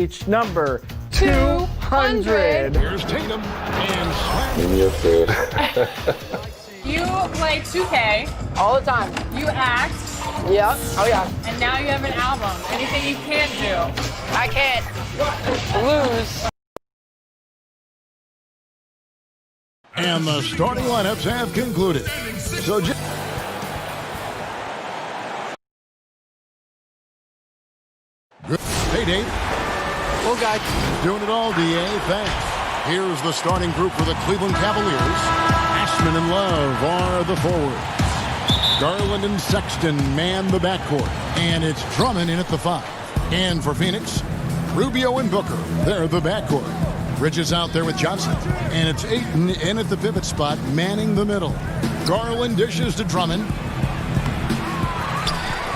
Each number 200. Here's Tatum and slam. Give me a food. You play 2K. All the time. You act. Yeah. Oh, yeah. And now you have an album. Anything you can't do. I can't lose. And the starting lineups have concluded. So good. Hey, Dave. Well, guys. Doing it all, DA. Thanks. Here's the starting group for the Cleveland Cavaliers. Ashman and Love are the forwards. Garland and Sexton man the backcourt. And it's Drummond in at the 5. And for Phoenix, Rubio and Booker, they're the backcourt. Bridges out there with Johnson. And it's Ayton in at the pivot spot, manning the middle. Garland dishes to Drummond.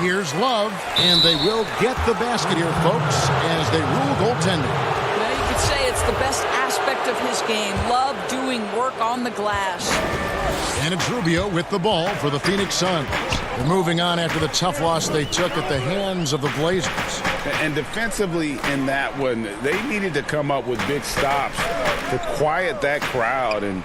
Here's Love, and they will get the basket here, folks, as they rule goaltending. Well, you could say it's the best aspect of his game. Love doing work on the glass. And it's Rubio with the ball for the Phoenix Suns. They're moving on after the tough loss they took at the hands of the Blazers. And defensively in that one, they needed to come up with big stops to quiet that crowd, and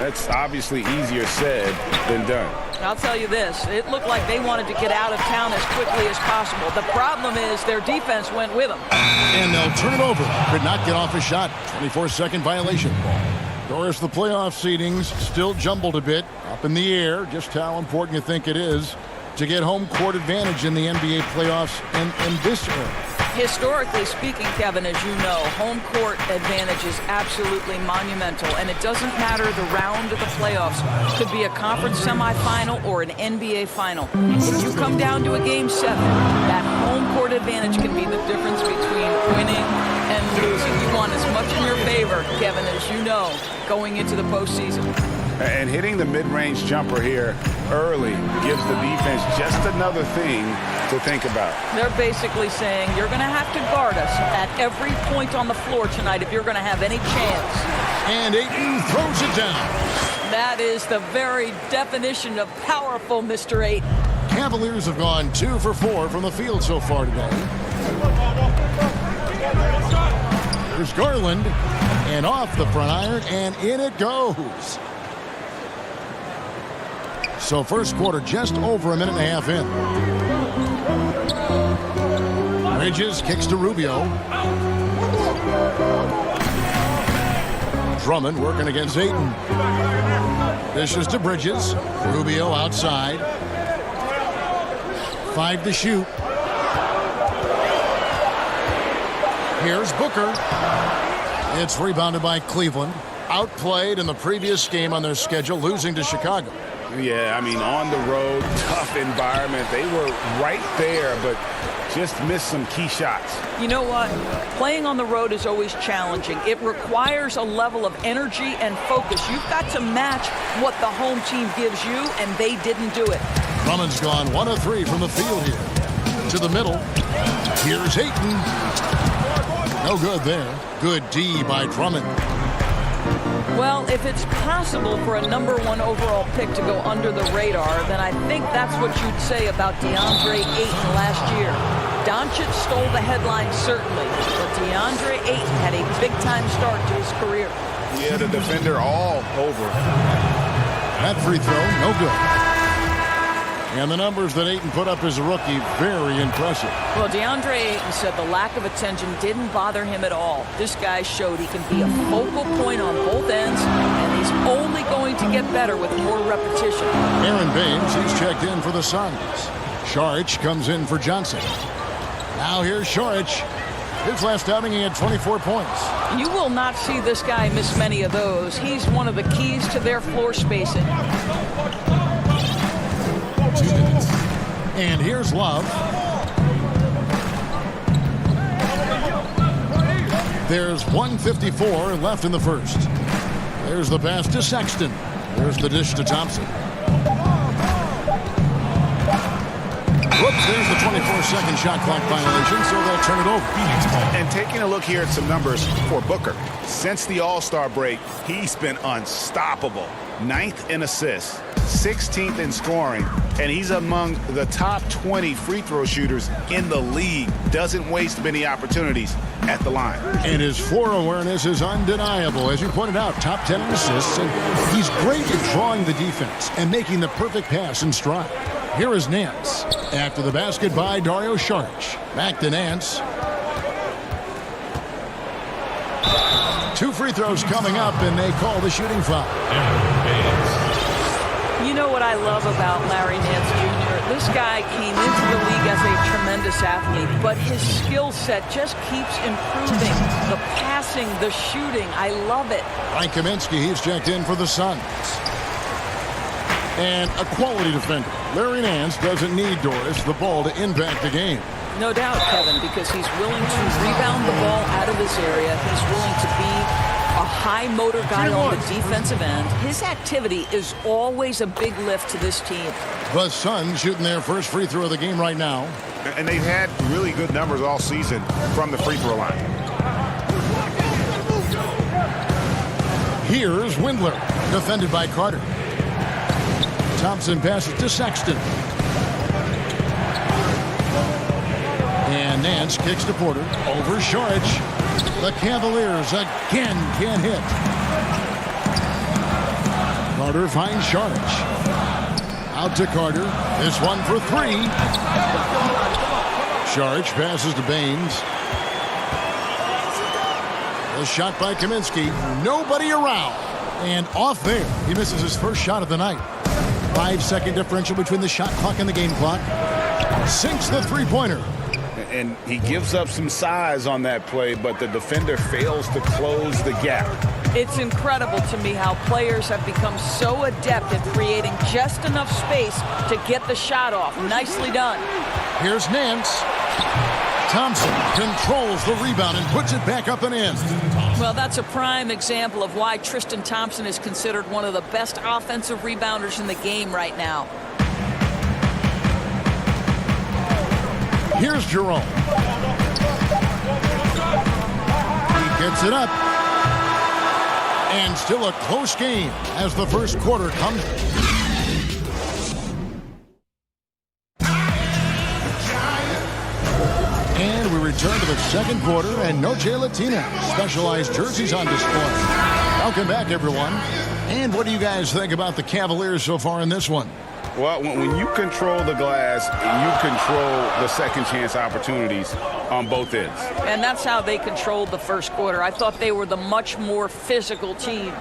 that's obviously easier said than done. I'll tell you this, it looked like they wanted to get out of town as quickly as possible. The problem is their defense went with them. And they'll turn it over. Could not get off a shot. 24-second violation. Of course, the playoff seedings still jumbled a bit up in the air. Just how important you think it is to get home court advantage in the NBA playoffs in this era. Historically speaking, Kevin, as you know, home court advantage is absolutely monumental, and it doesn't matter the round of the playoffs. Could be a conference semifinal or an NBA final. If you come down to a Game 7, that home court advantage can be the difference between winning and losing. You want as much in your favor, Kevin, as you know, going into the postseason. And hitting the mid-range jumper here early gives the defense just another thing to think about. They're basically saying you're going to have to guard us at every point on the floor tonight if you're going to have any chance. And Ayton throws it down. That is the very definition of powerful, Mr. Ayton. Cavaliers have gone 2 for 4 from the field so far today. There's Garland, and off the front iron, and in it goes. So first quarter just over a minute and a half in. Bridges kicks to Rubio. Drummond working against Ayton. Dishes to Bridges. Rubio outside. 5 to shoot. Here's Booker. It's rebounded by Cleveland. Outplayed in the previous game on their schedule, losing to Chicago. Yeah, I mean, on the road, tough environment. They were right there, but just missed some key shots. You know what? Playing on the road is always challenging. It requires a level of energy and focus. You've got to match what the home team gives you, and they didn't do it. Drummond's gone 1 of 3 from the field here. To the middle. Here's Ayton. No good there. Good D by Drummond. Well, if it's possible for a #1 overall pick to go under the radar, then I think that's what you'd say about DeAndre Ayton last year. Doncic stole the headlines, certainly, but DeAndre Ayton had a big-time start to his career. Yeah, the defender all over. That free throw, no good. And the numbers that Ayton put up as a rookie, very impressive. Well, DeAndre Ayton said the lack of attention didn't bother him at all. This guy showed he can be a focal point on both ends, and he's only going to get better with more repetition. Aaron Baines, he's checked in for the Suns. Saric comes in for Johnson. Now here's Saric. His last outing, he had 24 points. You will not see this guy miss many of those. He's one of the keys to their floor spacing. 2 minutes. And here's Love. There's 1:54 left in the first. There's the pass to Sexton. There's the dish to Thompson. Whoops, there's the 24-second shot clock violation, so they'll turn it over. And taking a look here at some numbers for Booker. Since the All-Star break, he's been unstoppable. 9th in assists, 16th in scoring, and he's among the top 20 free throw shooters in the league. Doesn't waste many opportunities at the line. And his floor awareness is undeniable. As you pointed out, top 10 in assists, and he's great at drawing the defense and making the perfect pass in stride. Here is Nance. After the basket by Dario Saric. Back to Nance. 2 free throws coming up, and they call the shooting foul. You know what I love about Larry Nance Jr.? This guy came into the league as a tremendous athlete, but his skill set just keeps improving. The passing, the shooting, I love it. Frank Kaminsky, he's checked in for the Suns. And a quality defender. Larry Nance doesn't need Doris the ball to impact the game. No doubt, Kevin, because he's willing to rebound the ball out of his area. He's willing to be a high motor guy on the defensive end. His activity is always a big lift to this team. The Suns shooting their first free throw of the game right now. And they've had really good numbers all season from the free throw line. Here's Windler, defended by Carter. Thompson passes to Sexton. And Nance kicks to Porter. Over Saric. The Cavaliers again can't hit. Carter finds Saric. Out to Carter. This one for 3. Saric passes to Baines. The shot by Kaminsky. Nobody around. And off there. He misses his first shot of the night. 5-second differential between the shot clock and the game clock. Sinks the three-pointer. And he gives up some size on that play, but the defender fails to close the gap. It's incredible to me how players have become so adept at creating just enough space to get the shot off. Nicely done. Here's Nance. Thompson controls the rebound and puts it back up and in. Well, that's a prime example of why Tristan Thompson is considered one of the best offensive rebounders in the game right now. Here's Jerome. He gets it up. And still a close game as the first quarter comes. And we return to the second quarter, and Noche Latina specialized jerseys on display. Welcome back, everyone. And what do you guys think about the Cavaliers so far in this one? Well, when you control the glass, you control the second chance opportunities on both ends. And that's how they controlled the first quarter. I thought they were the much more physical team.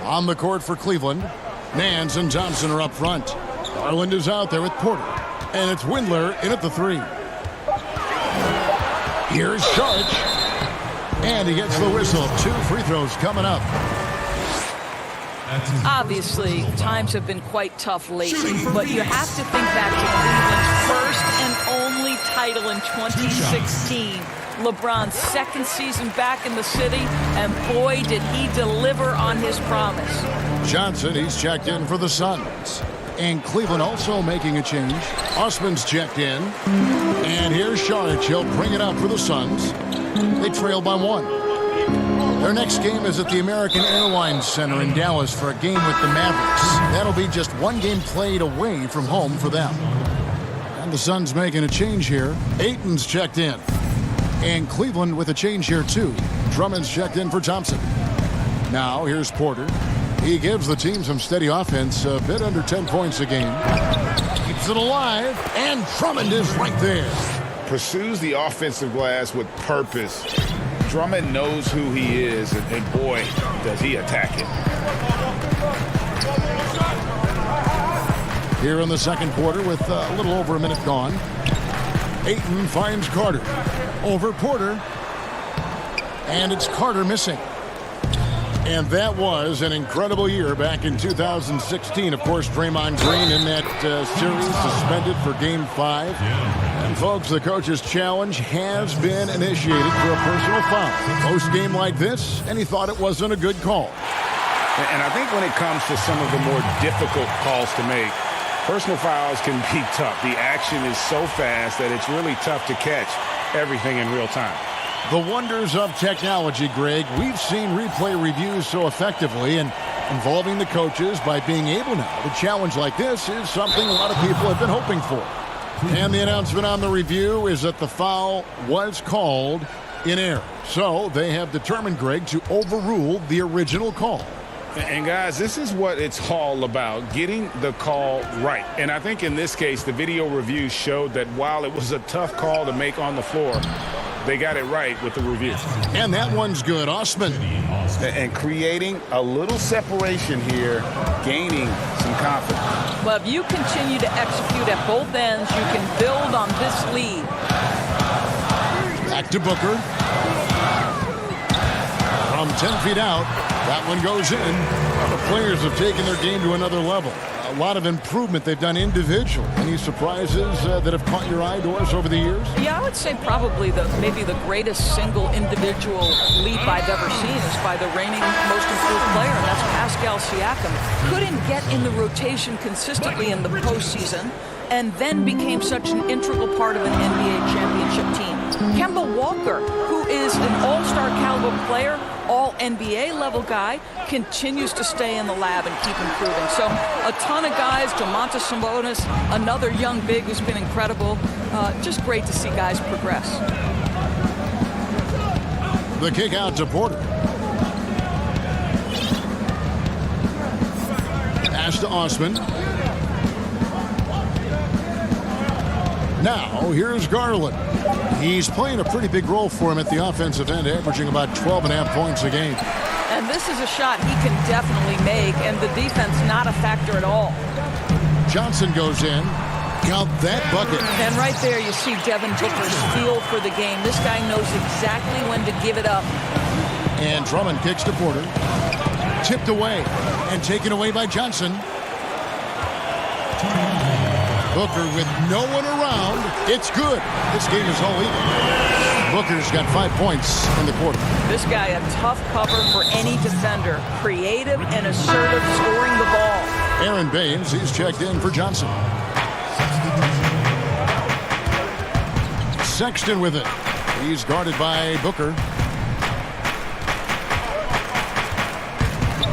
On the court for Cleveland, Nance and Thompson are up front. Garland is out there with Porter. And it's Windler in at the 3. Here's Saric. And he gets the whistle. 2 free throws coming up. Obviously, times have been quite tough lately, but you have to think back to Cleveland's first and only title in 2016. LeBron's second season back in the city, and boy, did he deliver on his promise. Johnson, he's checked in for the Suns. And Cleveland also making a change. Osman's checked in. And here's Saric. He'll bring it up for the Suns. They trail by 1. Their next game is at the American Airlines Center in Dallas for a game with the Mavericks. That'll be just 1 game played away from home for them. And the Suns making a change here. Ayton's checked in. And Cleveland with a change here too. Drummond's checked in for Thompson. Now here's Porter. He gives the team some steady offense, a bit under 10 points a game. Keeps it alive, and Drummond is right there. Pursues the offensive glass with purpose. Drummond knows who he is, and boy, does he attack it. Here in the second quarter with a little over a minute gone. Ayton finds Carter. Over Porter. And it's Carter missing. And that was an incredible year back in 2016. Of course, Draymond Green in that series suspended for Game 5. And, folks, the coach's challenge has been initiated for a personal foul. Post-game like this, and he thought it wasn't a good call. And I think when it comes to some of the more difficult calls to make, Personal fouls can be tough. The action is so fast that it's really tough to catch everything in real time. The wonders of technology, Greg. We've seen replay reviews so effectively, and involving the coaches by being able now to challenge like this is something a lot of people have been hoping for. And the announcement on the review is that the foul was called in error. So they have determined, Greg, to overrule the original call. And guys, this is what it's all about, getting the call right. And I think in this case, the video review showed that while it was a tough call to make on the floor, they got it right with the review. And that one's good. Osman. And creating a little separation here, gaining some confidence. Well, if you continue to execute at both ends, you can build on this lead. Back to Booker. From 10 feet out, that one goes in. The players have taken their game to another level. A lot of improvement they've done individually. Any surprises that have caught your eye, Doris, over the years? Yeah, I would say probably maybe the greatest single individual leap I've ever seen is by the reigning most improved player, and that's Pascal Siakam. Couldn't get in the rotation consistently in the postseason, and then became such an integral part of an NBA championship team. Kemba Walker, who is an all-star caliber player, all-NBA level guy, continues to stay in the lab and keep improving. So a ton of guys, Domantas Sabonis, another young big who's been incredible. Just great to see guys progress. The kick out to Porter. Pass to Osman. Now, here's Garland. He's playing a pretty big role for him at the offensive end, averaging about 12.5 points a game. And this is a shot he can definitely make, and the defense not a factor at all. Johnson goes in. Count that bucket. And right there you see Devin Booker's feel for the game. This guy knows exactly when to give it up. And Drummond kicks to Porter. Tipped away and taken away by Johnson. Booker with no one around. It's good. This game is all even. Booker's got 5 points in the quarter. This guy a tough cover for any defender. Creative and assertive, scoring the ball. Aaron Baines, he's checked in for Johnson. Sexton with it. He's guarded by Booker.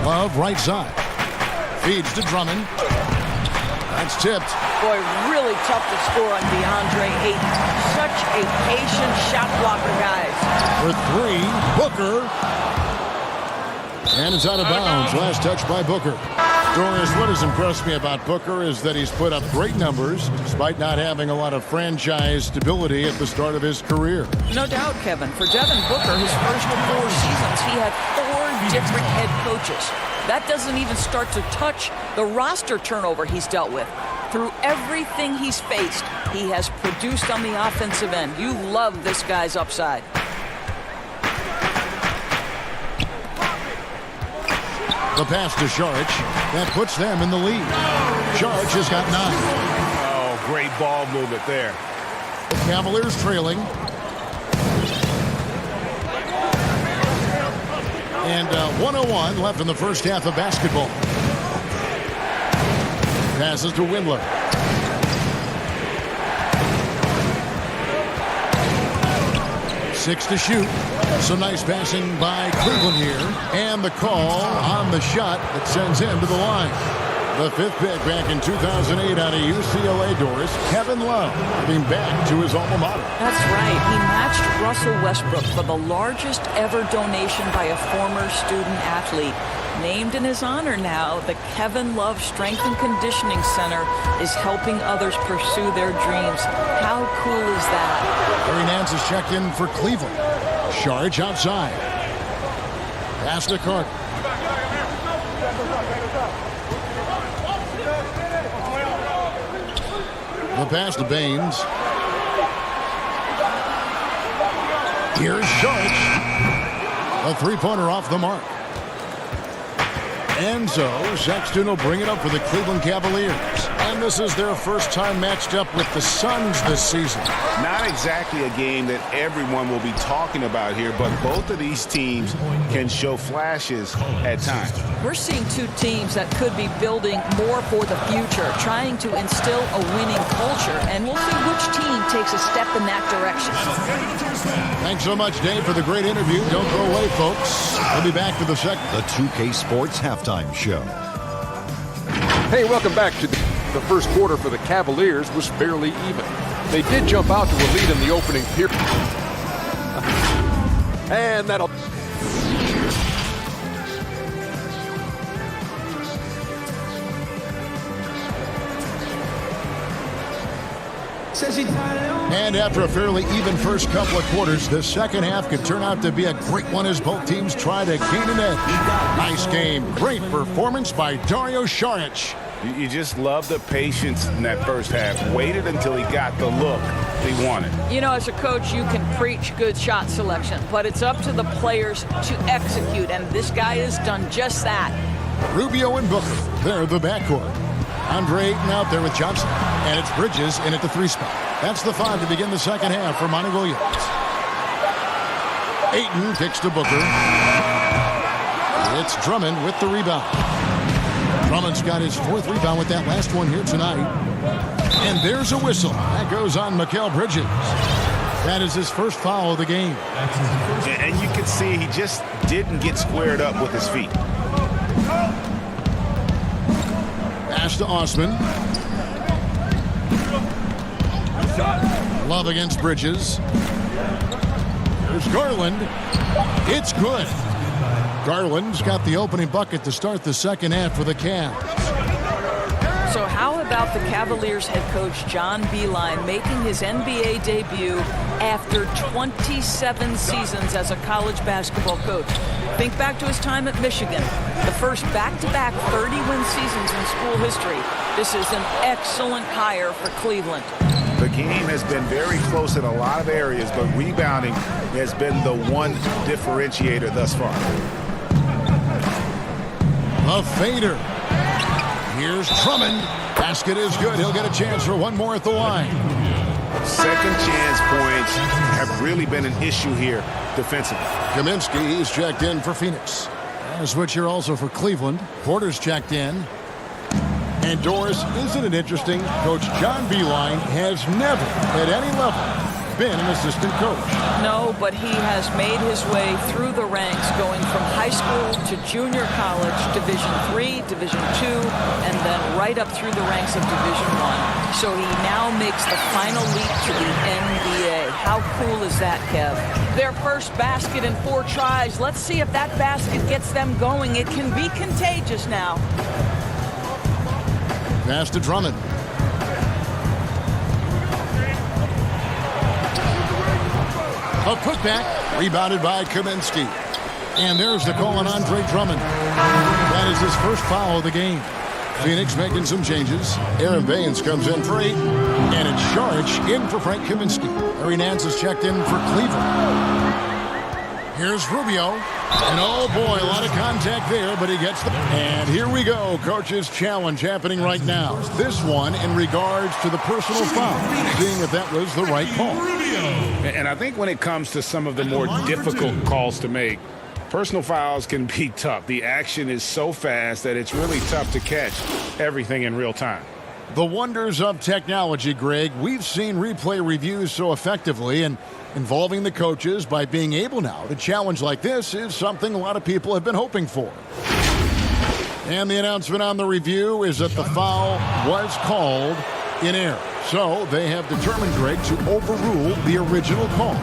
Love right side. Feeds to Drummond. That's tipped. Boy, really tough to score on DeAndre Ayton. Such a patient shot blocker, guys. For three, Booker. And it's out of bounds. Last touch by Booker. Doris, what has impressed me about Booker is that he's put up great numbers despite not having a lot of franchise stability at the start of his career. No doubt, Kevin. For Devin Booker, his first 4 seasons, he had 4 different head coaches. That doesn't even start to touch the roster turnover he's dealt with. Through everything he's faced, he has produced on the offensive end. You love this guy's upside. The pass to Saric. That puts them in the lead. Saric has got 9. Oh, great ball movement there. The Cavaliers trailing. And 101 left in the first half of basketball. Passes to Windler. Six to shoot. Some nice passing by Cleveland here. And the call on the shot that sends him to the line. The 5th pick back in 2008 out of UCLA, Doris. Kevin Love getting back to his alma mater. That's right. He matched Russell Westbrook for the largest ever donation by a former student athlete. Named in his honor now, the Kevin Love Strength and Conditioning Center is helping others pursue their dreams. How cool is that? Larry Nance is checked in for Cleveland. Saric outside. Pass to Carter. The pass to Baines. Here's Saric. A 3-pointer off the mark. And so Sexton will bring it up for the Cleveland Cavaliers. And this is their first time matched up with the Suns this season. Not exactly a game that everyone will be talking about here, but both of these teams can show flashes at times. We're seeing two teams that could be building more for the future, trying to instill a winning culture, and we'll see which team takes a step in that direction. Thanks so much, Dave, for the great interview. Don't go away, folks. We'll be back to the second. The 2K Sports Halftime Show. Hey, welcome back to the first quarter for the Cavaliers was fairly even. They did jump out to a lead in the opening period. And that'll... And after a fairly even first couple of quarters, the second half could turn out to be a great one as both teams try to gain an edge. Nice game. Great performance by Dario Saric. You just love the patience in that first half. Waited until he got the look he wanted. You know, as a coach, you can preach good shot selection, but it's up to the players to execute, and this guy has done just that. Rubio and Booker, they're the backcourt. Andre Ayton out there with Johnson. And it's Bridges in at the 3 spot. That's the 5 to begin the second half for Monty Williams. Ayton kicks to Booker. It's Drummond with the rebound. Drummond's got his 4th rebound with that last one here tonight. And there's a whistle. That goes on Mikal Bridges. That is his first foul of the game. And you can see he just didn't get squared up with his feet. Pass to Osman. Love against Bridges. There's Garland. It's good. Garland's got the opening bucket to start the second half for the Cavs. So how about the Cavaliers head coach John Beilein making his NBA debut after 27 seasons as a college basketball coach? Think back to his time at Michigan, the first back-to-back 30-win seasons in school history. This is an excellent hire for Cleveland. The game has been very close in a lot of areas, but rebounding has been the one differentiator thus far. A fader. Here's Drummond. Basket is good. He'll get a chance for one more at the line. Second chance points have really been an issue here defensively. Kaminsky is checked in for Phoenix. And a switch here also for Cleveland. Porter's checked in. And Doris, isn't it interesting? Coach John Beilein has never, at any level, been an assistant coach. No, but he has made his way through the ranks, going from high school to junior college, Division III, Division II, and then right up through the ranks of Division I. So he now makes the final leap to the NBA. How cool is that, Kev? Their first basket in 4 tries. Let's see if that basket gets them going. It can be contagious now. Pass to Drummond. A putback, rebounded by Kaminsky. And there's the call on Andre Drummond. That is his first foul of the game. Phoenix making some changes. Aaron Baines comes in for 8. And it's Saric in for Frank Kaminsky. Larry Nance is checked in for Cleveland. Here's Rubio. And oh boy, a lot of contact there, but he gets the... And here we go, coach's challenge happening right now. This one in regards to the personal foul, seeing if that was the right call. And I think when it comes to some of the more difficult calls to make, personal fouls can be tough. The action is so fast that it's really tough to catch everything in real time. The wonders of technology, Greg. We've seen replay reviews so effectively, and involving the coaches by being able now to challenge like this is something a lot of people have been hoping for. And the announcement on the review is that the foul was called in error. So they have determined, Greg, to overrule the original call.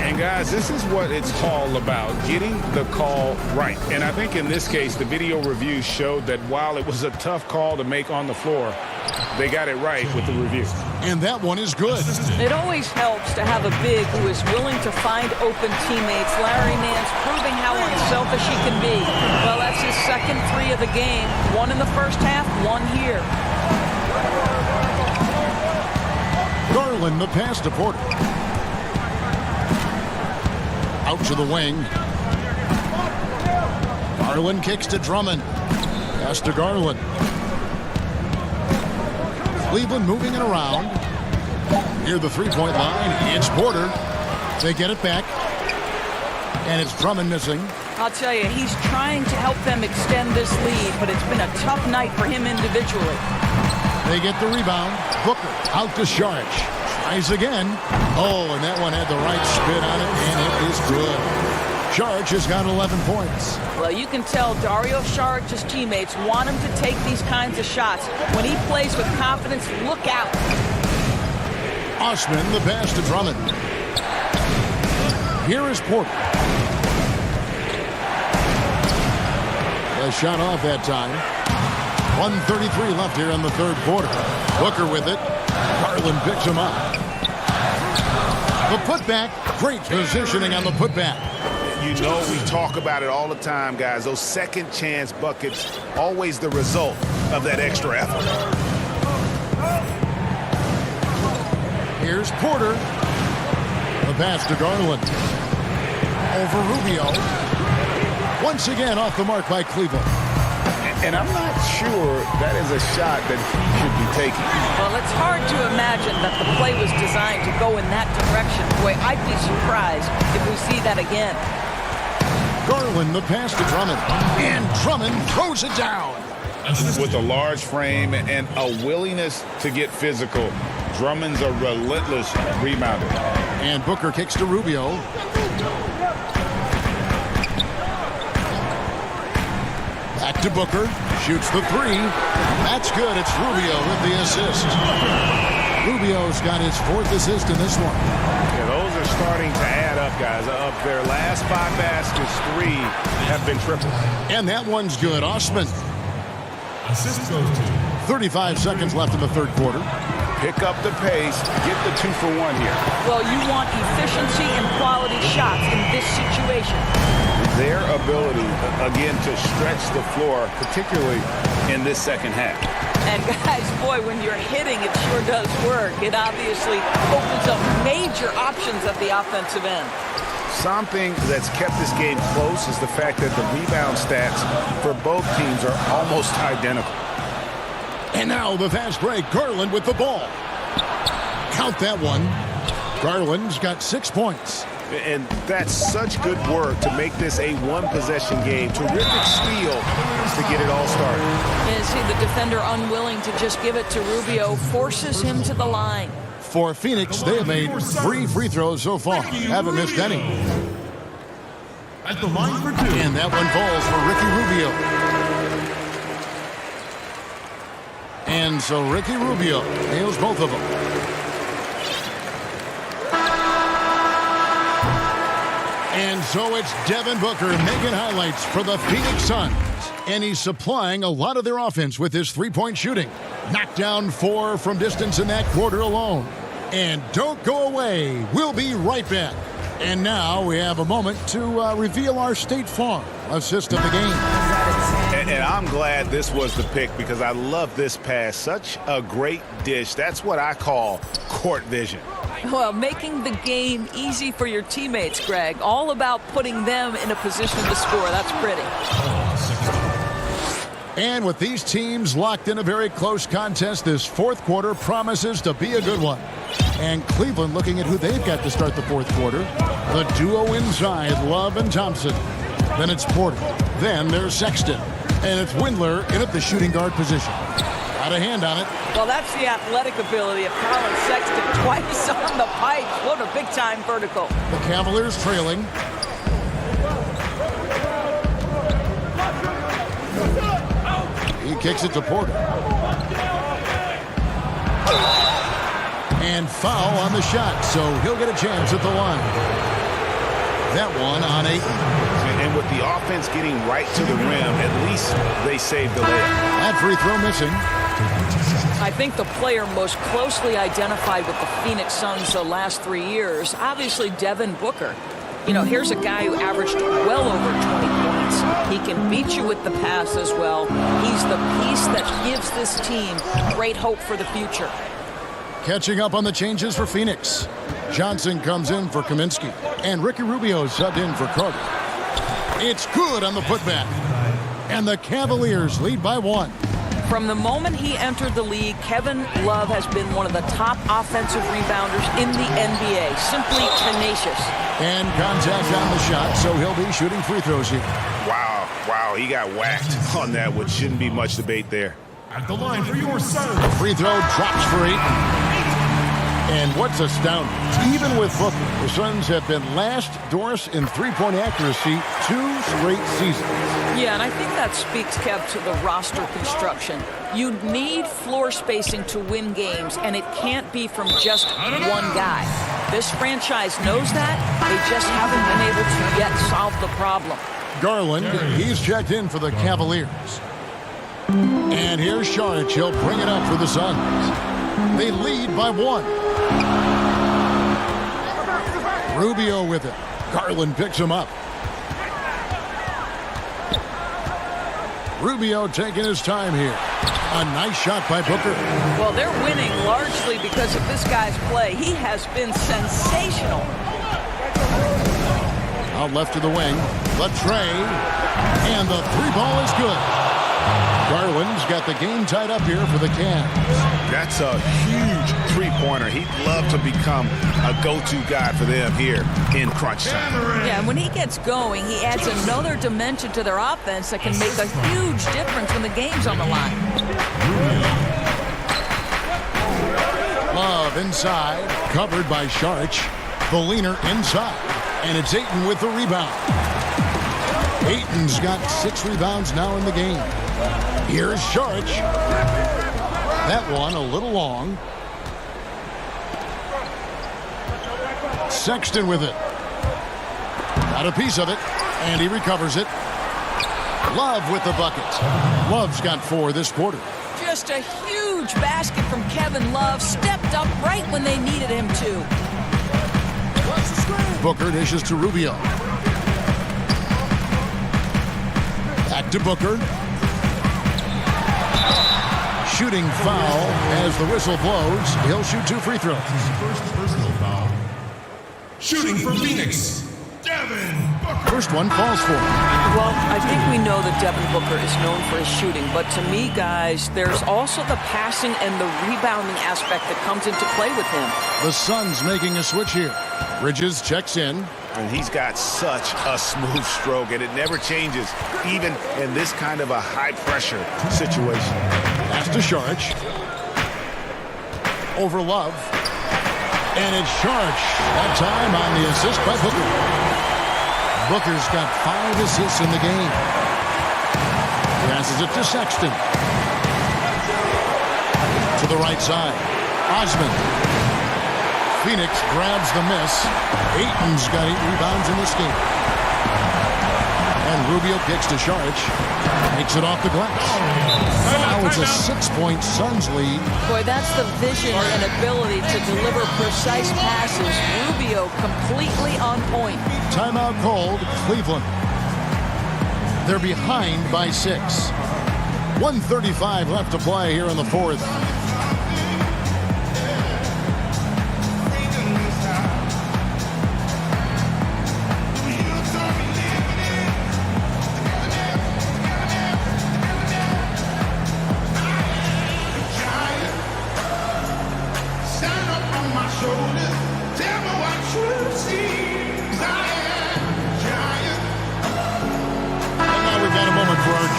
And guys, this is what it's all about, getting the call right. And I think in this case, the video review showed that while it was a tough call to make on the floor, they got it right with the review. And that one is good. It always helps to have a big who is willing to find open teammates. Larry Nance proving how unselfish he can be. Well, that's his second 3 of the game. 1 in the first half, 1 here. Garland, the pass to Porter. Out to the wing. Garland kicks to Drummond. Pass to Garland. Cleveland moving it around. Near the three-point line, it's Porter. They get it back. And it's Drummond missing. I'll tell you, he's trying to help them extend this lead, but it's been a tough night for him individually. They get the rebound. Booker out to Saric. Tries again. Oh, and that one had the right spin on it, and it is good. Saric has got 11 points. Well, you can tell Dario Saric's teammates want him to take these kinds of shots. When he plays with confidence, look out. Osman, the pass to Drummond. Here is Porter. A shot off that time. 1:33 left here in the third quarter. Booker with it. Garland picks him up. The putback. Great positioning on the putback. You know we talk about it all the time, guys. Those second chance buckets, always the result of that extra effort. Here's Porter. The pass to Garland. Over Rubio. Once again off the mark by Cleveland. And I'm not sure that is a shot that he should be taking. Well, it's hard to imagine that the play was designed to go in that direction. Boy, I'd be surprised if we see that again. Garland, the pass to Drummond. And Drummond throws it down. With a large frame and a willingness to get physical, Drummond's a relentless rebounder. And Booker kicks to Rubio. Back to Booker. Shoots the three. That's good. It's Rubio with the assist. Rubio's got his fourth assist in this one. Yeah, those are starting to add up, guys. Of their last 5 baskets, 3 have been triples. And that one's good. Osman. 35 seconds left in the third quarter. Pick up the pace. Get the 2 for 1 here. Well, you want efficiency and quality shots in this situation. Their ability, again, to stretch the floor, particularly in this second half. And guys, boy, when you're hitting, it sure does work. It obviously opens up major options at the offensive end. Something that's kept this game close is the fact that the rebound stats for both teams are almost identical. And now the fast break. Garland with the ball. Count that one. Garland's got 6 points. And that's such good work to make this a one-possession game. Terrific steal to get it all started. And see the defender unwilling to just give it to Rubio, forces him to the line. For Phoenix, they have made 3 free throws so far. Haven't missed any. At the line for 2. And that one falls for Ricky Rubio. And so Ricky Rubio nails both of them. And so it's Devin Booker making highlights for the Phoenix Suns. And he's supplying a lot of their offense with his three-point shooting. Knocked down 4 from distance in that quarter alone. And don't go away. We'll be right back. And now we have a moment to reveal our State Farm assist of the game. And I'm glad this was the pick because I love this pass. Such a great dish. That's what I call court vision. Well, making the game easy for your teammates, Greg. All about putting them in a position to score. That's pretty. And with these teams locked in a very close contest, this fourth quarter promises to be a good one. And Cleveland looking at who they've got to start the fourth quarter. The duo inside, Love and Thompson. Then it's Porter. Then there's Sexton. And it's Windler in at the shooting guard position. Got a hand on it. Well, that's the athletic ability of Colin Sexton. Twice on the pipe. What a big-time vertical. The Cavaliers trailing. He kicks it to Porter. And foul on the shot, so he'll get a chance at the line. That one on Ayton. And with the offense getting right to the rim, at least they saved the layup. That free throw missing. I think the player most closely identified with the Phoenix Suns the last 3 years, obviously Devin Booker. You know, here's a guy who averaged well over 20 points. He can beat you with the pass as well. He's the piece that gives this team great hope for the future. Catching up on the changes for Phoenix. Johnson comes in for Kaminsky. And Ricky Rubio subbed in for Carter. It's good on the putback. And the Cavaliers lead by 1. From the moment he entered the league, Kevin Love has been one of the top offensive rebounders in the NBA. Simply tenacious. And contact on the shot, so he'll be shooting free throws here. Wow, he got whacked on that, which shouldn't be much debate there. At the line for your serve. Free throw drops for Ayton. And what's astounding, even with Booker, the Suns have been last, Doris, in three-point accuracy 2 straight seasons. Yeah, and I think that speaks, Kev, to the roster construction. You need floor spacing to win games, and it can't be from just one guy. This franchise knows that. They just haven't been able to yet solve the problem. Garland, he's checked in for the Cavaliers. And here's Saric. He'll bring it up for the Suns. They lead by 1. Rubio with it. Garland picks him up. Rubio taking his time here. A nice shot by Booker. Well, they're winning largely because of this guy's play. He has been sensational. Out left to the wing. Latrey. And the 3-ball is good. Garland's got the game tied up here for the Cavs. That's a huge three-pointer. He'd love to become a go-to guy for them here in crunch time. Yeah, and when he gets going, he adds another dimension to their offense that can make a huge difference when the game's on the line. Love inside, covered by Saric. The leaner inside, and it's Ayton with the rebound. Ayton's got 6 rebounds now in the game. Here's Saric. That one a little long. Sexton with it. Got a piece of it, and he recovers it. Love with the bucket. Love's got 4 this quarter. Just a huge basket from Kevin Love. Stepped up right when they needed him to. Booker dishes to Rubio. Back to Booker. Shooting foul as the whistle blows. He'll shoot 2 free throws. First personal foul. Shooting for Phoenix, Devin Booker. First one falls for him. Well, I think we know that Devin Booker is known for his shooting, but to me, guys, there's also the passing and the rebounding aspect that comes into play with him. The Suns making a switch here. Bridges checks in. And he's got such a smooth stroke, and it never changes, even in this kind of a high-pressure situation. Pass to Saric. Over Love. And it's Saric. That time on the assist by Booker. Booker's got 5 assists in the game. Passes it to Sexton. To the right side. Osman. Phoenix grabs the miss. Ayton's got 8 rebounds in this game. And Rubio kicks to Saric. Takes it off the glass. Now it's a 6-point Suns lead. Boy, that's the vision and ability to deliver precise passes. Rubio completely on point. Timeout called, Cleveland. They're behind by 6. 1:35 left to play here in the 4th.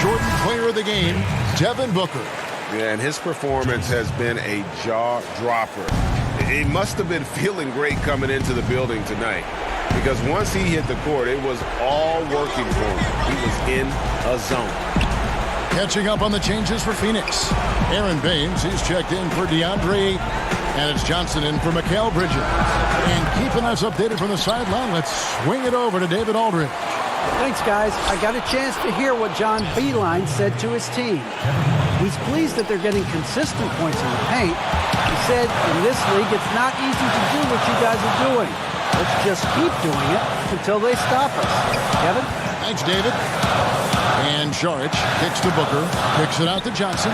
Jordan player of the game, Devin Booker. Yeah, and his performance has been a jaw-dropper. He must have been feeling great coming into the building tonight, because once he hit the court, it was all working for him. He was in a zone. Catching up on the changes for Phoenix. Aaron Baines, he's checked in for DeAndre, and it's Johnson in for Mikal Bridges. And keeping us updated from the sideline, let's swing it over to David Aldridge. Thanks, guys. I got a chance to hear what John Beilein said to his team. He's pleased that they're getting consistent points in the paint. He said, in this league, it's not easy to do what you guys are doing. Let's just keep doing it until they stop us. Kevin? Thanks, David. And Saric kicks to Booker. Kicks it out to Johnson.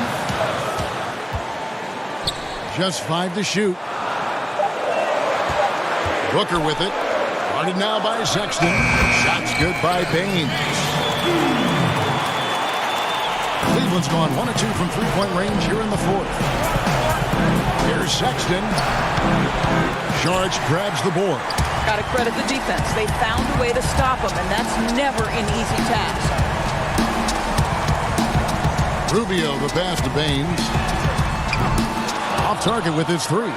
Just 5 to shoot. Booker with it. Guarded now by Sexton. Shots good by Baines. Cleveland's gone 1 of 2 from three-point range here in the fourth. Here's Sexton. George grabs the board. Got to credit the defense. They found a way to stop him, and that's never an easy task. Rubio, the pass to Baines. Off target with his three.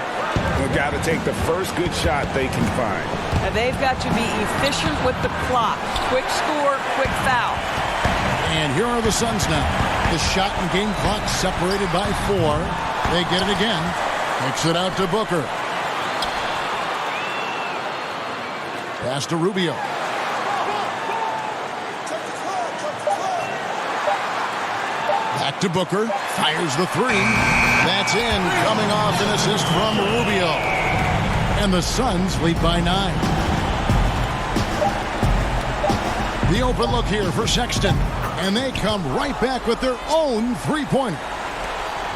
They've got to take the first good shot they can find. And they've got to be efficient with the clock. Quick score, quick foul. And here are the Suns now. The shot and game clock separated by 4. They get it again. Kicks it out to Booker. Pass to Rubio. Back to Booker. Fires the three. That's in. Coming off an assist from Rubio. And the Suns lead by 9. The open look here for Sexton. And they come right back with their own three-pointer.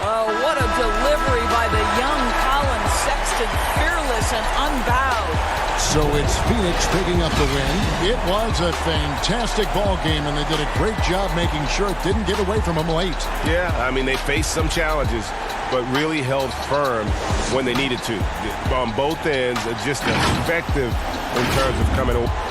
Oh, what a delivery by the young Colin Sexton. Fearless and unbowed. So it's Phoenix picking up the win. It was a fantastic ball game, and they did a great job making sure it didn't get away from them late. Yeah, I mean, they faced some challenges, but really held firm when they needed to. On both ends, just effective in terms of coming over.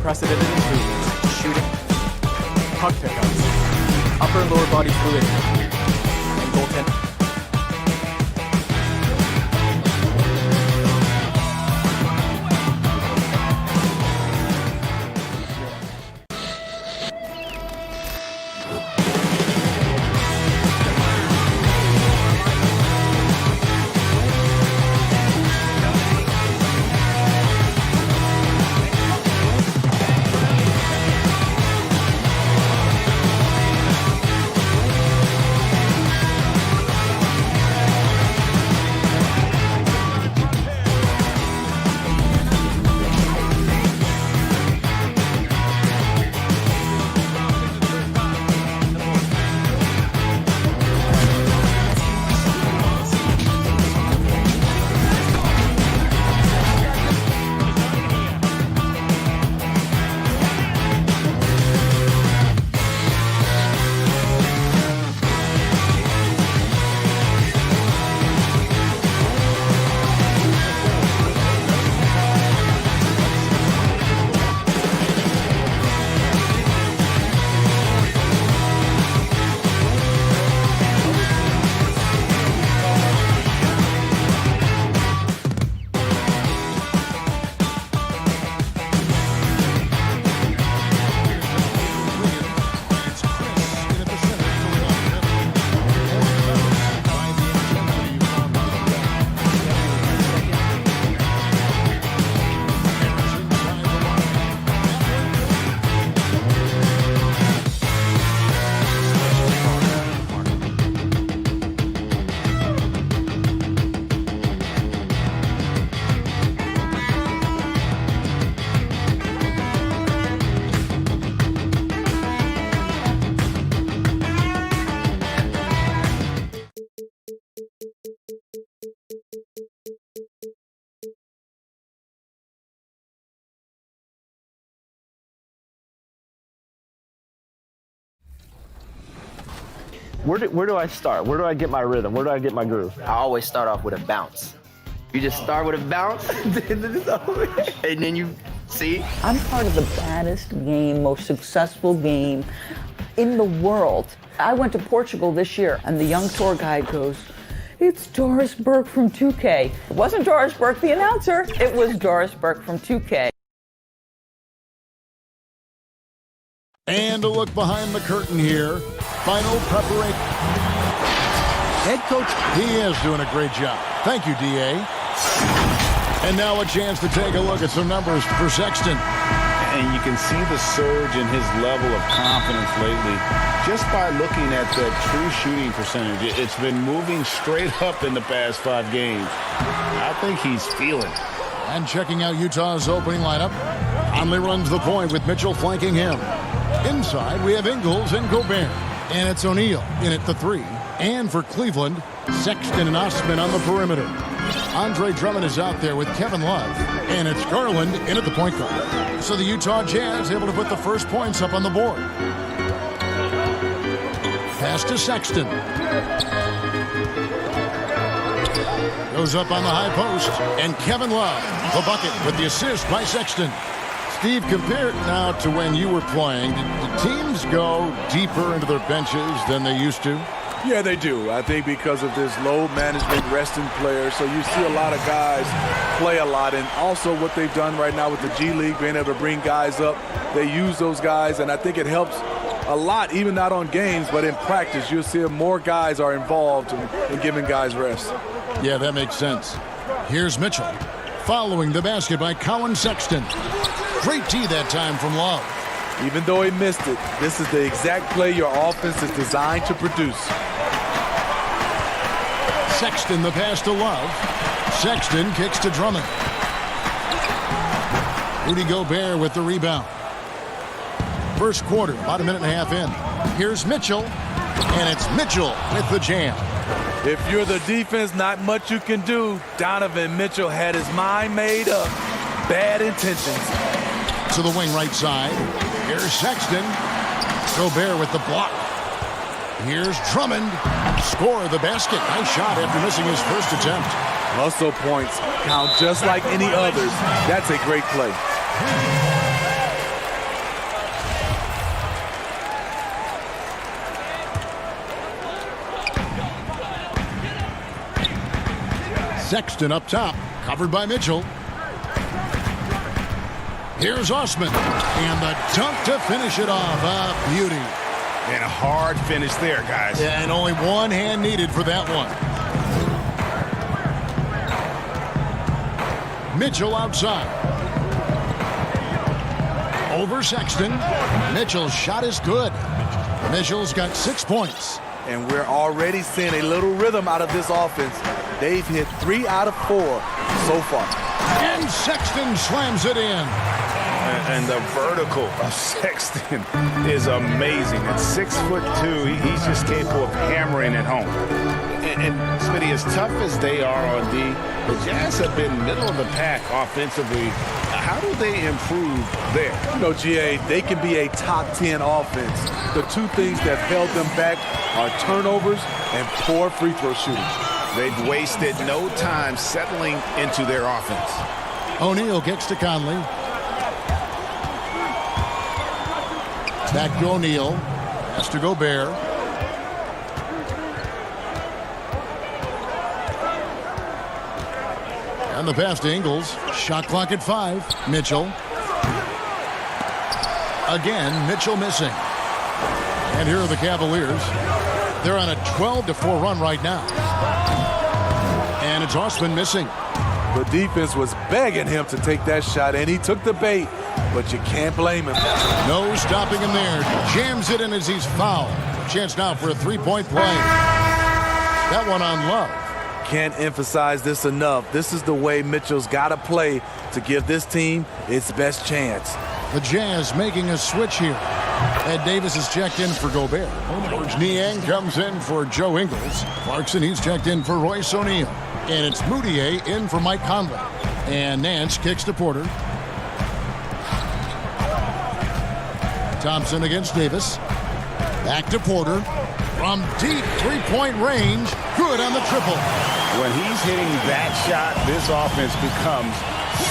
unprecedented improvements to shooting, puck pickups, upper and lower body fluidity, and goaltending. where do I start? Where do I get my rhythm? Where do I get my groove? I always start off with a bounce. You just start with a bounce, and then you see. I'm part of the baddest game, most successful game in the world. I went to Portugal this year, and the young tour guide goes, "It's Doris Burke from 2K." It wasn't Doris Burke, the announcer. It was Doris Burke from 2K. And a look behind the curtain here. Final preparation. Head coach. He is doing a great job. Thank you, D.A. And now a chance to take a look at some numbers for Sexton. And you can see the surge in his level of confidence lately just by looking at the true shooting percentage. It's been moving straight up in the past 5 games. I think he's feeling it. And checking out Utah's opening lineup, Conley runs the point with Mitchell flanking him. Inside, we have Ingles and Gobert. And it's O'Neal in at the 3. And for Cleveland, Sexton and Osman on the perimeter. Andre Drummond is out there with Kevin Love. And it's Garland in at the point guard. So the Utah Jazz able to put the first points up on the board. Pass to Sexton. Goes up on the high post. And Kevin Love, the bucket with the assist by Sexton. Steve, compare it now to when you were playing. Did teams go deeper into their benches than they used to? Yeah, they do. I think because of this load management, resting players. So you see a lot of guys play a lot. And also what they've done right now with the G League, being able to bring guys up. They use those guys, and I think it helps a lot, even not on games, but in practice. You'll see more guys are involved in giving guys rest. Yeah, that makes sense. Here's Mitchell. Following the basket by Colin Sexton. Great tee that time from Love. Even though he missed it, this is the exact play your offense is designed to produce. Sexton the pass to Love. Sexton kicks to Drummond. Rudy Gobert with the rebound. First quarter, about a minute and a half in. Here's Mitchell, and it's Mitchell with the jam. If you're the defense, not much you can do. Donovan Mitchell had his mind made up. Bad intentions. To the wing right side. Here's Sexton. Gobert with the block. Here's Drummond. Score the basket. Nice shot after missing his first attempt. Hustle points count just like any others. That's a great play. Sexton up top, covered by Mitchell. Here's Osman, and the dunk to finish it off. A beauty. And a hard finish there, guys. Yeah, and only one hand needed for that one. Mitchell outside. Over Sexton. Mitchell's shot is good. Mitchell's got 6 points. And we're already seeing a little rhythm out of this offense. They've hit 3 out of 4 so far. And Sexton slams it in. And the vertical of Sexton is amazing. At 6'2", he's just capable of hammering it home. And Smitty, as tough as they are on D, the Jazz have been middle of the pack offensively. How do they improve there? You know, GA, they can be a top 10 offense. The 2 things that held them back are turnovers and poor free throw shooting. They've wasted no time settling into their offense. O'Neal kicks to Conley. Back to O'Neal. Has to Gobert. And the pass to Ingles. Shot clock at 5. Mitchell. Again, Mitchell missing. And here are the Cavaliers. They're on a 12-4 run right now. And it's Osman missing. The defense was begging him to take that shot, and he took the bait, but you can't blame him. No stopping him there. Jams it in as he's fouled. Chance now for a 3-point play. That one on Love. Can't emphasize this enough. This is the way Mitchell's got to play to give this team its best chance. The Jazz making a switch here. Ed Davis is checked in for Gobert. George Niang comes in for Joe Ingles. Clarkson, he's checked in for Royce O'Neal. And it's Moutier in for Mike Conley. And Nance kicks to Porter. Thompson against Davis. Back to Porter. From deep three-point range, good on the triple. When he's hitting that shot, this offense becomes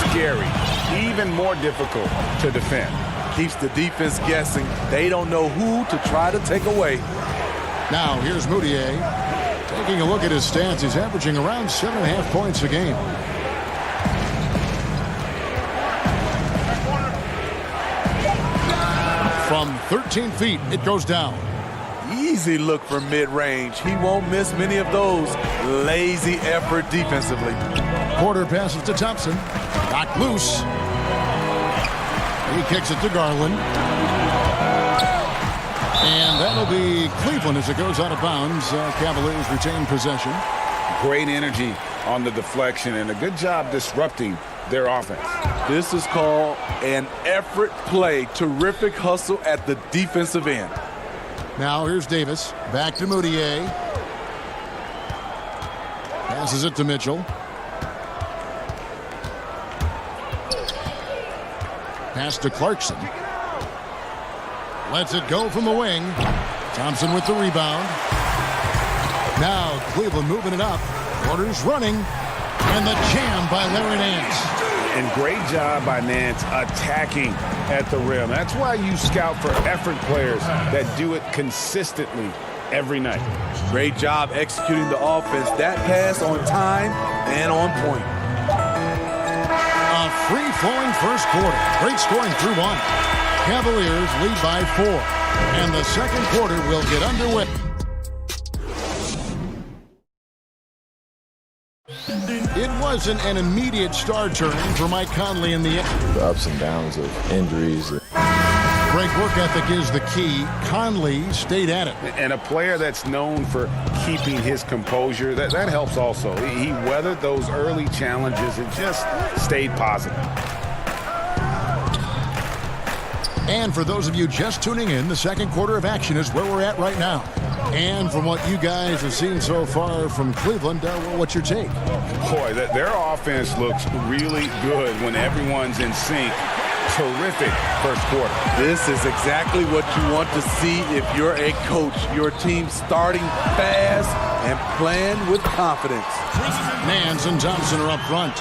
scary, even more difficult to defend. Keeps the defense guessing. They don't know who to try to take away. Now here's Moutier. Taking a look at his stats, he's averaging around 7.5 points a game. From 13 feet, it goes down. Easy look for mid-range. He won't miss many of those. Lazy effort defensively. Porter passes to Thompson. Knocked loose. He kicks it to Garland. And that'll be Cleveland as it goes out of bounds. Cavaliers retain possession. Great energy on the deflection and a good job disrupting their offense. This is called an effort play. Terrific hustle at the defensive end. Now here's Davis. Back to Moutier. Passes it to Mitchell. Pass to Clarkson. Lets it go from the wing. Thompson with the rebound. Now Cleveland moving it up. Porter's running. And the jam by Larry Nance. And great job by Nance attacking at the rim. That's why you scout for effort players that do it consistently every night. Great job executing the offense. That pass on time and on point. A free-flowing first quarter. Great scoring through one. Cavaliers lead by 4. And the second quarter will get underway. It wasn't an immediate star turn for Mike Conley in the end. The ups and downs of injuries. Great work ethic is the key. Conley stayed at it. And a player that's known for keeping his composure, that helps also. He weathered those early challenges and just stayed positive. And for those of you just tuning in, the second quarter of action is where we're at right now. And from what you guys have seen so far from Cleveland, what's your take? Boy, their offense looks really good when everyone's in sync. Terrific first quarter. This is exactly what you want to see if you're a coach. Your team starting fast and playing with confidence. Nance and Thompson are up front.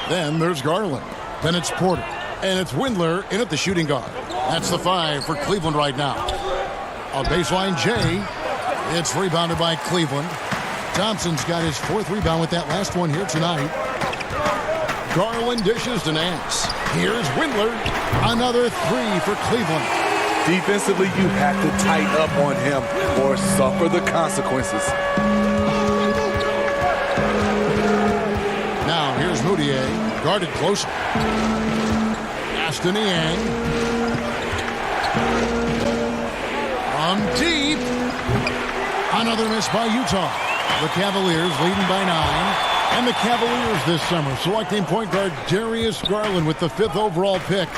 Then there's Garland. Then it's Porter. And it's Windler in at the shooting guard. That's the 5 for Cleveland right now. A baseline J. It's rebounded by Cleveland. Thompson's got his 4th rebound with that last one here tonight. Garland dishes to Nance. Here's Windler. Another 3 for Cleveland. Defensively, you have to tighten up on him or suffer the consequences. Now here's Moutier. Guarded close. Ashton Niang. From deep. Another miss by Utah. The Cavaliers leading by 9. And the Cavaliers this summer selecting point guard Darius Garland with the 5th overall pick.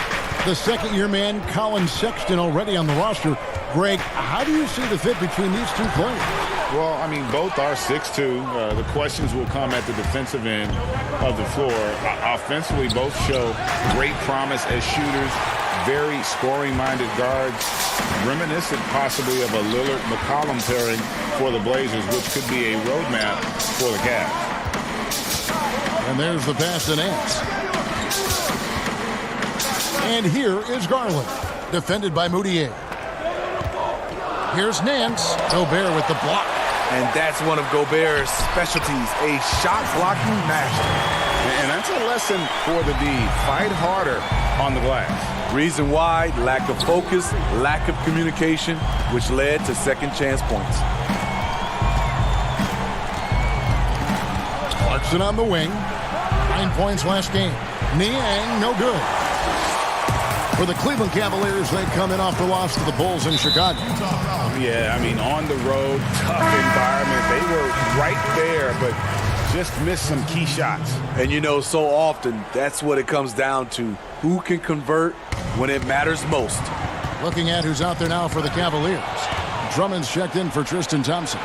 The second-year man Colin Sexton already on the roster. Greg, how do you see the fit between these two players? Well, I mean, both are 6'2". The questions will come at the defensive end of the floor. Offensively, both show great promise as shooters. Very scoring-minded guards, reminiscent possibly of a Lillard-McCollum pairing for the Blazers, which could be a roadmap for the Cavs. And there's the pass to Nance. And here is Garland, defended by Moutier. Here's Nance. Gobert with the block. And that's one of Gobert's specialties, a shot-blocking master. And that's a lesson for the D. Fight harder on the glass. Reason why, lack of focus, lack of communication, which led to second chance points. Clarkson on the wing. 9 points last game. Niang, no good. For the Cleveland Cavaliers, they come in off the loss to the Bulls in Chicago. Yeah, I mean, on the road, tough environment. They were right there, but just missed some key shots. And you know, so often, that's what it comes down to. Who can convert when it matters most? Looking at who's out there now for the Cavaliers. Drummond's checked in for Tristan Thompson.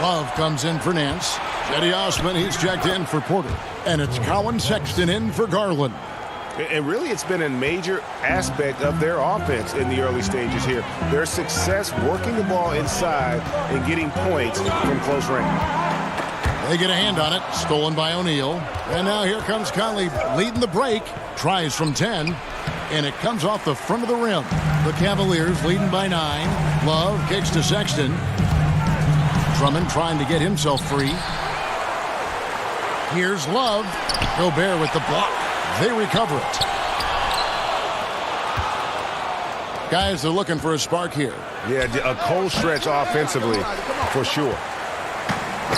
Love comes in for Nance. Cedi Osman, he's checked in for Porter. And it's Colin Sexton in for Garland. And really, it's been a major aspect of their offense in the early stages here. Their success working the ball inside and getting points from close range. They get a hand on it. Stolen by O'Neal. And now here comes Conley leading the break. Tries from 10. And it comes off the front of the rim. The Cavaliers leading by 9. Love kicks to Sexton. Drummond trying to get himself free. Here's Love. Gobert with the block. They recover it. Guys, they're looking for a spark here. Yeah, a cold stretch offensively for sure.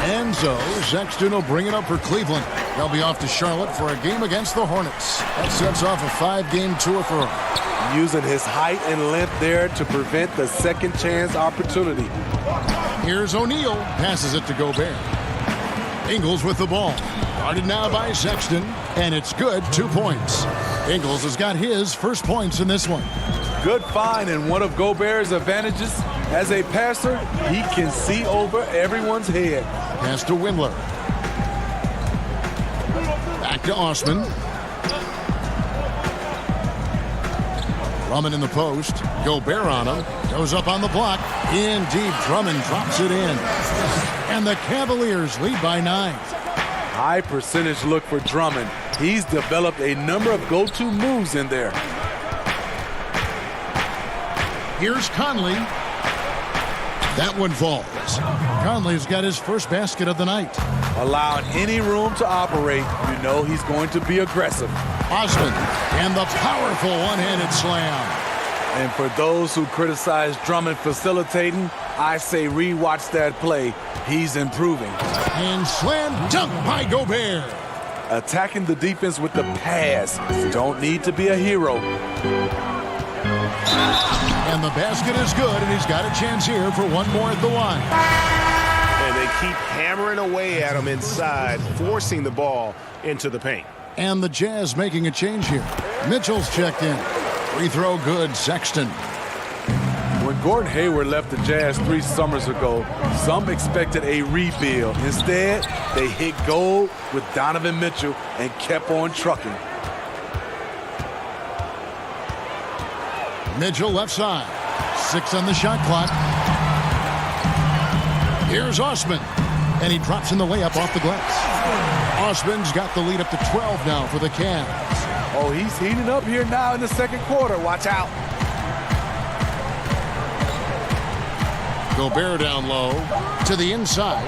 And so Sexton will bring it up for Cleveland. They'll be off to Charlotte for a game against the Hornets. That sets off a 5-game tour for him. Using his height and length there to prevent the second chance opportunity. Here's O'Neal. Passes it to Gobert. Ingles with the ball. Guarded now by Sexton. And it's good. 2 points. Ingles has got his first points in this one. Good find, and one of Gobert's advantages as a passer, he can see over everyone's head. Pass to Windler. Back to Osman. Drummond in the post. Gobert on him. Goes up on the block. In deep. Drummond drops it in. And the Cavaliers lead by 9. High percentage look for Drummond. He's developed a number of go-to moves in there. Here's Conley. That one falls. Conley's got his first basket of the night. Allowing any room to operate, you know he's going to be aggressive. Osman and the powerful one-handed slam. And for those who criticize Drummond facilitating, I say rewatch that play. He's improving. And slam dunk by Gobert. Attacking the defense with the pass. Don't need to be a hero. And the basket is good, and he's got a chance here for one more at the line. And they keep hammering away at him inside, forcing the ball into the paint. And the Jazz making a change here. Mitchell's checked in. Free throw good, Sexton. When Gordon Hayward left the Jazz 3 summers ago, some expected a rebuild. Instead, they hit gold with Donovan Mitchell and kept on trucking. Mitchell left side. 6 on the shot clock. Here's Osman. And he drops in the layup off the glass. Osman's got the lead up to 12 now for the Cavs. Oh, he's heating up here now in the second quarter. Watch out. Gobert down low to the inside.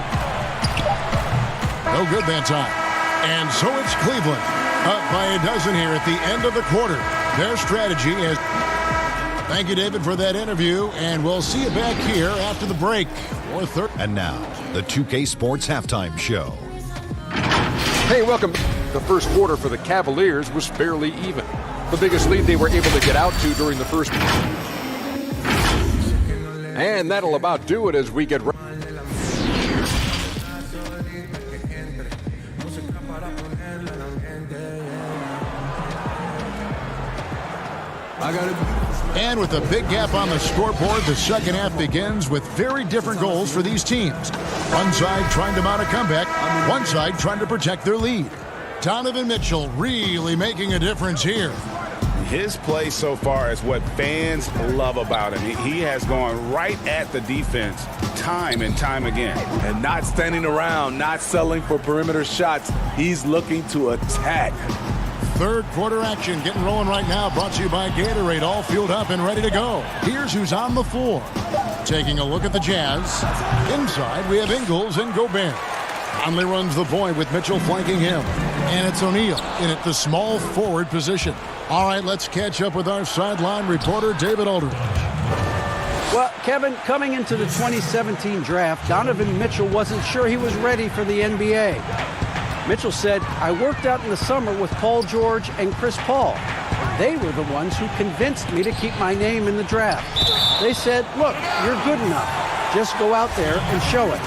No good that time. And so it's Cleveland up by a dozen here at the end of the quarter. Their strategy is... Thank you, David, for that interview, and we'll see you back here after the break. And now, the 2K Sports Halftime Show. Hey, welcome. The first quarter for the Cavaliers was fairly even. The biggest lead they were able to get out to during the first. And that'll about do it as we get ready. And with a big gap on the scoreboard, the second half begins with very different goals for these teams. One side trying to mount a comeback, one side trying to protect their lead. Donovan Mitchell really making a difference here. His play so far is what fans love about him. He has gone right at the defense time and time again. And not standing around, not settling for perimeter shots. He's looking to attack. Third quarter action getting rolling right now, brought to you by Gatorade, all fueled up and ready to go. Here's who's on the floor. Taking a look at the Jazz. Inside, we have Ingles and Gobert. Conley runs the point with Mitchell flanking him. And it's O'Neal in at the small forward position. All right, let's catch up with our sideline reporter, David Aldridge. Well, Kevin, coming into the 2017 draft, Donovan Mitchell wasn't sure he was ready for the NBA. Mitchell said, I worked out in the summer with Paul George and Chris Paul. They were the ones who convinced me to keep my name in the draft. They said, look, you're good enough. Just go out there and show it.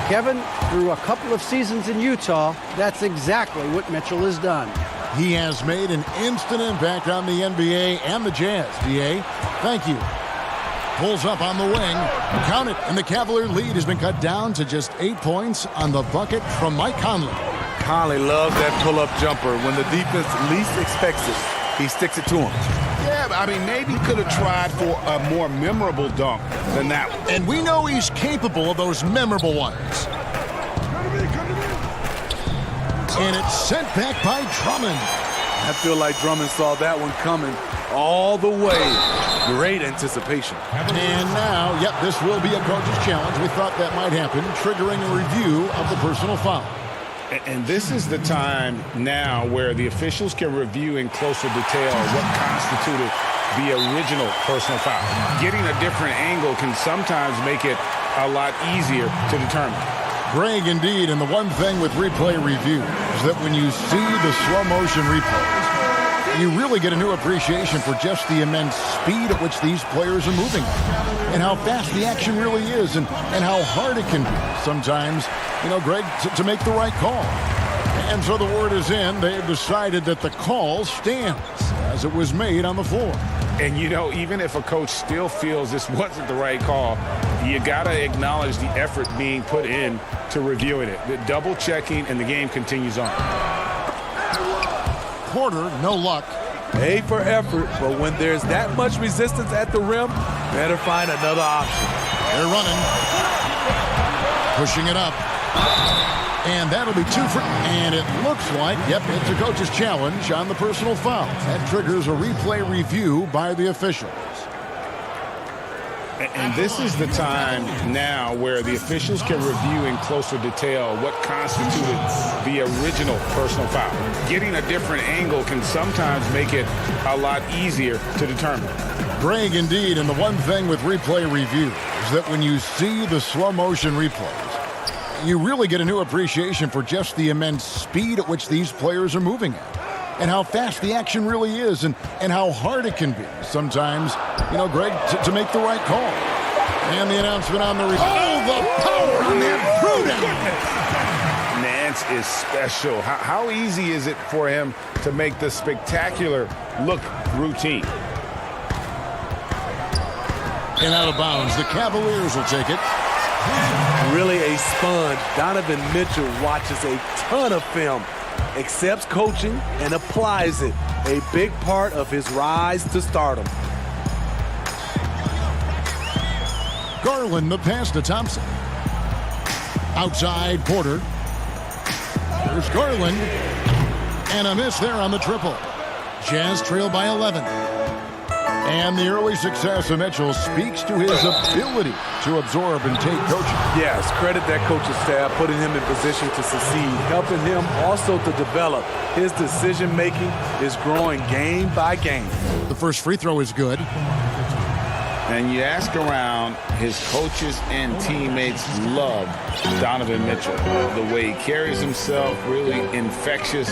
Kevin, through a couple of seasons in Utah, that's exactly what Mitchell has done. He has made an instant impact on the NBA and the Jazz. D.A., thank you. Pulls up on the wing. Count it, and the Cavalier lead has been cut down to just 8 points on the bucket from Mike Conley. Conley loves that pull-up jumper when the defense least expects it. he sticks it to him. Yeah, I mean, maybe could have tried for a more memorable dunk than that one. And we know he's capable of those memorable ones. And it's sent back by Drummond. I feel like Drummond saw that one coming all the way. Great anticipation. And now, yep, this will be a coach's challenge. We thought that might happen, triggering a review of the personal foul. And this is the time now where the officials can review in closer detail what constituted the original personal foul. Getting a different angle can sometimes make it a lot easier to determine. Greg, indeed, and the one thing with replay review is that when you see the slow motion replays, you really get a new appreciation for just the immense speed at which these players are moving and how fast the action really is and how hard it can be sometimes, Greg, to make the right call. And so the word is in. They have decided that the call stands as it was made on the floor. And, even if a coach still feels this wasn't the right call, you got to acknowledge the effort being put in to reviewing it. The double checking, and the game continues on. Porter, no luck. A for effort, but when there's that much resistance at the rim, better find another option. They're running. Pushing it up. And that'll be 2 for... And it looks like, yep, it's a coach's challenge on the personal foul. That triggers a replay review by the officials. And this is the time now where the officials can review in closer detail what constituted the original personal foul. Getting a different angle can sometimes make it a lot easier to determine. Greg, indeed, and the one thing with replay review is that when you see the slow motion replays, you really get a new appreciation for just the immense speed at which these players are moving at and how fast the action really is and how hard it can be sometimes, Greg, to make the right call. And the announcement on the... Oh, the power on that throw-down! Nance is special. How easy is it for him to make the spectacular look routine? And out of bounds, the Cavaliers will take it. Really a sponge. Donovan Mitchell watches a ton of film, accepts coaching, and applies it. A big part of his rise to stardom. Garland, the pass to Thompson. Outside, Porter. There's Garland. And a miss there on the triple. Jazz trail by 11. And the early success of Mitchell speaks to his ability to absorb and take coaching. Yes, credit that coaching staff, putting him in position to succeed, helping him also to develop. His decision-making is growing game by game. The first free throw is good. And you ask around, his coaches and teammates love Donovan Mitchell. The way he carries himself, really infectious,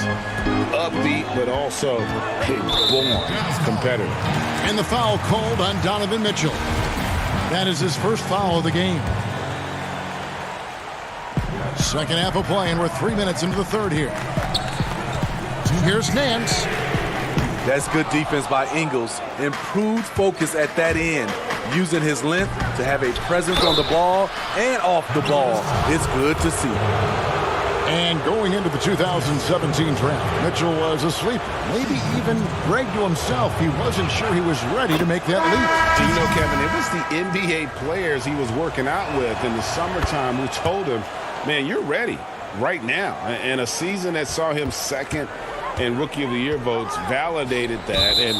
upbeat, but also a born competitor. And the foul called on Donovan Mitchell. That is his first foul of the game. Second half of play, and we're 3 minutes into the third here. Here's Nance. That's good defense by Ingles. Improved focus at that end, using his length to have a presence on the ball and off the ball. It's good to see. And going into the 2017 draft, Mitchell was a sleeper. Maybe even Greg to himself, he wasn't sure he was ready to make that leap. Kevin, it was the NBA players he was working out with in the summertime who told him, man, you're ready right now. And a season that saw him second in Rookie of the Year votes validated that and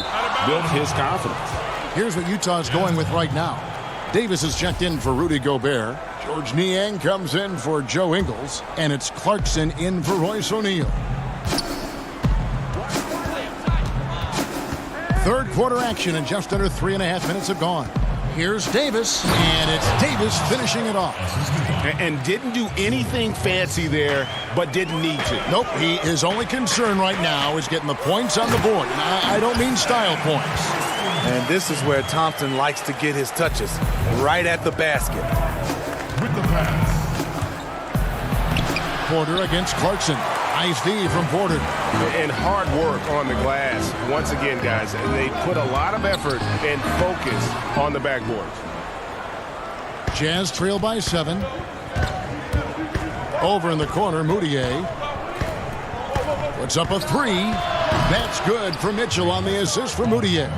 built his confidence. Here's what Utah's going with right now. Davis is checked in for Rudy Gobert. George Niang comes in for Joe Ingles. And it's Clarkson in for Royce O'Neal. Third quarter action, and just under 3.5 minutes have gone. Here's Davis, and it's Davis finishing it off. And didn't do anything fancy there, but didn't need to. Nope, his only concern right now is getting the points on the board. And I don't mean style points. And this is where Thompson likes to get his touches, right at the basket. With the pass. Porter against Clarkson. Nice D from Porter. And hard work on the glass. Once again, guys, they put a lot of effort and focus on the backboard. Jazz trail by 7. Over in the corner, Moutier puts up a 3. That's good for Mitchell on the assist for Moutier.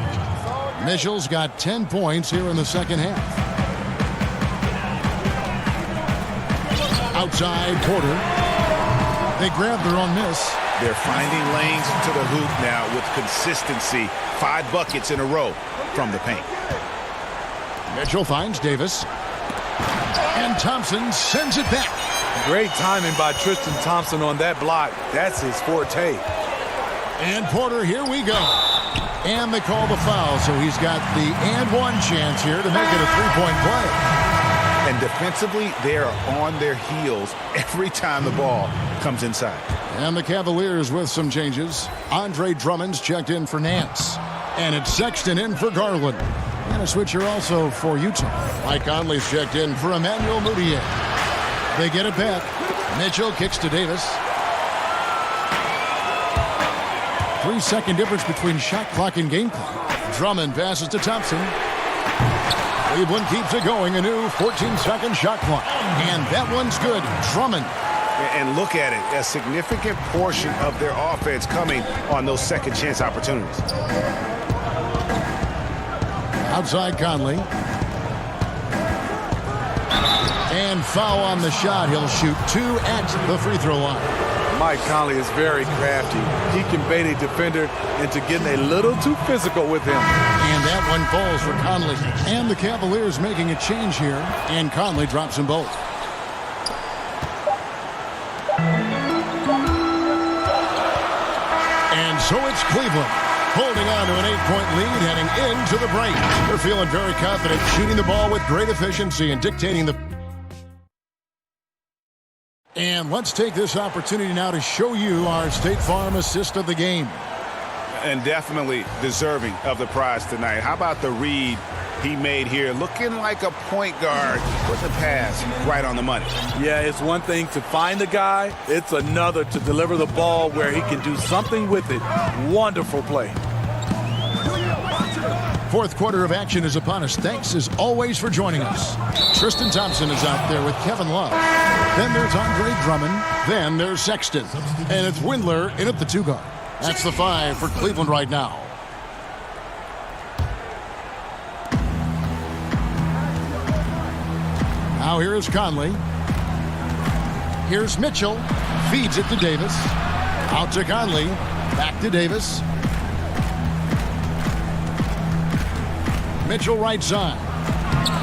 Mitchell's got 10 points here in the second half. Outside Porter. They grab their own miss. They're finding lanes to the hoop now with consistency. 5 buckets in a row from the paint. Mitchell finds Davis. And Thompson sends it back. Great timing by Tristan Thompson on that block. That's his forte. And Porter, here we go. And they call the foul, so he's got the and one chance here to make it a three-point play. And defensively, they are on their heels every time the ball comes inside. And the Cavaliers with some changes. Andre Drummond's checked in for Nance. And it's Sexton in for Garland. And a switcher also for Utah. Mike Conley's checked in for Emmanuel Moutier. They get it back. Mitchell kicks to Davis. 3-second difference between shot clock and game clock. Drummond passes to Thompson. Cleveland keeps it going. A new 14-second shot clock. And that one's good. Drummond. And look at it. A significant portion of their offense coming on those second chance opportunities. Outside Conley. And foul on the shot. He'll shoot 2 at the free throw line. Mike Conley is very crafty. He can bait a defender into getting a little too physical with him. And that one falls for Conley. And the Cavaliers making a change here. And Conley drops them both. And so it's Cleveland holding on to an 8-point lead heading into the break. They're feeling very confident, shooting the ball with great efficiency and dictating the... And let's take this opportunity now to show you our State Farm assist of the game. And definitely deserving of the prize tonight. How about the read he made here? Looking like a point guard with the pass right on the money. Yeah, it's one thing to find the guy. It's another to deliver the ball where he can do something with it. Wonderful play. Fourth quarter of action is upon us. Thanks as always for joining us. Tristan Thompson is out there with Kevin Love. Then there's Andre Drummond. Then there's Sexton. And it's Windler in at the 2 guard. That's the 5 for Cleveland right now. Now here is Conley. Here's Mitchell. Feeds it to Davis. Out to Conley. Back to Davis. Mitchell right side.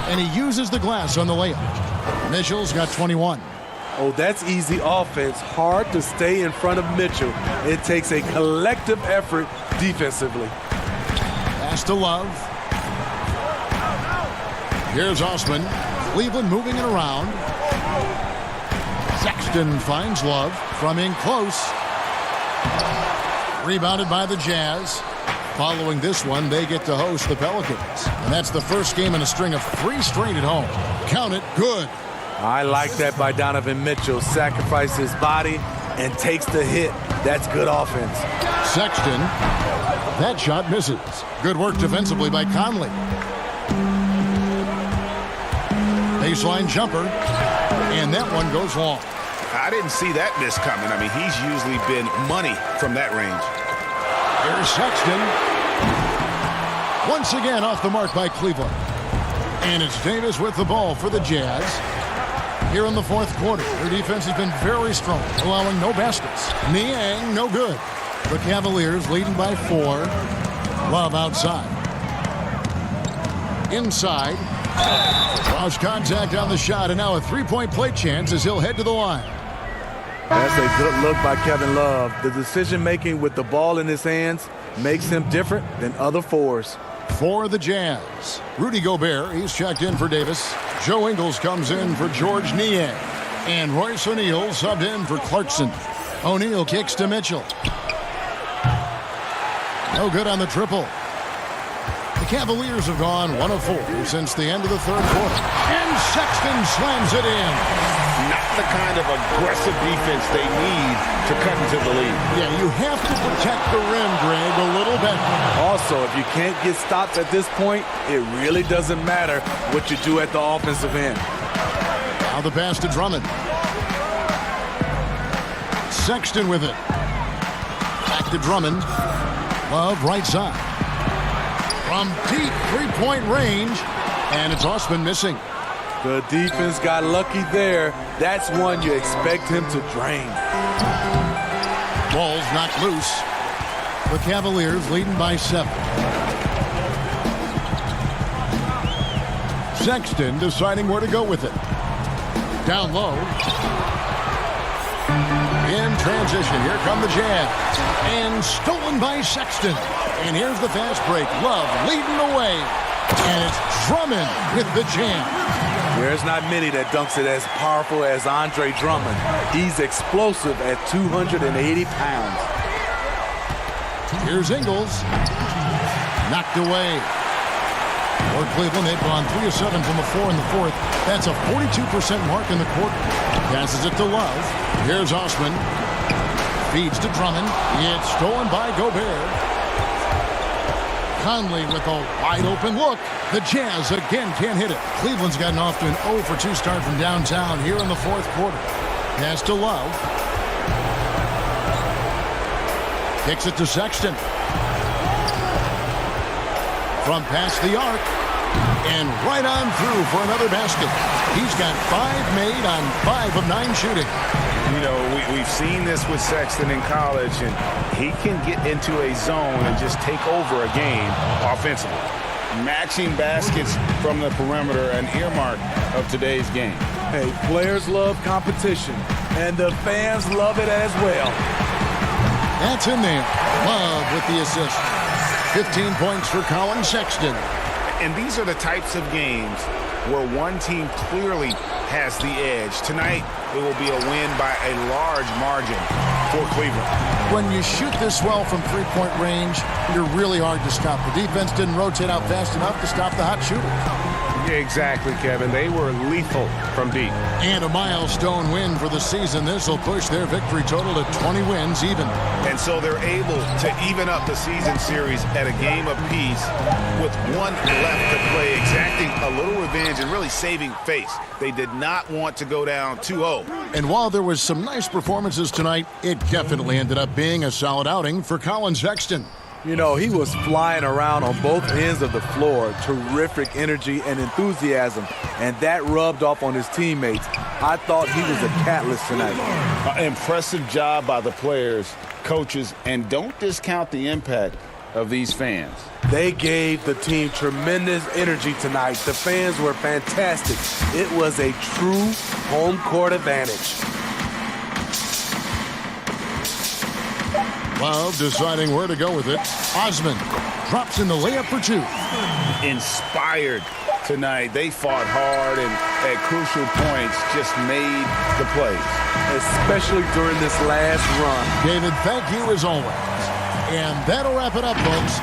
And he uses the glass on the layup. Mitchell's got 21. Oh, that's easy offense. Hard to stay in front of Mitchell. It takes a collective effort defensively. Pass to Love. Here's Osman. Cleveland moving it around. Sexton finds Love from in close. Rebounded by the Jazz. Following this one, they get to host the Pelicans. And that's the first game in a string of 3 straight at home. Count it, good. I like that by Donovan Mitchell. Sacrifices his body and takes the hit. That's good offense. Sexton. That shot misses. Good work defensively by Conley. Baseline jumper. And that one goes long. I didn't see that miss coming. I mean, he's usually been money from that range. Here's Sexton. Once again off the mark by Cleveland. And it's Davis with the ball for the Jazz. Here in the fourth quarter, their defense has been very strong, allowing no baskets. Niang, no good. The Cavaliers leading by 4. Love outside. Inside. Lost contact on the shot, and now a 3-point play chance as he'll head to the line. That's a good look by Kevin Love. The decision-making with the ball in his hands makes him different than other 4s. For the Jazz, Rudy Gobert, he's checked in for Davis. Joe Ingles comes in for George Niang. And Royce O'Neal subbed in for Clarkson. O'Neal kicks to Mitchell. No good on the triple. The Cavaliers have gone 1 of 4 since the end of the third quarter. And Sexton slams it in. Not the kind of aggressive defense they need to cut into the lead. Yeah, you have to protect the rim, Greg, a little better. Also, if you can't get stops at this point, it really doesn't matter what you do at the offensive end. Now the pass to Drummond. Sexton with it. Back to Drummond. Love right side. From deep three-point range. And it's Osman missing. The defense got lucky there. That's one you expect him to drain. Ball's knocked loose. The Cavaliers leading by 7. Sexton deciding where to go with it. Down low. In transition, here come the Jazz. And stolen by Sexton. And here's the fast break. Love leading the way. And it's Drummond with the jam. There's not many that dunks it as powerful as Andre Drummond. He's explosive at 280 pounds. Here's Ingles. Knocked away. For Cleveland, they've gone 3 of 7 from the floor in the fourth. That's a 42% mark in the quarter. Passes it to Love. Here's Osman. Feeds to Drummond. It's stolen by Gobert. Conley with a wide-open look. The Jazz again can't hit it. Cleveland's gotten off to an 0 for 2 start from downtown here in the fourth quarter. Pass to Love. Kicks it to Sexton. From past the arc. And right on through for another basket. He's got 5 made on 5 of 9 shooting. You know, we've seen this with Sexton in college, and he can get into a zone and just take over a game offensively. Matching baskets from the perimeter, an earmark of today's game. Hey, players love competition, and the fans love it as well. That's in there. Love with the assist. 15 points for Colin Sexton. And these are the types of games where one team clearly has the edge. Tonight, it will be a win by a large margin for Cleveland. When you shoot this well from three-point range, you're really hard to stop. The defense didn't rotate out fast enough to stop the hot shooter. Yeah, exactly, Kevin. They were lethal from deep. And a milestone win for the season. This will push their victory total to 20 wins even. And so they're able to even up the season series at a game apiece with one left to play, exacting a little revenge and really saving face. They did not want to go down 2-0. And while there was some nice performances tonight, it definitely ended up being a solid outing for Colin Sexton. You know, he was flying around on both ends of the floor. Terrific energy and enthusiasm, and that rubbed off on his teammates. I thought he was a catalyst tonight. Impressive job by the players, coaches, and don't discount the impact of these fans. They gave the team tremendous energy tonight. The fans were fantastic. It was a true home court advantage. Love deciding where to go with it. Osman drops in the layup for 2. Inspired tonight. They fought hard and at crucial points just made the plays. Especially during this last run. David, thank you as always. And that'll wrap it up, folks.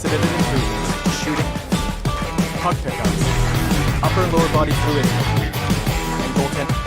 unprecedented improvements. Shooting, puck pickups, upper and lower body fluidity, and goaltending.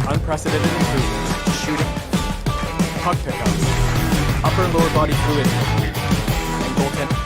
Unprecedented improvements. Shooting, puck pickups, upper and lower body fluidity, and goaltending.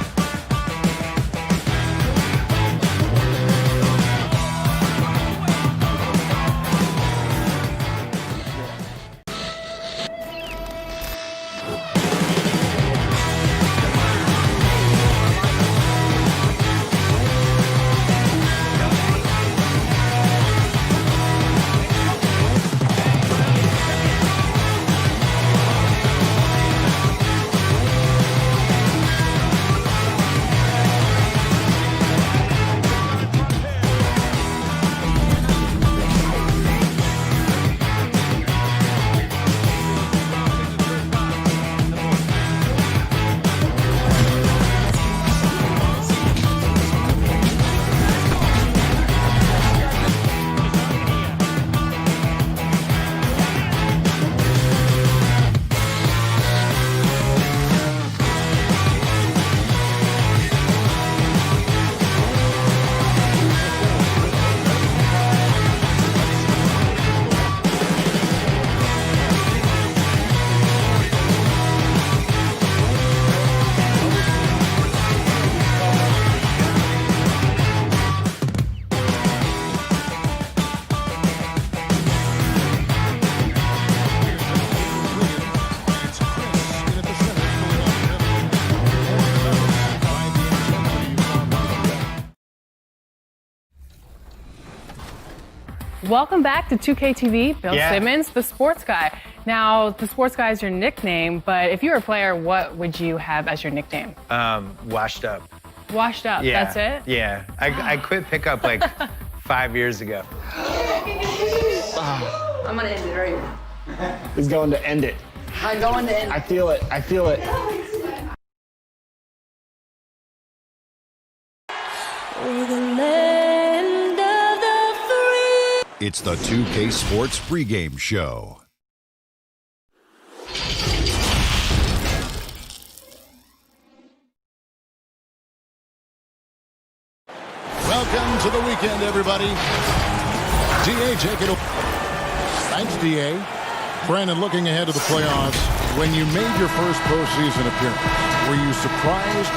Welcome back to 2K TV. Bill Simmons, the sports guy. Now, the sports guy is your nickname, but if you were a player, what would you have as your nickname? Washed up. Washed up, Yeah. that's it? Yeah. I quit pickup like 5 years ago. I'm gonna end it right here. He's going to end it. I'm going to end it. I feel it. I feel it. It's the 2K Sports pregame show. Welcome to the weekend, everybody. DA taking it. Thanks, DA. Brandon, looking ahead to the playoffs, when you made your first postseason appearance, were you surprised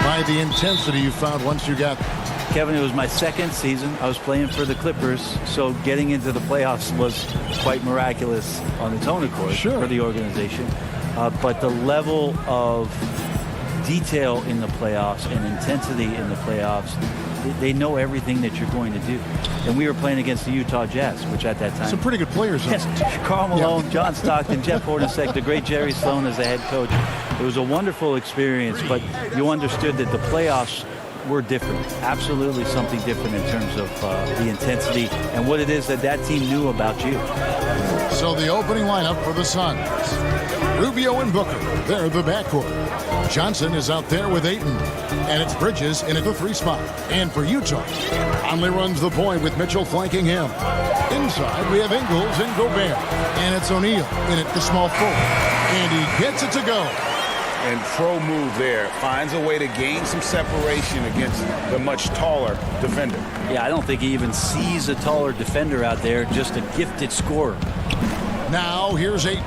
by the intensity you found once you got there? Kevin, it was my second season. I was playing for the Clippers, so getting into the playoffs was quite miraculous on its own, of course, for the organization. But the level of detail in the playoffs and intensity in the playoffs, they know everything that you're going to do. And we were playing against the Utah Jazz, which at that time... Some pretty good players. Yes, Karl Malone, John Stockton, Jeff Hornacek, the great Jerry Sloan as the head coach. It was a wonderful experience, but you understood that the playoffs were different. Absolutely something different in terms of the intensity and what it is that team knew about you. So the opening lineup for the Suns. Rubio and Booker, they're the backcourt. Johnson is out there with Ayton. And it's Bridges in at the 3 spot. And for Utah, Conley runs the point with Mitchell flanking him. Inside, we have Ingles and Gobert. And it's O'Neal in at the small forward. And he gets it to go. And pro move there. Finds a way to gain some separation against the much taller defender. Yeah, I don't think he even sees a taller defender out there, just a gifted scorer. Now, here's Ayton.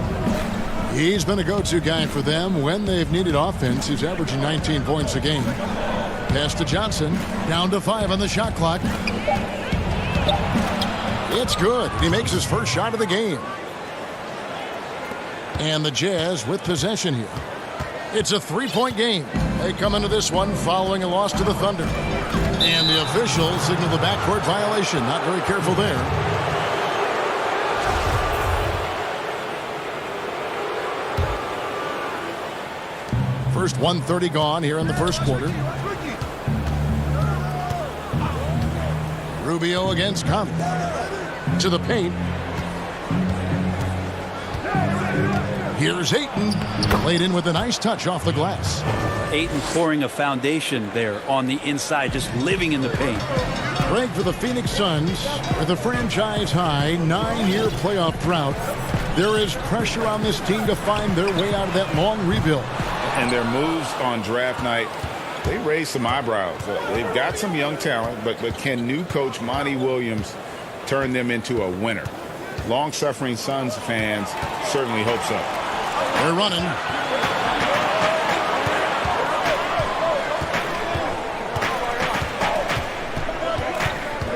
He's been a go-to guy for them when they've needed offense. He's averaging 19 points a game. Pass to Johnson. Down to 5 on the shot clock. It's good. He makes his first shot of the game. And the Jazz with possession here. It's a 3-point game. They come into this one following a loss to the Thunder. And the officials signal the backcourt violation. Not very careful there. First 1:30 gone here in the first quarter. Rubio against Conley. To the paint. Here's Ayton. Laid in with a nice touch off the glass. Ayton pouring a foundation there on the inside, just living in the paint. Greg for the Phoenix Suns with a franchise-high 9-year playoff drought. There is pressure on this team to find their way out of that long rebuild. And their moves on draft night, they raised some eyebrows. They've got some young talent, but can new coach Monty Williams turn them into a winner? Long-suffering Suns fans certainly hope so. They're running.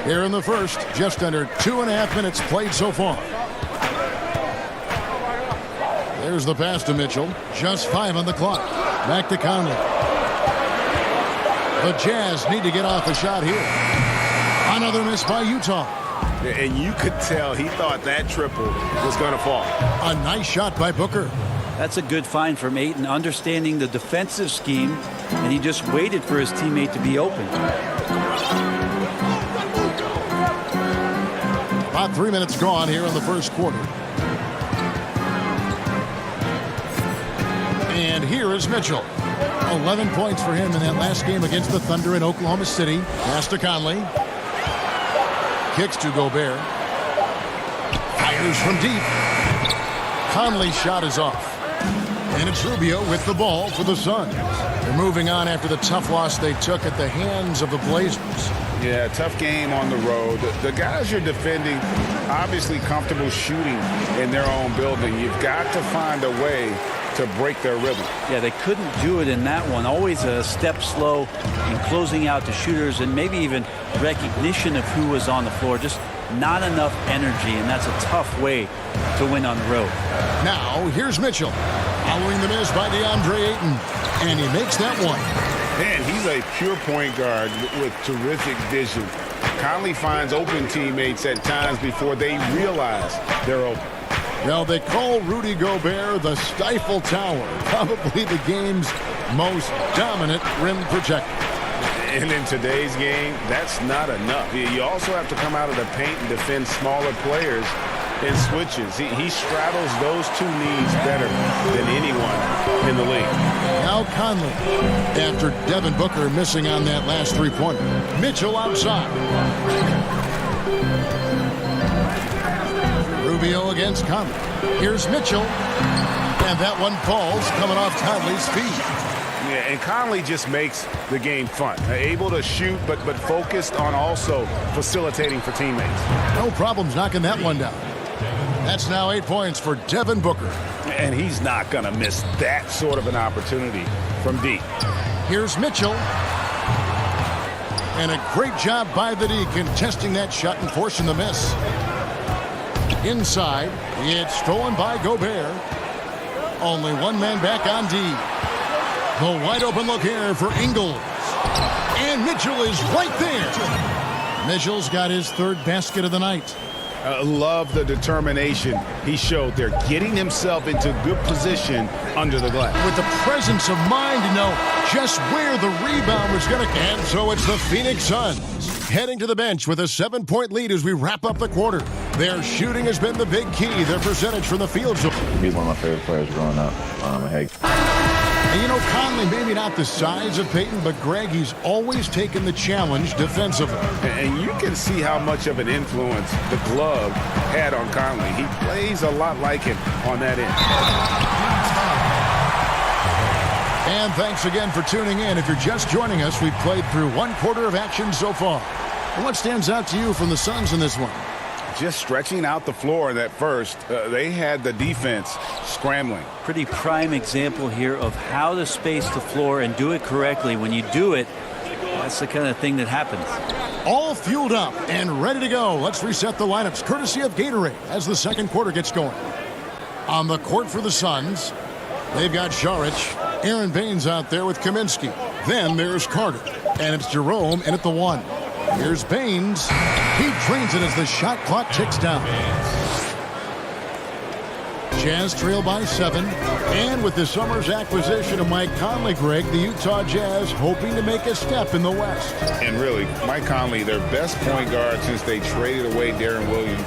Here in the first, just under 2.5 minutes played so far. There's the pass to Mitchell. Just 5 on the clock. Back to Conley. The Jazz need to get off a shot here. Another miss by Utah. And you could tell he thought that triple was going to fall. A nice shot by Booker. That's a good find from Ayton, understanding the defensive scheme, and he just waited for his teammate to be open. About 3 minutes gone here in the first quarter. And here is Mitchell. 11 points for him in that last game against the Thunder in Oklahoma City. Pass to Conley. Kicks to Gobert. Fires from deep. Conley's shot is off. And it's Rubio with the ball for the Suns. They're moving on after the tough loss they took at the hands of the Blazers. Yeah, tough game on the road. The guys you're defending, obviously comfortable shooting in their own building. You've got to find a way to break their rhythm. Yeah, they couldn't do it in that one. Always a step slow in closing out the shooters and maybe even recognition of who was on the floor. Just not enough energy, and that's a tough way to win on the road. Now, here's Mitchell. Following the miss by DeAndre Ayton. And he makes that one. Man, he's a pure point guard with terrific vision. Conley finds open teammates at times before they realize they're open. Well, they call Rudy Gobert the Stifle Tower, probably the game's most dominant rim protector. And in today's game, that's not enough. You also have to come out of the paint and defend smaller players in switches. He straddles those two needs better than anyone in the league. Now Conley, after Devin Booker missing on that last three-pointer. Mitchell outside. Rubio against Conley. Here's Mitchell. And that one falls coming off Conley's feet. Yeah, and Conley just makes the game fun. Able to shoot, but focused on also facilitating for teammates. No problems knocking that one down. That's now 8 points for Devin Booker. And he's not going to miss that sort of an opportunity from deep. Here's Mitchell. And a great job by the D contesting that shot and forcing the miss. Inside, it's stolen by Gobert. Only one man back on D. The wide open look here for Ingles. And Mitchell is right there. Mitchell's got his third basket of the night. Love the determination he showed there, getting himself into good position under the glass. With the presence of mind to know just where the rebound was going to... And so it's the Phoenix Suns heading to the bench with a 7-point lead as we wrap up the quarter. Their shooting has been the big key. Their percentage from the field zone. He's one of my favorite players growing up. And you know, Conley, maybe not the size of Peyton, but Greg, he's always taken the challenge defensively. And you can see how much of an influence the glove had on Conley. He plays a lot like him on that end. And thanks again for tuning in. If you're just joining us, we've played through one quarter of action so far. And what stands out to you from the Suns in this one? Just stretching out the floor in that first. They had the defense scrambling. Pretty prime example here of how to space the floor and do it correctly. When you do it, that's the kind of thing that happens. All fueled up and ready to go. Let's reset the lineups courtesy of Gatorade as the second quarter gets going. On the court for the Suns, they've got Saric, Aaron Baines out there with Kaminsky. Then there's Carter, and it's Jerome in at the 1. Here's Baines. He trains it as the shot clock ticks down. Jazz trail by 7. And with the summer's acquisition of Mike Conley, Greg, the Utah Jazz hoping to make a step in the West. And really, Mike Conley, their best point guard since they traded away Darren Williams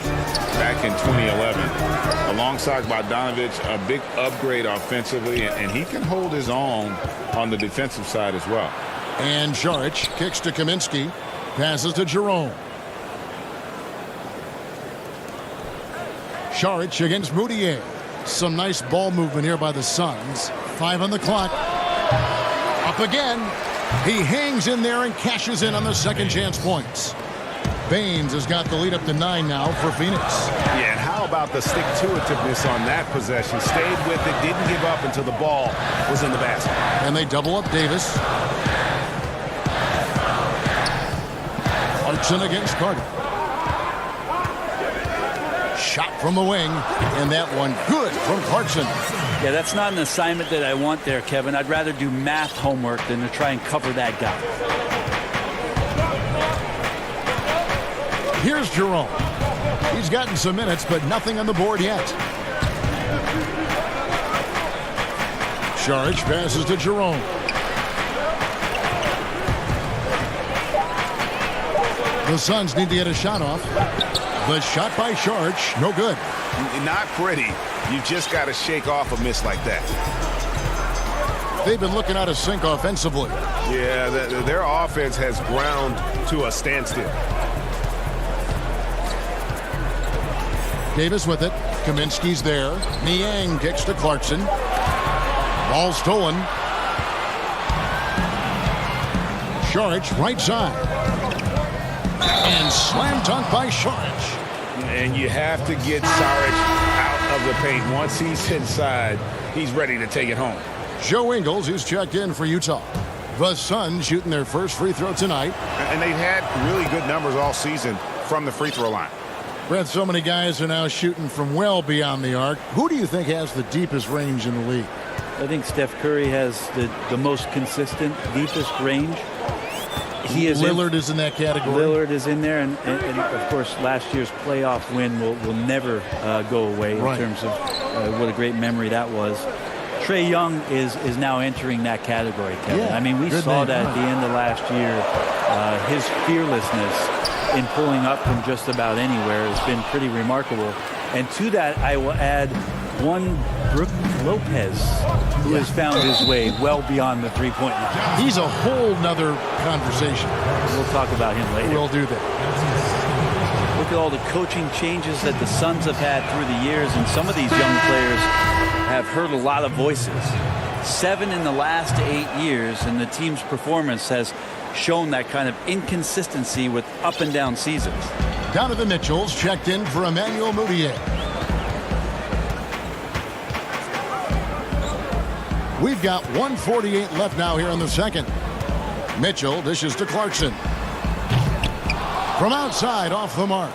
back in 2011. Alongside Bogdanovich, a big upgrade offensively, and he can hold his own on the defensive side as well. And Saric kicks to Kaminsky. Passes to Jerome. Saric against Moutier. Some nice ball movement here by the Suns. 5 on the clock. Up again. He hangs in there and cashes in on the second chance points. Baines has got the lead up to 9 now for Phoenix. Yeah, and how about the stick-to-itiveness on that possession? Stayed with it, didn't give up until the ball was in the basket. And they double up Davis. Clarkson against Carter. Shot from the wing, and that one good from Clarkson. Yeah, that's not an assignment that I want there, Kevin. I'd rather do math homework than to try and cover that guy. Here's Jerome. He's gotten some minutes, but nothing on the board yet. Saric passes to Jerome. The Suns need to get a shot off. The shot by Saric, no good. Not pretty. You just got to shake off a miss like that. They've been looking out of sync offensively. Yeah, their offense has ground to a standstill. Davis with it. Kaminsky's there. Niang kicks to Clarkson. Ball stolen. Saric, right side. And slam dunk by Saric. And you have to get Saric out of the paint. Once he's inside, he's ready to take it home. Joe Ingles, who's checked in for Utah. The Suns shooting their first free throw tonight. And they've had really good numbers all season from the free throw line. Brett, so many guys are now shooting from well beyond the arc. Who do you think has the deepest range in the league? I think Steph Curry has the most consistent, deepest range. Lillard is in that category. Lillard is in there, and of course, last year's playoff win will never go away in terms of what a great memory that was. Trae Young is now entering that category, Kevin. Yeah, I mean, we saw that at the end of last year. His fearlessness in pulling up from just about anywhere has been pretty remarkable. And to that, I will add one Brook Lopez, who has found his way well beyond the three-point line. He's a whole nother conversation. We'll talk about him later. We'll do that. Look at all the coaching changes that the Suns have had through the years, and some of these young players have heard a lot of voices. 7 in the last 8 years, and the team's performance has shown that kind of inconsistency with up and down seasons. Donovan Mitchell's checked in for Emmanuel Mudiay. We've got 1:48 left now here in the second. Mitchell dishes to Clarkson. From outside, off the mark.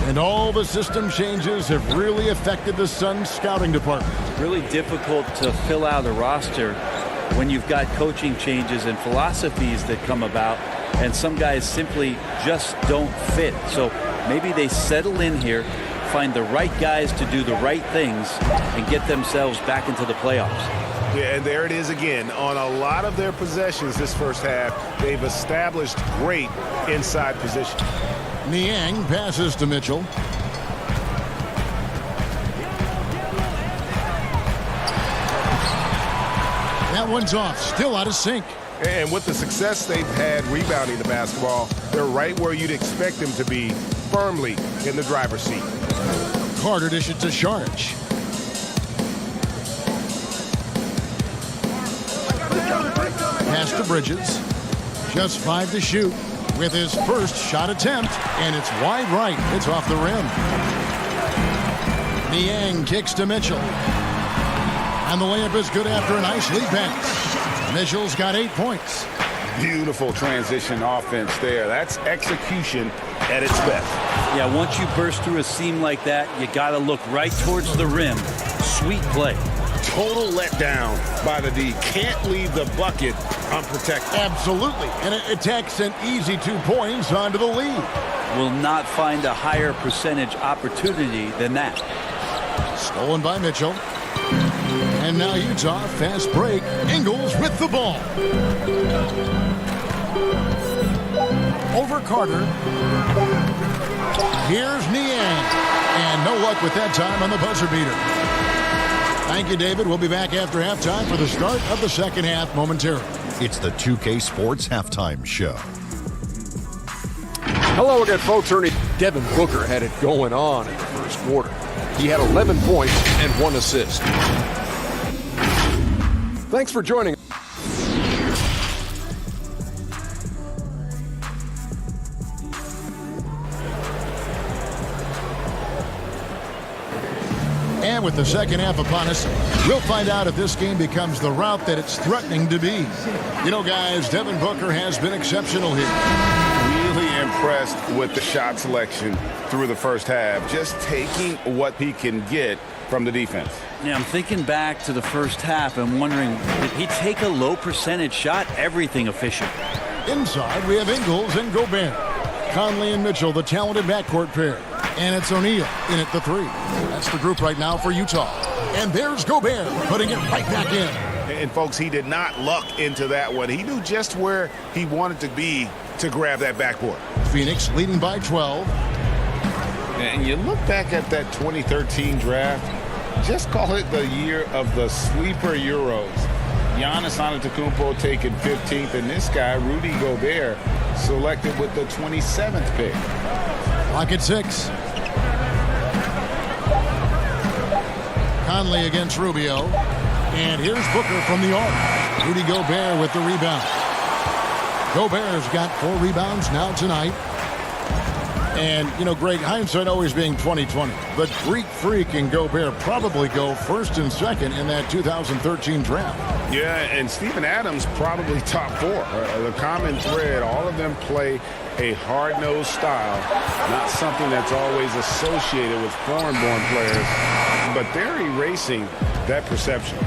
And all the system changes have really affected the Suns scouting department. It's really difficult to fill out a roster when you've got coaching changes and philosophies that come about, and some guys simply just don't fit. So maybe they settle in here, find the right guys to do the right things, and get themselves back into the playoffs. Yeah, and there it is again. On a lot of their possessions this first half, they've established great inside position. Niang passes to Mitchell. That one's off, still out of sync. And with the success they've had rebounding the basketball, they're right where you'd expect them to be, firmly in the driver's seat. Carter dishes to Saric. Pass to Bridges. Just 5 to shoot with his first shot attempt, and it's wide right. It's off the rim. Niang kicks to Mitchell. And the layup is good after a nice lead pass. Mitchell's got 8 points. Beautiful transition offense there. That's execution at its best. Yeah, once you burst through a seam like that, you got to look right towards the rim. Sweet play. Total letdown by the D. Can't leave the bucket unprotected. Absolutely. And it takes an easy 2 points onto the lead. Will not find a higher percentage opportunity than that. Stolen by Mitchell. And now Utah, fast break. Ingles with the ball. Over Carter. Here's Niang. And no luck with that time on the buzzer beater. Thank you, David. We'll be back after halftime for the start of the second half momentarily. It's the 2K Sports Halftime Show. Hello again, folks. Ernie Devin Booker had it going on in the first quarter. He had 11 points and 1 assist. Thanks for joining. And with the second half upon us, we'll find out if this game becomes the route that it's threatening to be. You know, guys, Devin Booker has been exceptional here. Really impressed with the shot selection through the first half. Just taking what he can get from the defense. Yeah, I'm thinking back to the first half and wondering, did he take a low percentage shot? Everything efficient. Inside, we have Ingles and Gobert. Conley and Mitchell, the talented backcourt pair. And it's O'Neal in at the 3. That's the group right now for Utah. And there's Gobert putting it right back in. And, folks, he did not luck into that one. He knew just where he wanted to be to grab that backboard. Phoenix leading by 12. And you look back at that 2013 draft, just call it the year of the sleeper Euros. Giannis Antetokounmpo taken 15th, and this guy, Rudy Gobert, selected with the 27th pick. Clock at 6. Conley against Rubio. And here's Booker from the arc. Rudy Gobert with the rebound. Gobert's got 4 rebounds now tonight. And, you know, Greg, hindsight always being 20/20. But Greek Freak and Gobert probably go first and second in that 2013 draft. Yeah, and Steven Adams probably top 4. The common thread, all of them play a hard-nosed style, not something that's always associated with foreign-born players, but they're erasing that perception.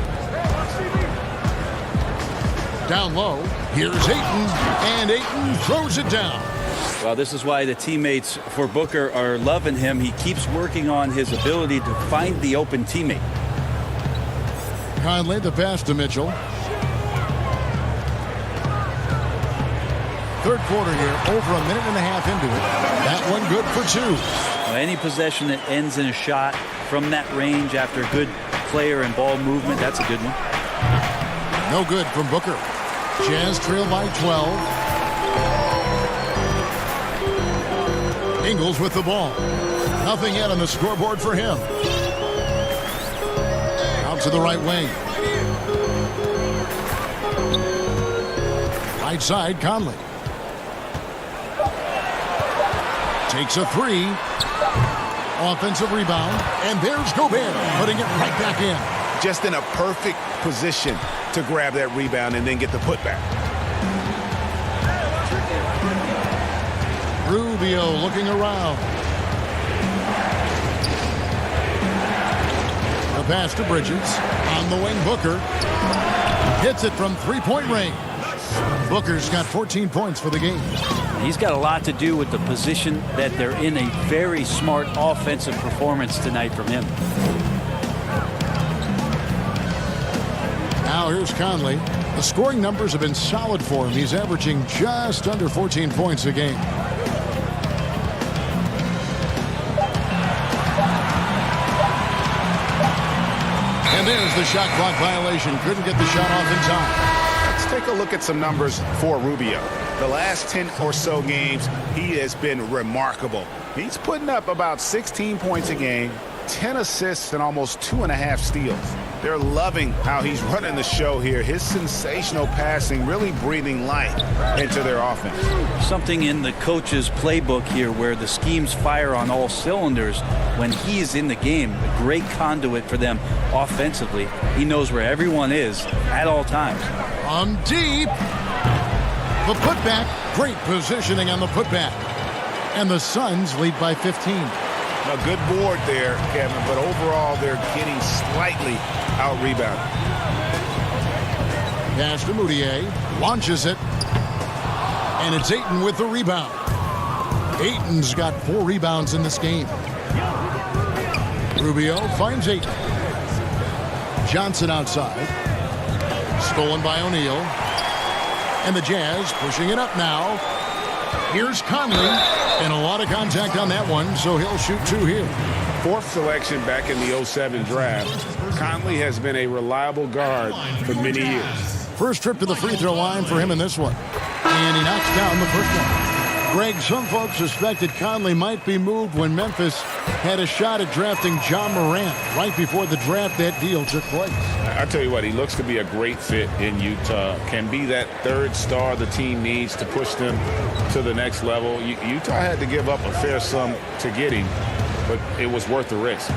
Down low, here's Ayton, and Ayton throws it down. Well, this is why the teammates for Booker are loving him. He keeps working on his ability to find the open teammate. Conley, the pass to Mitchell. Third quarter here, over a minute and a half into it. That one good for 2. Well, any possession that ends in a shot from that range after good player and ball movement, that's a good one. No good from Booker. Jazz trail by 12. Ingles with the ball. Nothing yet on the scoreboard for him. Out to the right wing. Right side, Conley. Takes a 3. Offensive rebound. And there's Gobert putting it right back in. Just in a perfect position to grab that rebound and then get the putback. Rubio looking around. The pass to Bridges. On the wing, Booker. Hits it from three-point range. Booker's got 14 points for the game. He's got a lot to do with the position that they're in. A very smart offensive performance tonight from him. Now here's Conley. The scoring numbers have been solid for him. He's averaging just under 14 points a game. And there's the shot clock violation. Couldn't get the shot off in time. Let's take a look at some numbers for Rubio. The last 10 or so games, he has been remarkable. He's putting up about 16 points a game, 10 assists, and almost 2.5 steals. They're loving how he's running the show here. His sensational passing really breathing life into their offense. Something in the coach's playbook here where the schemes fire on all cylinders when he is in the game. A great conduit for them offensively. He knows where everyone is at all times. On deep. The putback. Great positioning on the putback. And the Suns lead by 15. A good board there, Kevin, but overall they're getting slightly out-rebounded. Pass to Moutier. Launches it. And it's Ayton with the rebound. Ayton's got 4 rebounds in this game. Rubio finds Ayton. Johnson outside. Stolen by O'Neal. And the Jazz pushing it up now. Here's Conley. And a lot of contact on that one, so he'll shoot 2 here. 4th selection back in the 07 draft. Conley has been a reliable guard for many years. First trip to the free throw line for him in this one. And he knocks down the first one. Greg, some folks suspected Conley might be moved when Memphis had a shot at drafting John Morant. Right before the draft, that deal took place. I tell you what, he looks to be a great fit in Utah. Can be that 3rd star the team needs to push them to the next level. Utah had to give up a fair sum to get him, but it was worth the risk.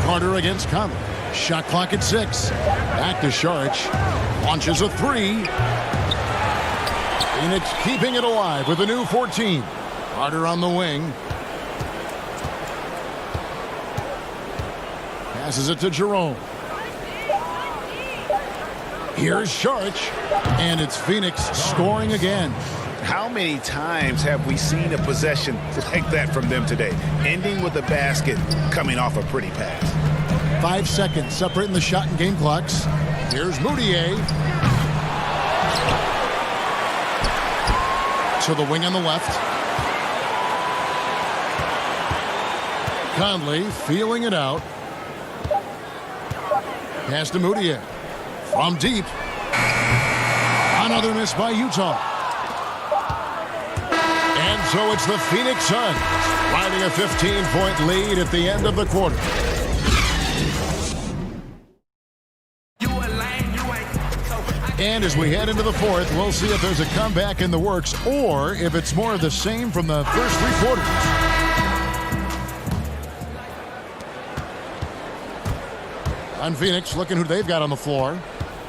Carter against Conley. Shot clock at 6. Back to Saric. Launches a 3. Phoenix keeping it alive with a new 14. Carter on the wing. Passes it to Jerome. Here's Saric. And it's Phoenix scoring again. How many times have we seen a possession like that from them today? Ending with a basket, coming off a pretty pass. 5 seconds separating the shot and game clocks. Here's Moutier. To the wing on the left. Conley feeling it out. Pass to Moutier. From deep. Another miss by Utah. And so it's the Phoenix Suns riding a 15-point lead at the end of the quarter. And as we head into the 4th, we'll see if there's a comeback in the works or if it's more of the same from the first 3 quarters. On Phoenix, looking who they've got on the floor.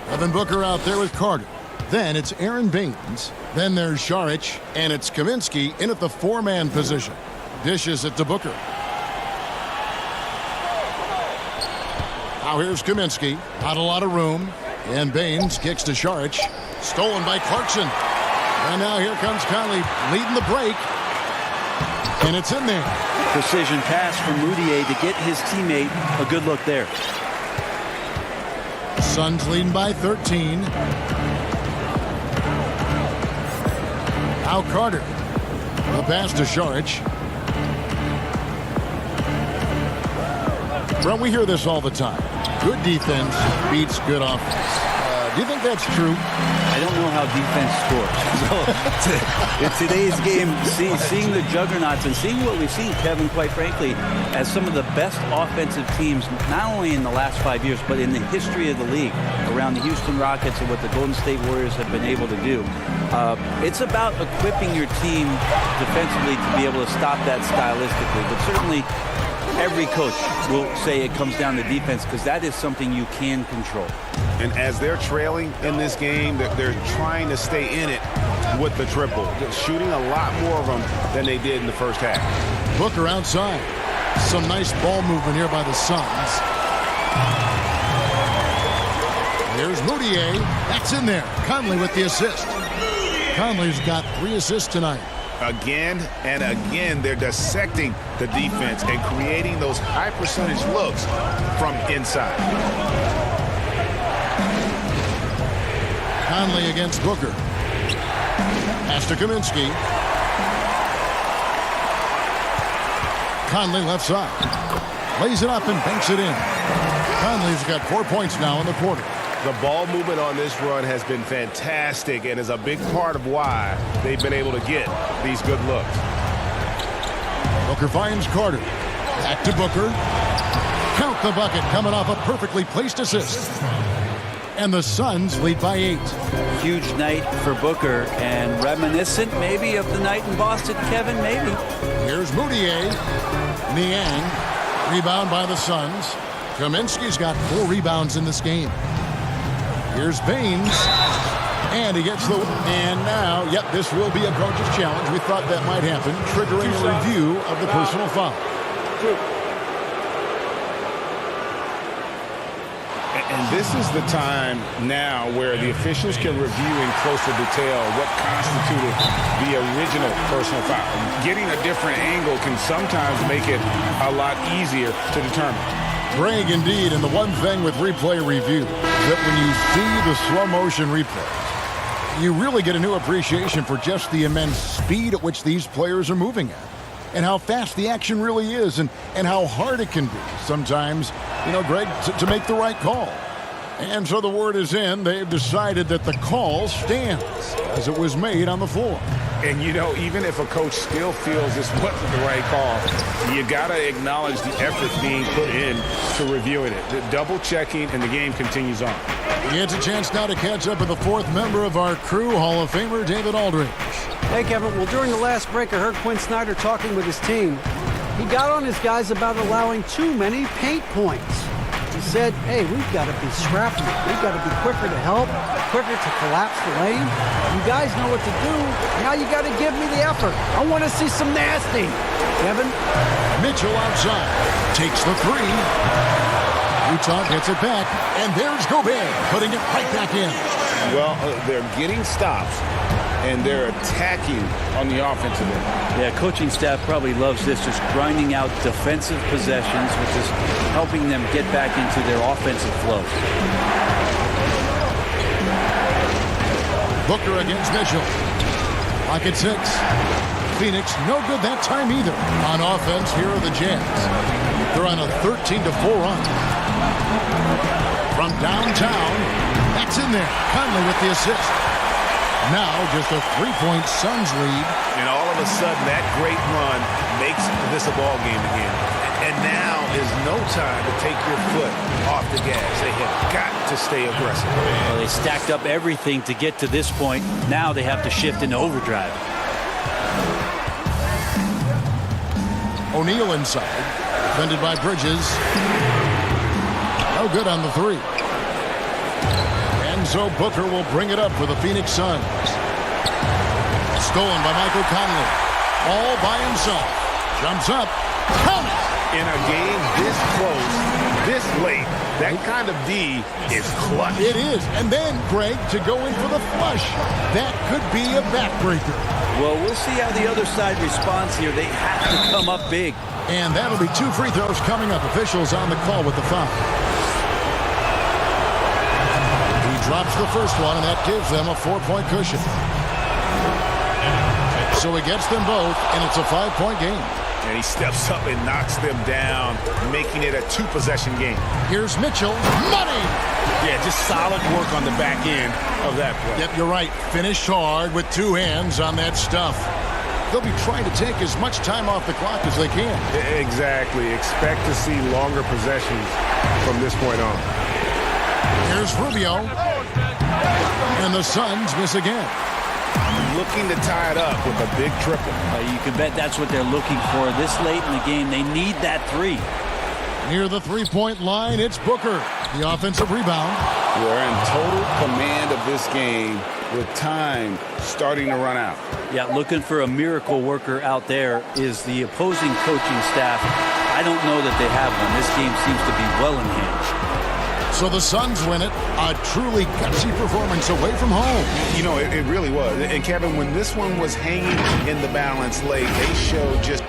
Devin Booker out there with Carter. Then it's Aaron Baines. Then there's Saric. And it's Kaminsky in at the 4-man position. Dishes it to Booker. Now here's Kaminsky. Not a lot of room. And Baines kicks to Saric. Stolen by Clarkson. And now here comes Conley leading the break. And it's in there. precision pass from Moutier to get his teammate a good look there. Suns leading by 13. Now Carter. The pass to Šarić. Brent, we hear this all the time. Good defense beats good offense. Do you think that's true? I don't know how defense scores. So in today's game, seeing the juggernauts and seeing what we've seen, Kevin, quite frankly, as some of the best offensive teams, not only in the last 5 years, but in the history of the league, around the Houston Rockets and what the Golden State Warriors have been able to do. It's about equipping your team defensively to be able to stop that stylistically. But certainly, every coach will say it comes down to defense because that is something you can control. And as they're trailing in this game, they're trying to stay in it with the triple. They're shooting a lot more of them than they did in the first half. Booker outside. Some nice ball movement here by the Suns. Here's Moutier. That's in there. Conley with the assist. Conley's got 3 assists tonight. Again and again, they're dissecting the defense and creating those high percentage looks from inside. Conley against Booker. Pass to Kaminsky. Conley left side. Lays it up and banks it in. Conley's got 4 points now in the quarter. The ball movement on this run has been fantastic and is a big part of why they've been able to get these good looks. Booker finds Carter. Back to Booker. Count the bucket coming off a perfectly placed assist. And the Suns lead by 8. Huge night for Booker and reminiscent maybe of the night in Boston, Kevin, maybe. Here's Moutier. Niang. Rebound by the Suns. Kaminsky's got 4 rebounds in this game. Here's Baines. And he gets the... And now, yep, this will be a coach's challenge. We thought that might happen, triggering a review of the personal foul. And this is the time now where the officials can review in closer detail what constituted the original personal foul. Getting a different angle can sometimes make it a lot easier to determine. Greg, indeed, and the one thing with replay review that when you see the slow motion replay, you really get a new appreciation for just the immense speed at which these players are moving at and how fast the action really is and how hard it can be sometimes, you know, Greg, to make the right call. And so the word is in. They've decided that the call stands as it was made on the floor. And, you know, even if a coach still feels this wasn't the right call, you got to acknowledge the effort being put in to reviewing it. The double checking, and the game continues on. He gets a chance now to catch up with the 4th member of our crew, Hall of Famer David Aldridge. Hey, Kevin. Well, during the last break, I heard Quinn Snyder talking with his team. He got on his guys about allowing too many paint points. He said, hey, we've got to be scrappy. We've got to be quicker to help, quicker to collapse the lane. You guys know what to do. Now you got to give me the effort. I want to see some nasty. Kevin? Mitchell outside. Takes the 3. Utah gets it back. And there's Gobert putting it right back in. Well, they're getting stops, and they're attacking on the offensive end. Yeah, coaching staff probably loves this, just grinding out defensive possessions, which is helping them get back into their offensive flow. Booker against Mitchell. Pocket 6. Phoenix, no good that time either. On offense, here are the Jazz. They're on a 13-4 run. From downtown, that's in there. Conley with the assist. Now just a 3-point Suns lead. And all of a sudden, that great run makes this a ball game again. And now is no time to take your foot off the gas. They have got to stay aggressive. Well, they stacked up everything to get to this point. Now they have to shift into overdrive. O'Neal inside. Defended by Bridges. No good on the 3. And so Booker will bring it up for the Phoenix Suns. Stolen by Michael Conley. All by himself. Jumps up. Count it! In a game this close, this late, That kind of D is clutch. It is. And then, Greg, to go in for the flush. That could be a backbreaker. Well, we'll see how the other side responds here. They have to come up big. And that'll be 2 free throws coming up. Officials on the call with the foul. He drops the first one, and that gives them a 4-point cushion. So he gets them both, and it's a 5-point game. And he steps up and knocks them down, making it a 2-possession game. Here's Mitchell. Money! Yeah, just solid work on the back end of that play. Yep, you're right. Finish hard with 2 hands on that stuff. They'll be trying to take as much time off the clock as they can. Exactly. Expect to see longer possessions from this point on. Here's Rubio. And the Suns miss again. Looking to tie it up with a big triple. You can bet that's what they're looking for this late in the game. They need that 3. Near the 3-point line, it's Booker. The offensive rebound. We're in total command of this game with time starting to run out. Yeah, looking for a miracle worker out there is the opposing coaching staff. I don't know that they have one. This game seems to be well in hand. So the Suns win it. A truly gutsy performance away from home. You know, it really was. And Kevin, when this one was hanging in the balance late, they showed just...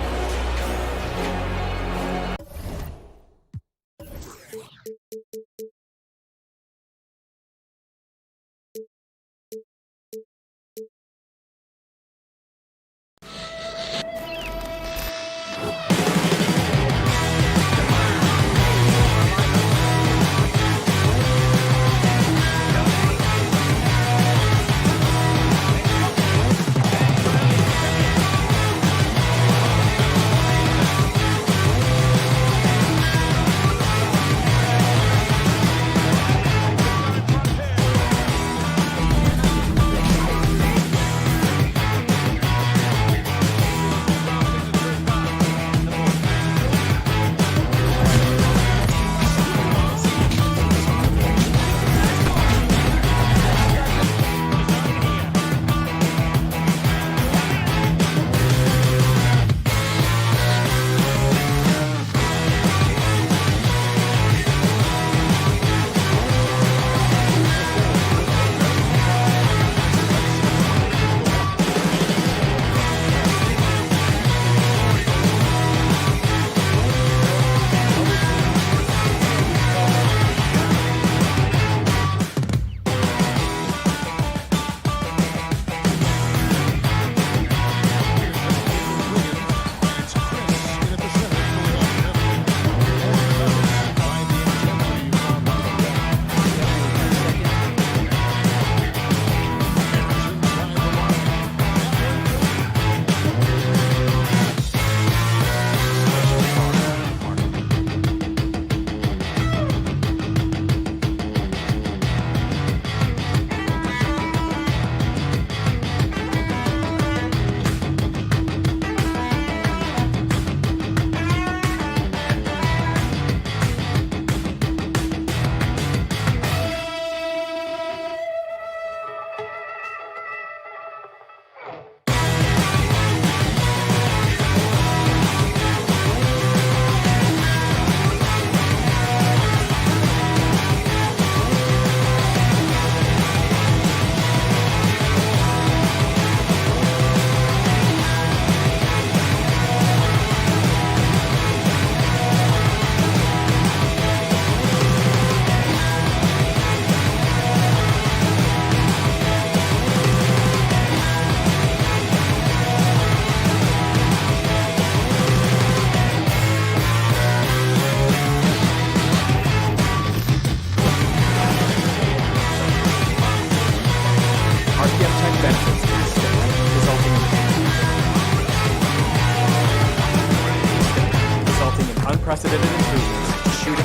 unprecedented improvements to shooting,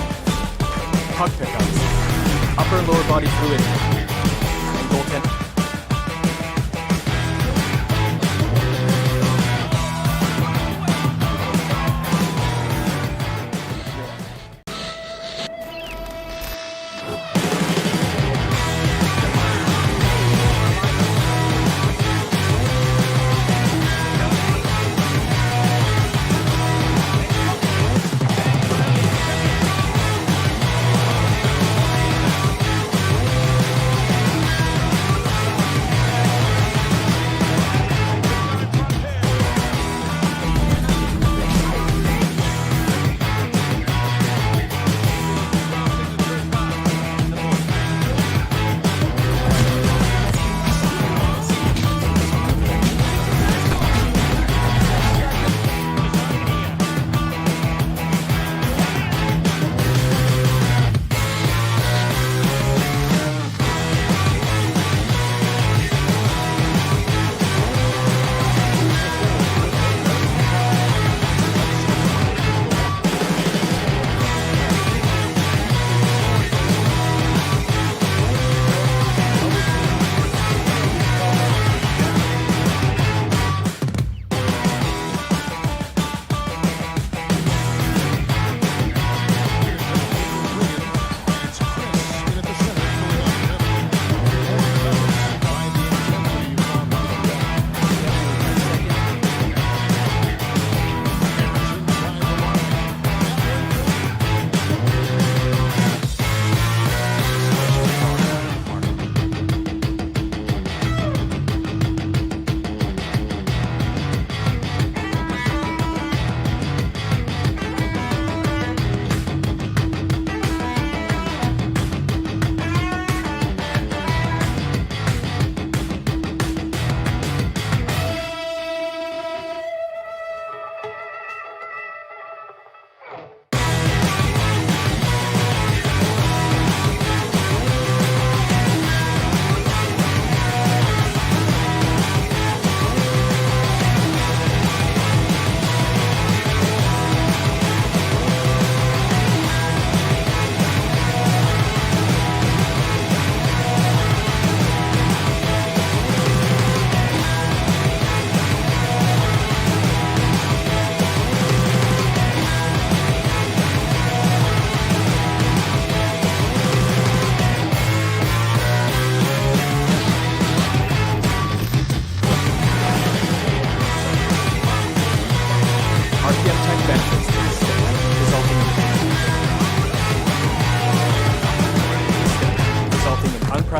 puck pickups, upper and lower body fluidity, and goaltending.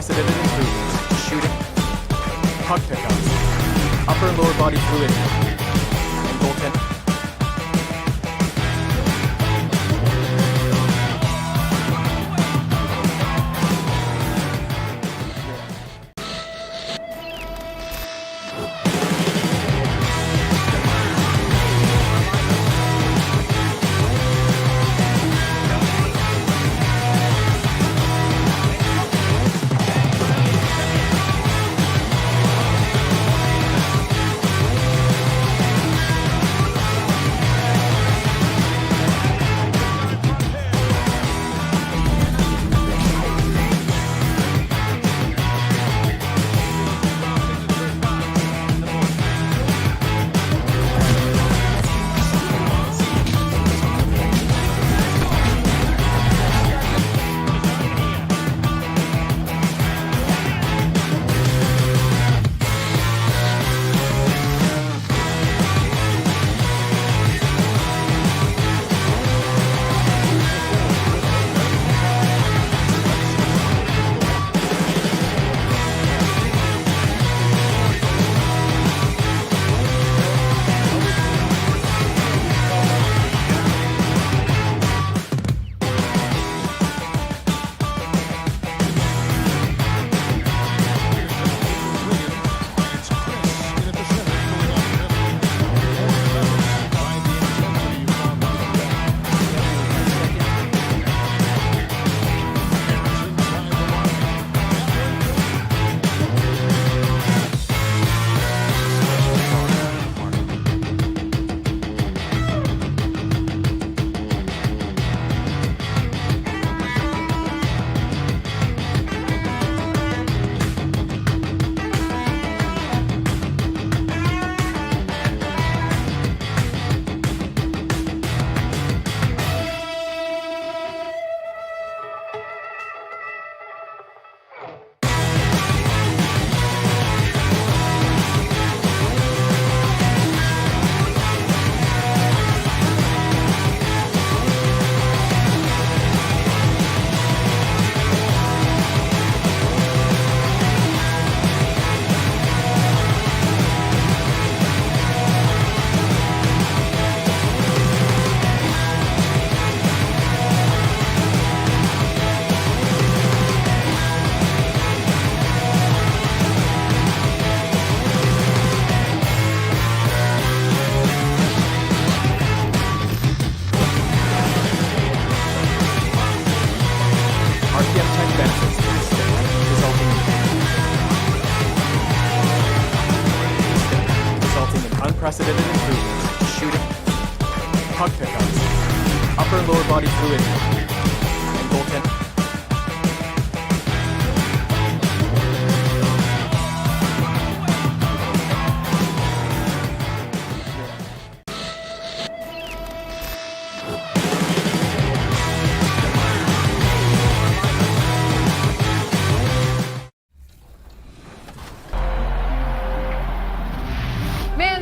unprecedented improvements. Shooting, puck pickup, upper and lower body fluidity, and goaltending. Unprecedented improvements. Shooting, puck pickups, upper and lower body fluidity, and goaltending.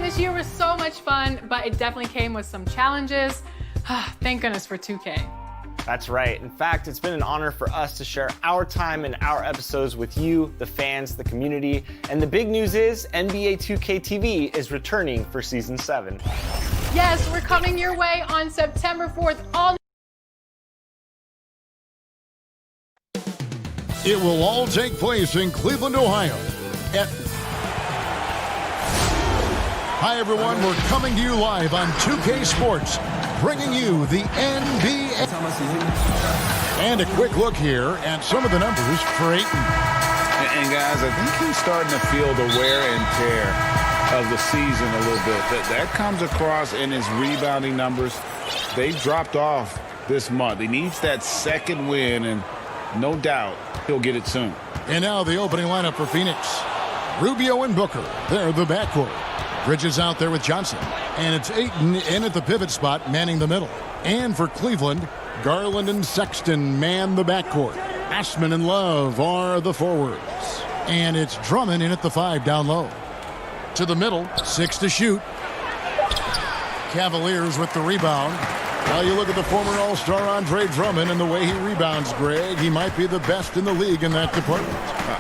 This year was so much fun, but it definitely came with some challenges. Thank goodness for 2K. That's right. In fact, it's been an honor for us to share our time and our episodes with you, the fans, the community. And the big news is NBA 2K TV is returning for Season 7. Yes, we're coming your way on September 4th. It will all take place in Cleveland, Ohio. Hi, everyone. We're coming to you live on 2K Sports, bringing you the NBA. And a quick look here at some of the numbers for Ayton. And guys, I think he's starting to feel the wear and tear of the season a little bit. That comes across in his rebounding numbers. They dropped off this month. He needs that second win, and no doubt he'll get it soon. And now the opening lineup for Phoenix. Rubio and Booker, they're the backcourt. Bridges out there with Johnson. And it's Ayton in at the pivot spot, manning the middle. And for Cleveland, Garland and Sexton man the backcourt. Ashman and Love are the forwards. And it's Drummond in at the 5 down low. To the middle, 6 to shoot. Cavaliers with the rebound. Well, you look at the former All-Star Andre Drummond and the way he rebounds, Greg. He might be the best in the league in that department.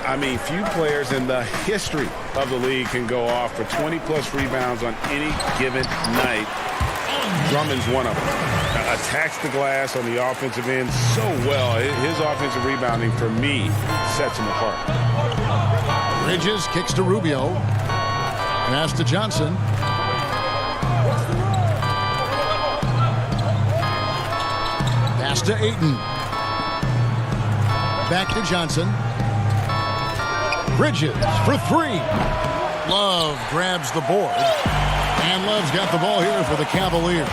I mean, few players in the history of the league can go off for 20-plus rebounds on any given night. Drummond's one of them. Attacks the glass on the offensive end so well. His offensive rebounding, for me, sets him apart. Bridges kicks to Rubio. Pass to Johnson. Pass to Ayton. Back to Johnson. Bridges for three. Love grabs the board. And Love's got the ball here for the Cavaliers.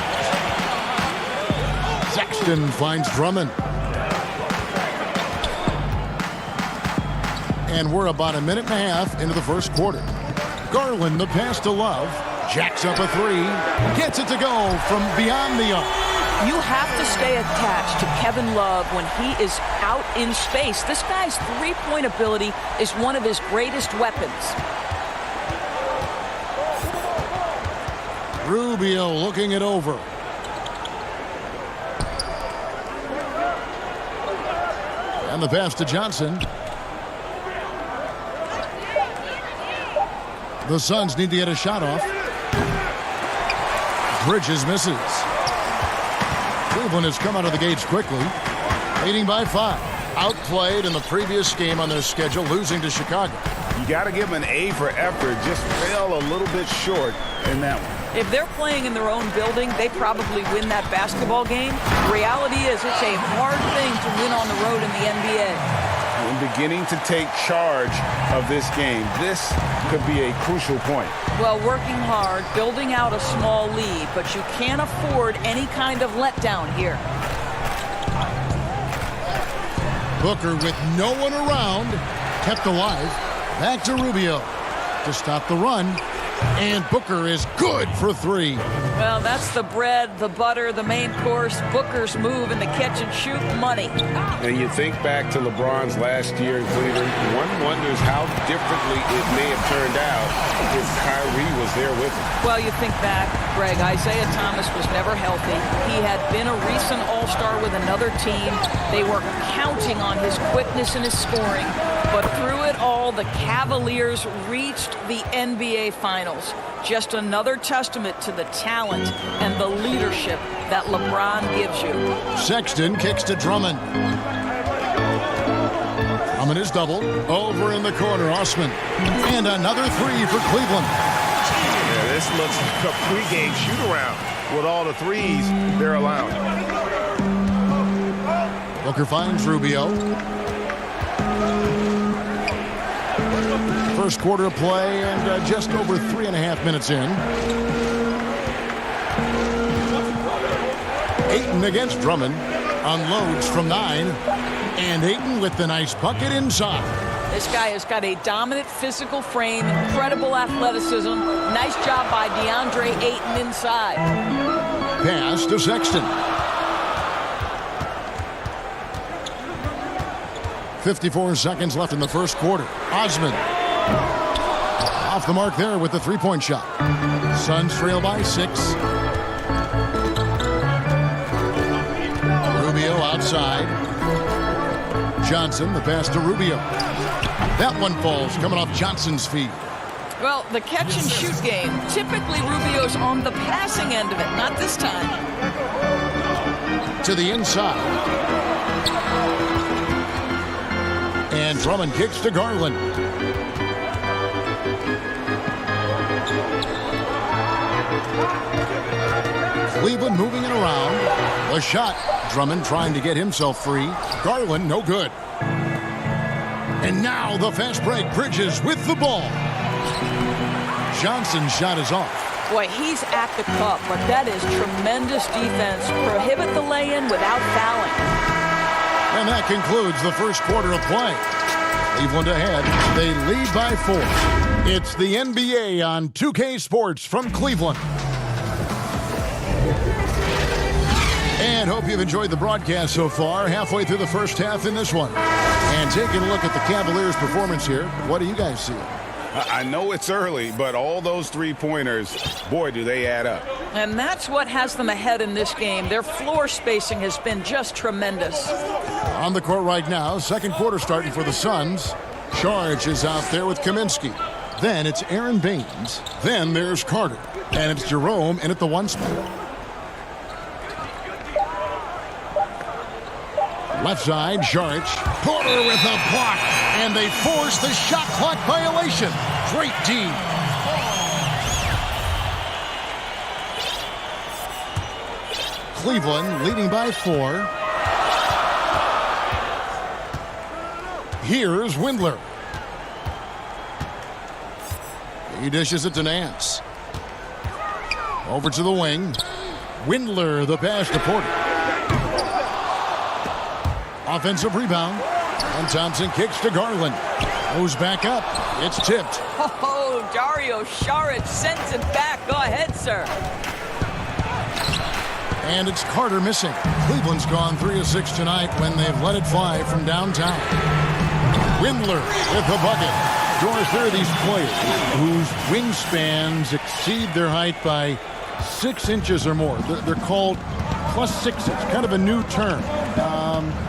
Sexton finds Drummond. And we're about a minute and a half into the first quarter. Garland, the pass to Love. Jacks up a three. Gets it to go from beyond the arc. You have to stay attached to Kevin Love when he is out in space. This guy's three-point ability is one of his greatest weapons. Rubio looking it over. And the pass to Johnson. The Suns need to get a shot off. Bridges misses. Cleveland has come out of the gates quickly, leading by 5. Outplayed in the previous game on their schedule, losing to Chicago. You got to give them an A for effort. Just fell a little bit short in that one. If they're playing in their own building, they probably win that basketball game. The reality is it's a hard thing to win on the road in the NBA. And beginning to take charge of this game. This could be a crucial point. Well, working hard, building out a small lead, but you can't afford any kind of letdown here. Booker with no one around, kept alive. Back to Rubio to stop the run. And Booker is good for three. Well, that's the bread, the butter, the main course, Booker's move in the catch and shoot money. And you think back to LeBron's last year in Cleveland, one wonders how differently it may have turned out if Kyrie was there with him. Well, you think back, Greg, Isaiah Thomas was never healthy. He had been a recent All-Star with another team. They were counting on his quickness and his scoring. But through it all, the Cavaliers reached the NBA Finals. Just another testament to the talent and the leadership that LeBron gives you. Sexton kicks to Drummond. Drummond is doubled. Over in the corner, Osman. And another three for Cleveland. Yeah, this looks like a pregame shoot-around with all the threes they're allowing. Booker finds Rubio. First quarter of play and just over 3.5 minutes in. Ayton against Drummond. Unloads from 9. And Ayton with the nice bucket inside. This guy has got a dominant physical frame, incredible athleticism. Nice job by DeAndre Ayton inside. Pass to Sexton. 54 seconds left in the first quarter. Osman off the mark there with the three-point shot. Suns trail by 6. Rubio outside. Johnson, the pass to Rubio. That one falls, coming off Johnson's feet. Well, the catch and shoot game, typically Rubio's on the passing end of it, not this time. To the inside. And Drummond kicks to Garland. Cleveland moving it around. The shot. Drummond trying to get himself free. Garland, no good. And now the fast break. Bridges with the ball. Johnson's shot is off. Boy, he's at the cup, but that is tremendous defense. Prohibit the lay-in without fouling. And that concludes the first quarter of play. Cleveland ahead. They lead by 4. It's the NBA on 2K Sports from Cleveland. And hope you've enjoyed the broadcast so far. Halfway through the first half in this one. And taking a look at the Cavaliers' performance here, what do you guys see? I know it's early, but all those three-pointers, boy, do they add up. And that's what has them ahead in this game. Their floor spacing has been just tremendous. On the court right now, second quarter starting for the Suns. Saric is out there with Kaminsky. Then it's Aaron Baines. Then there's Carter. And it's Jerome in at the 1 spot. Left side, Saric. Porter with a block. And they force the shot clock violation. Great D. Cleveland leading by 4. Here's Windler. He dishes it to Nance. Over to the wing. Windler, the pass to Porter. Offensive rebound. And Thompson kicks to Garland. Goes back up. It's tipped. Oh, Dario Saric sends it back. Go ahead, sir. And it's Carter missing. Cleveland's gone 3 of 6 tonight when they've let it fly from downtown. Windler with the bucket. Doris, there are these players whose wingspans exceed their height by 6 inches or more. They're called +6s, kind of a new term.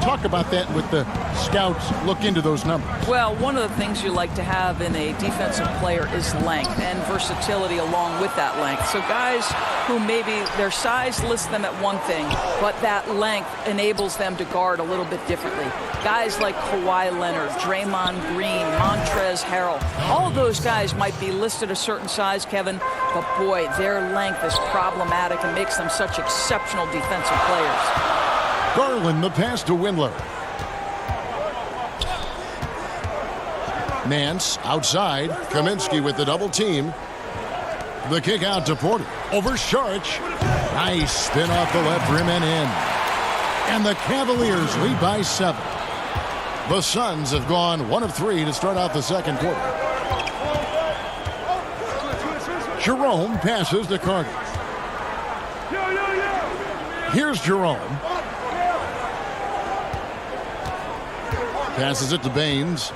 Talk about that with the scouts. Look into those numbers. Well, one of the things you like to have in a defensive player is length and versatility along with that length. So guys who maybe their size lists them at one thing, but that length enables them to guard a little bit differently. Guys like Kawhi Leonard, Draymond Green, Montrezl Harrell, all of those guys might be listed a certain size, Kevin, but boy, their length is problematic and makes them such exceptional defensive players. Garland, the pass to Windler. Nance outside. Kaminsky with the double team. The kick out to Porter. Over Saric. Nice spin off the left rim and in. And the Cavaliers lead by 7. The Suns have gone 1 of 3 to start out the second quarter. Jerome passes to Carter. Here's Jerome. Passes it to Baines.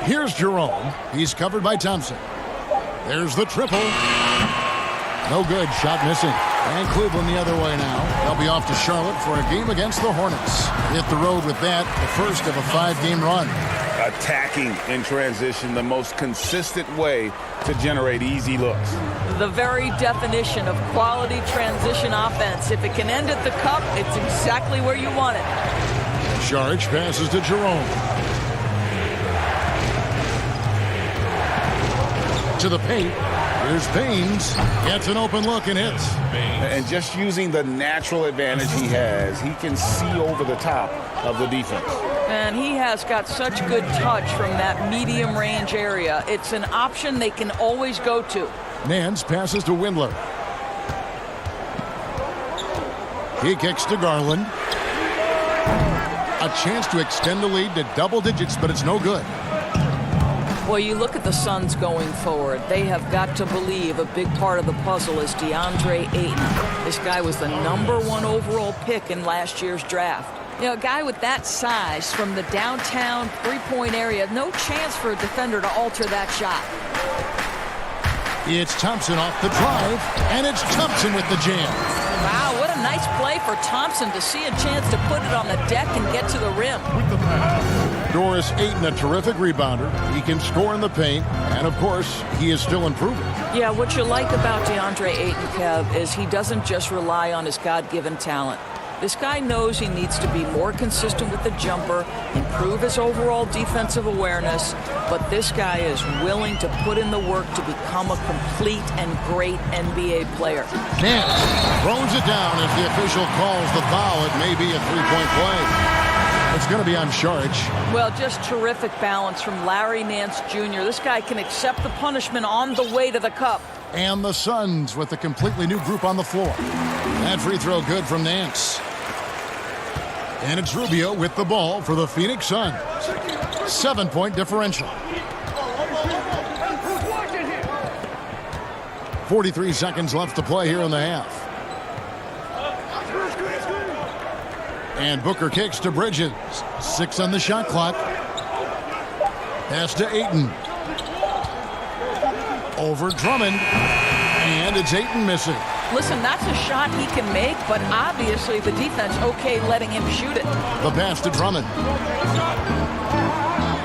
Here's Jerome. He's covered by Thompson. There's the triple. No good. Shot missing. And Cleveland the other way now. They'll be off to Charlotte for a game against the Hornets. Hit the road with that, the first of a 5-game run. Attacking in transition, the most consistent way to generate easy looks. The very definition of quality transition offense. If it can end at the cup, it's exactly where you want it. Saric passes to Jerome. To the paint. Here's Baines. Gets an open look and hits. And just using the natural advantage he has, he can see over the top of the defense. And he has got such good touch from that medium range area. It's an option they can always go to. Nance passes to Windler. He kicks to Garland. A chance to extend the lead to double digits, but it's no good. Well, you look at the Suns going forward. They have got to believe a big part of the puzzle is DeAndre Ayton. This guy was the #1 overall pick in last year's draft. You know, a guy with that size from the downtown three-point area, no chance for a defender to alter that shot. It's Thompson off the drive, and it's Thompson with the jam. Wow, what a nice play for Thompson to see a chance to put it on the deck and get to the rim. Doris Ayton, a terrific rebounder. He can score in the paint, and of course, he is still improving. Yeah, what you like about DeAndre Ayton, Kev, is he doesn't just rely on his God-given talent. This guy knows he needs to be more consistent with the jumper, improve his overall defensive awareness, but this guy is willing to put in the work to become a complete and great NBA player. Nance throws it down as the official calls the foul. It may be a three-point play. It's going to be on Saric. Well, just terrific balance from Larry Nance Jr. This guy can accept the punishment on the way to the cup. And the Suns with a completely new group on the floor. That free throw good from Nance. And it's Rubio with the ball for the Phoenix Suns. 7-point differential. 43 seconds left to play here in the half. And Booker kicks to Bridges. 6 on the shot clock. Pass to Ayton. Over Drummond. And it's Ayton missing. Listen, that's a shot he can make, but obviously the defense okay letting him shoot it. The pass to Drummond.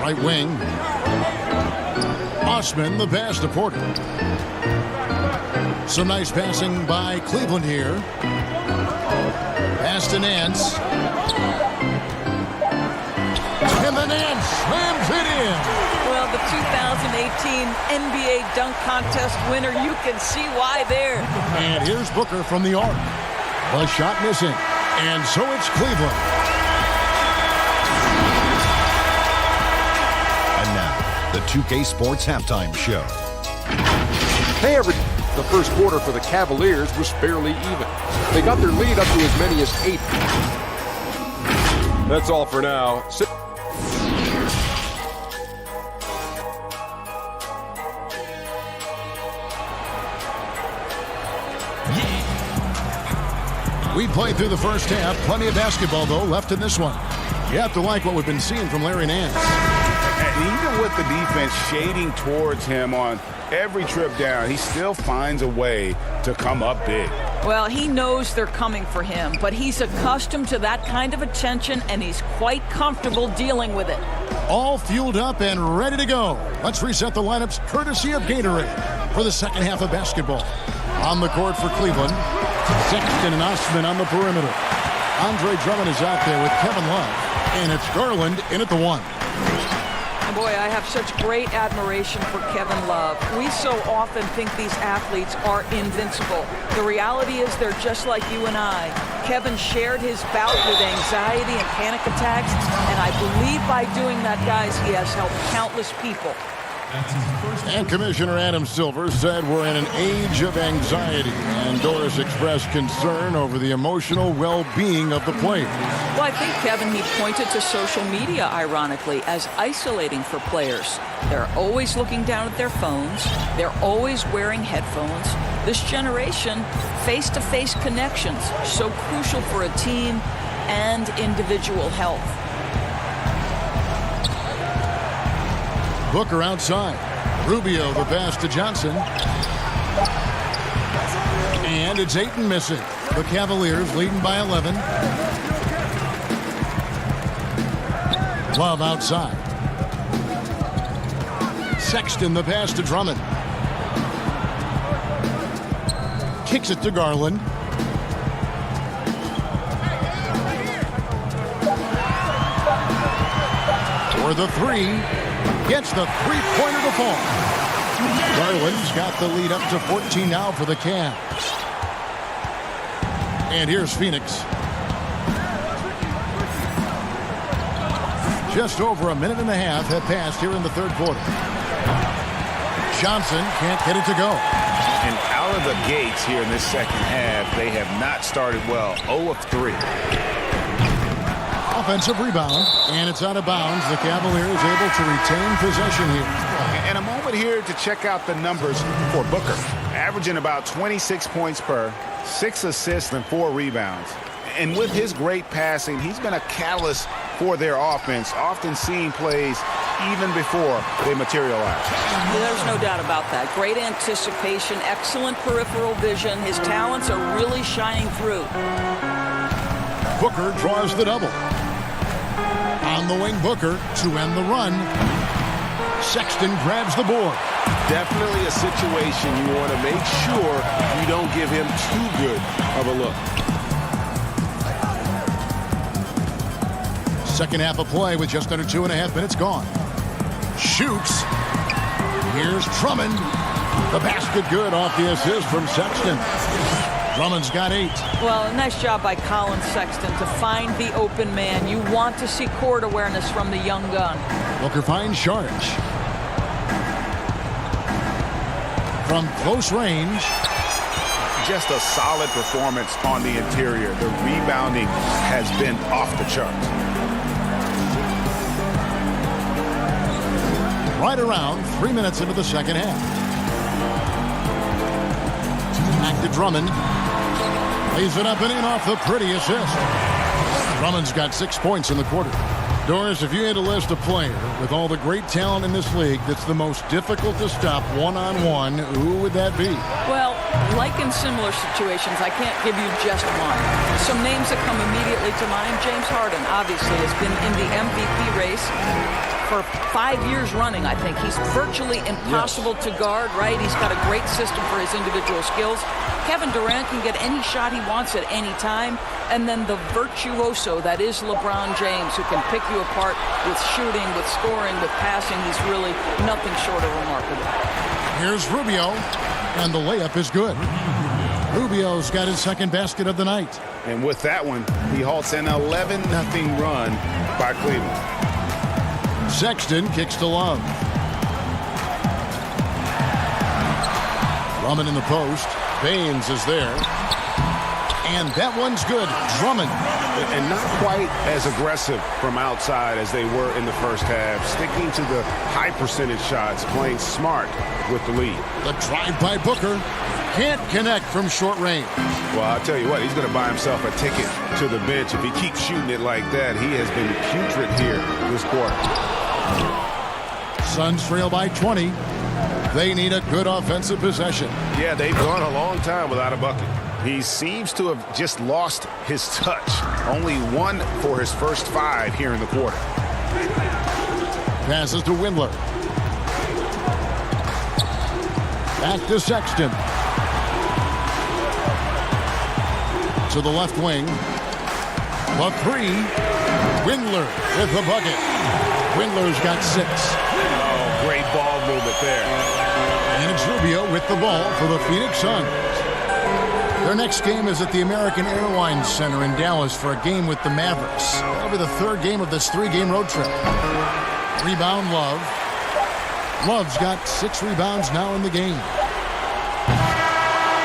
Right wing. Osman, the pass to Porter. Some nice passing by Cleveland here. Pass to Nance. And the Nance slams it in. Well, the 2018 NBA dunk contest winner, you can see why there. And here's Booker from the arc. The shot missing. And so it's Cleveland. And now, the 2K Sports Halftime Show. Hey, everybody. The first quarter for the Cavaliers was fairly even. They got their lead up to as many as 8. That's all for now. We played through the first half. Plenty of basketball, though, left in this one. You have to like what we've been seeing from Larry Nance. And even with the defense shading towards him on every trip down, he still finds a way to come up big. Well, he knows they're coming for him, but he's accustomed to that kind of attention, and he's quite comfortable dealing with it. All fueled up and ready to go. Let's reset the lineups courtesy of Gatorade for the second half of basketball. On the court for Cleveland, Sexton and Osman on the perimeter. Andre Drummond is out there with Kevin Love, and it's Garland in at the 1. Boy, I have such great admiration for Kevin Love. We so often think these athletes are invincible. The reality is they're just like you and I. Kevin shared his bout with anxiety and panic attacks, and I believe by doing that, guys, he has helped countless people. And Commissioner Adam Silver said we're in an age of anxiety, and Doris expressed concern over the emotional well-being of the players. Well, I think, Kevin, he pointed to social media, ironically, as isolating for players. They're always looking down at their phones. They're always wearing headphones. This generation, face-to-face connections, so crucial for a team and individual health. Booker outside. Rubio the pass to Johnson. And it's Ayton missing. The Cavaliers leading by 11. Love outside. Sexton the pass to Drummond. Kicks it to Garland. For the 3. Gets the three-pointer to fall. Garland's got the lead up to 14 now for the Cavs. And here's Phoenix. Just over a minute and a half have passed here in the third quarter. Johnson can't get it to go. And out of the gates here in this second half, they have not started well. 0 of 3. Offensive rebound, and it's out of bounds. The Cavaliers able to retain possession here. And a moment here to check out the numbers for Booker. Averaging about 26 points per, 6 assists and 4 rebounds. And with his great passing, he's been a catalyst for their offense, often seeing plays even before they materialize. There's no doubt about that. Great anticipation, excellent peripheral vision. His talents are really shining through. Booker draws the double. On the wing, Booker to end the run. Sexton grabs the board. Definitely a situation you want to make sure you don't give him too good of a look. Second half of play with just under 2.5 minutes gone. Shoots. Here's Drummond. The basket good off the assist from Sexton. Drummond's got 8. Well, nice job by Colin Sexton to find the open man. You want to see court awareness from the young gun. Booker finds Sharge. From close range. Just a solid performance on the interior. The rebounding has been off the charts. Right around 3 minutes into the second half. Back to Drummond. Lays it up and in off the pretty assist. Drummond's got 6 points in the quarter. Doris, if you had to list a player with all the great talent in this league that's the most difficult to stop one-on-one, who would that be? Well, like in similar situations, I can't give you just one. Some names that come immediately to mind, James Harden, obviously, has been in the MVP race for 5 years running, I think. He's virtually impossible to guard, right? He's got a great system for his individual skills. Kevin Durant can get any shot he wants at any time. And then the virtuoso that is LeBron James, who can pick you apart with shooting, with scoring, with passing. He's really nothing short of remarkable. Here's Rubio, and the layup is good. Rubio's got his second basket of the night. And with that one, he halts an 11-0 run by Cleveland. Sexton kicks to Love. Drummond in the post. Baines is there. And that one's good. Drummond. And not quite as aggressive from outside as they were in the first half. Sticking to the high percentage shots, playing smart with the lead. The drive by Booker. Can't connect from short range. Well, I'll tell you what, he's going to buy himself a ticket to the bench. If he keeps shooting it like that, he has been putrid here this quarter. Suns trail by 20. They need a good offensive possession. Yeah, they've gone a long time without a bucket. He seems to have just lost his touch. Only one for his first 5 here in the quarter. Passes to Windler. Back to Sexton. To the left wing. The 3. Windler with the bucket. Windler's got 6. Oh, great ball movement there. And it's Rubio with the ball for the Phoenix Suns. Their next game is at the American Airlines Center in Dallas for a game with the Mavericks. That'll be the 3rd game of this 3-game road trip. Rebound, Love. Love's got 6 rebounds now in the game.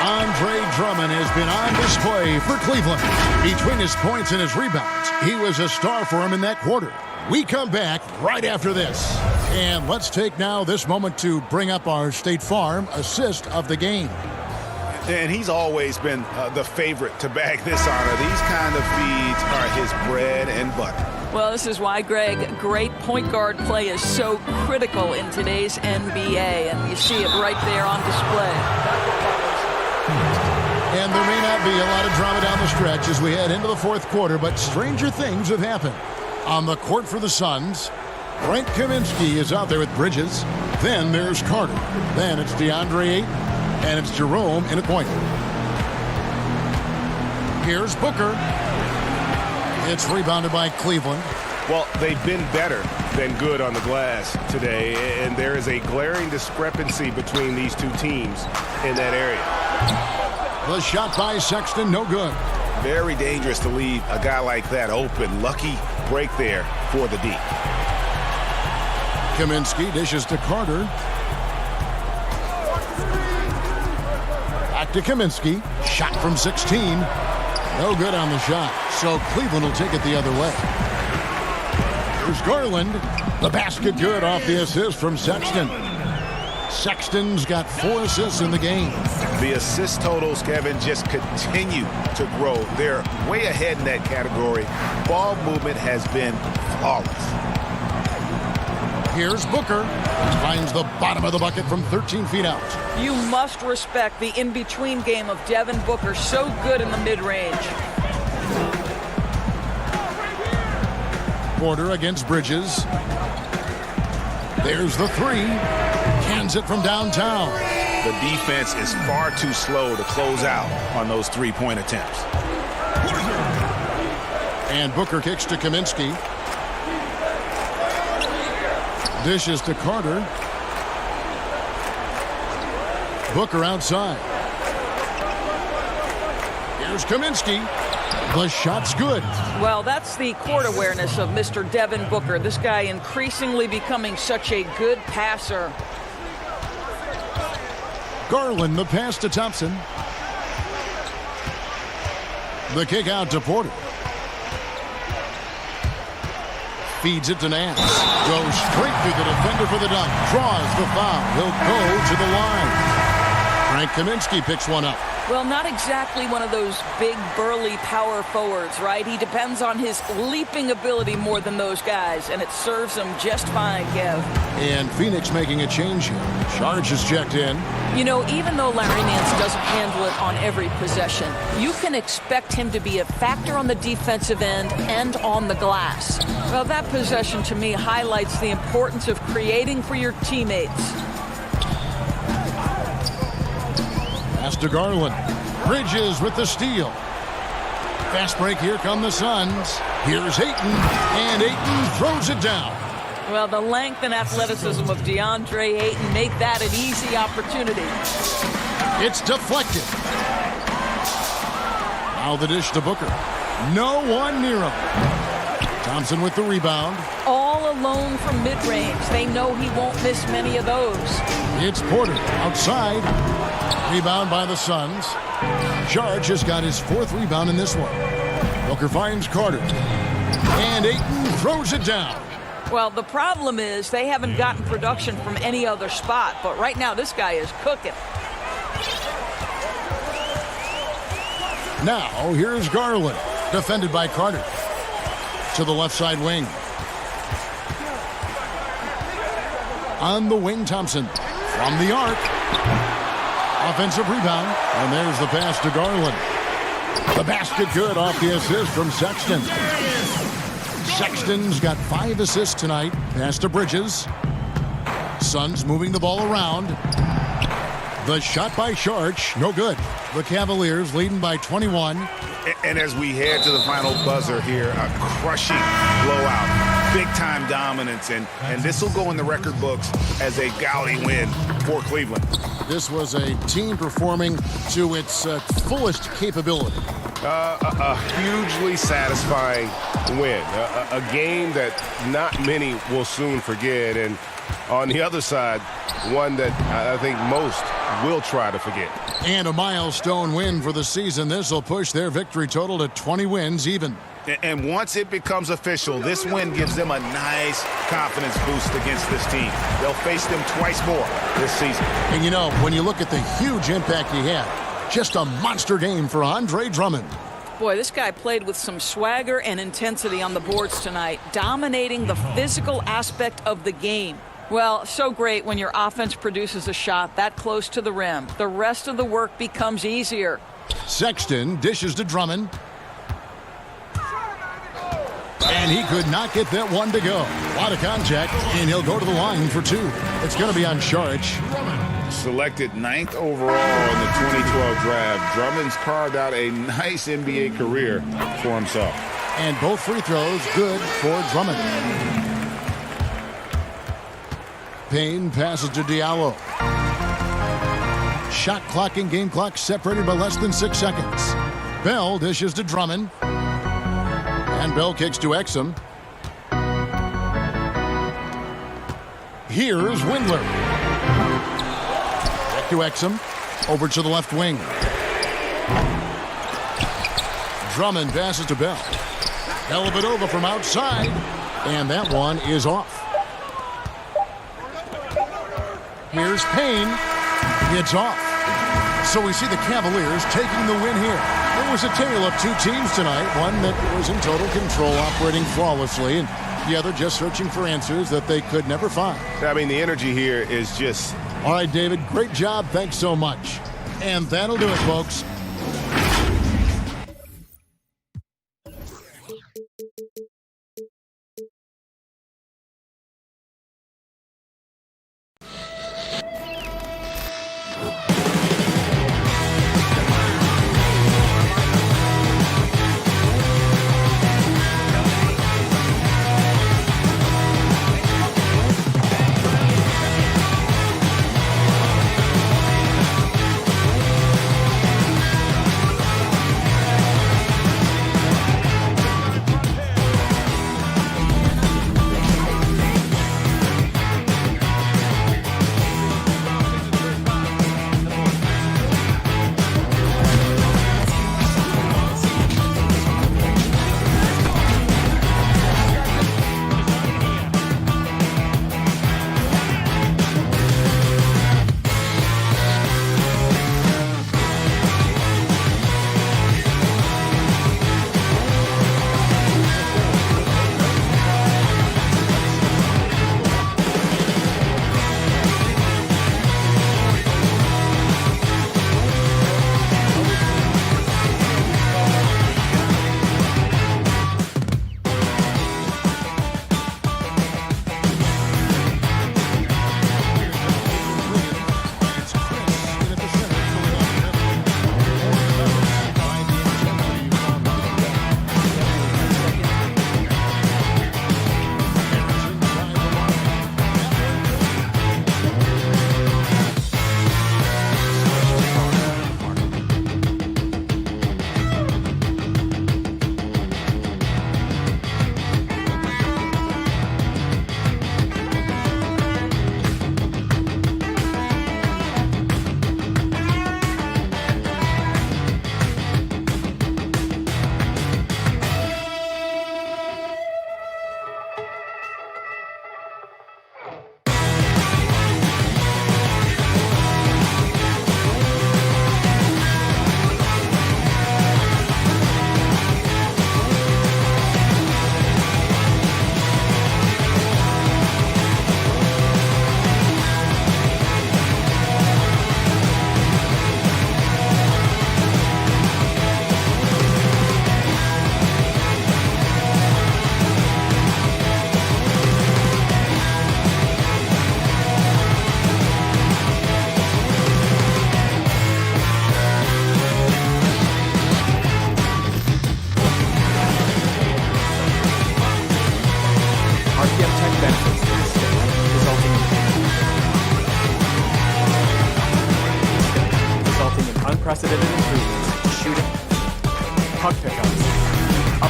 Andre Drummond has been on display for Cleveland. Between his points and his rebounds, he was a star for him in that quarter. We come back right after this. And let's take now this moment to bring up our State Farm assist of the game. And he's always been the favorite to bag this honor. These kind of feeds are his bread and butter. Well, this is why, Greg, great point guard play is so critical in today's NBA, and you see it right there on display. And there may not be a lot of drama down the stretch as we head into the 4th quarter, but stranger things have happened. On the court for the Suns, Frank Kaminsky is out there with Bridges. Then there's Carter. Then it's DeAndre Ayton. And it's Jerome in a point. Here's Booker. It's rebounded by Cleveland. Well, they've been better than good on the glass today, and there is a glaring discrepancy between these two teams in that area. The shot by Sexton, no good. Very dangerous to leave a guy like that open. Lucky break there for the D. Kaminsky dishes to Carter. Back to Kaminsky. Shot from 16. No good on the shot. So Cleveland will take it the other way. Here's Garland. The basket good off the assist from Sexton. Sexton's got 4 assists in the game. The assist totals, Kevin, just continue to grow. They're way ahead in that category. Ball movement has been flawless. Here's Booker. Finds the bottom of the bucket from 13 feet out. You must respect the in-between game of Devin Booker. So good in the mid-range. Porter against Bridges. There's the 3. Cans it from downtown. The defense is far too slow to close out on those 3-point attempts. And Booker kicks to Kaminsky. Dishes to Carter. Booker outside. Here's Kaminsky. The shot's good. Well, that's the court awareness of Mr. Devin Booker. This guy increasingly becoming such a good passer. Garland, the pass to Thompson. The kick out to Porter. Feeds it to Nance. Goes straight through the defender for the dunk. Draws the foul. He'll go to the line. Frank Kaminsky picks one up. Well, not exactly one of those big, burly power forwards, right? He depends on his leaping ability more than those guys, and it serves him just fine, Kev. And Phoenix making a change here. Charge is checked in. You know, even though Larry Nance doesn't handle it on every possession, you can expect him to be a factor on the defensive end and on the glass. Well, that possession to me highlights the importance of creating for your teammates. Pass to Garland. Bridges with the steal. Fast break, here come the Suns. Here's Ayton, and Ayton throws it down. Well, the length and athleticism of DeAndre Ayton make that an easy opportunity. It's deflected. Now the dish to Booker. No one near him. Thompson with the rebound. All alone from mid-range. They know he won't miss many of those. It's Porter outside. Rebound by the Suns. Charge has got his 4th rebound in this one. Booker finds Carter. And Ayton throws it down. Well, the problem is they haven't gotten production from any other spot. But right now, this guy is cooking. Now, here's Garland. Defended by Carter. To the left side wing. On the wing, Thompson. From the arc. Offensive rebound. And there's the pass to Garland. The basket good off the assist from Sexton. Sexton's got 5 assists tonight. Pass to Bridges. Suns moving the ball around. The shot by Sharch. No good. The Cavaliers leading by 21. And as we head to the final buzzer here, a crushing blowout, big-time dominance, and this will go in the record books as a gaudy win for Cleveland. This was a team performing to its fullest capability. A hugely satisfying win, a game that not many will soon forget, and on the other side, one that I think most will try to forget. And a milestone win for the season. This will push their victory total to 20 wins even. And once it becomes official, this win gives them a nice confidence boost against this team. They'll face them twice more this season. And you know, when you look at the huge impact he had, just a monster game for Andre Drummond. Boy, this guy played with some swagger and intensity on the boards tonight, dominating the physical aspect of the game. Well, so great when your offense produces a shot that close to the rim. The rest of the work becomes easier. Sexton dishes to Drummond. And he could not get that one to go. A lot of contact, and he'll go to the line for 2. It's going to be on Sharch. Selected 9th overall in the 2012 draft, Drummond's carved out a nice NBA career for himself. And both free throws good for Drummond. Payne passes to Diallo. Shot clock and game clock separated by less than 6 seconds. Bell dishes to Drummond. And Bell kicks to Exum. Here's Windler. Back to Exum. Over to the left wing. Drummond passes to Bell. Dellavedova from outside. And that one is off. Here's Payne. It's off. So we see the Cavaliers taking the win here. It was a tale of 2 teams tonight. One that was in total control, operating flawlessly, and the other just searching for answers that they could never find. I mean, the energy here is just... All right, David, great job. Thanks so much. And that'll do it, folks.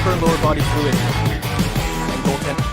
upper and lower body fluid, and goaltending.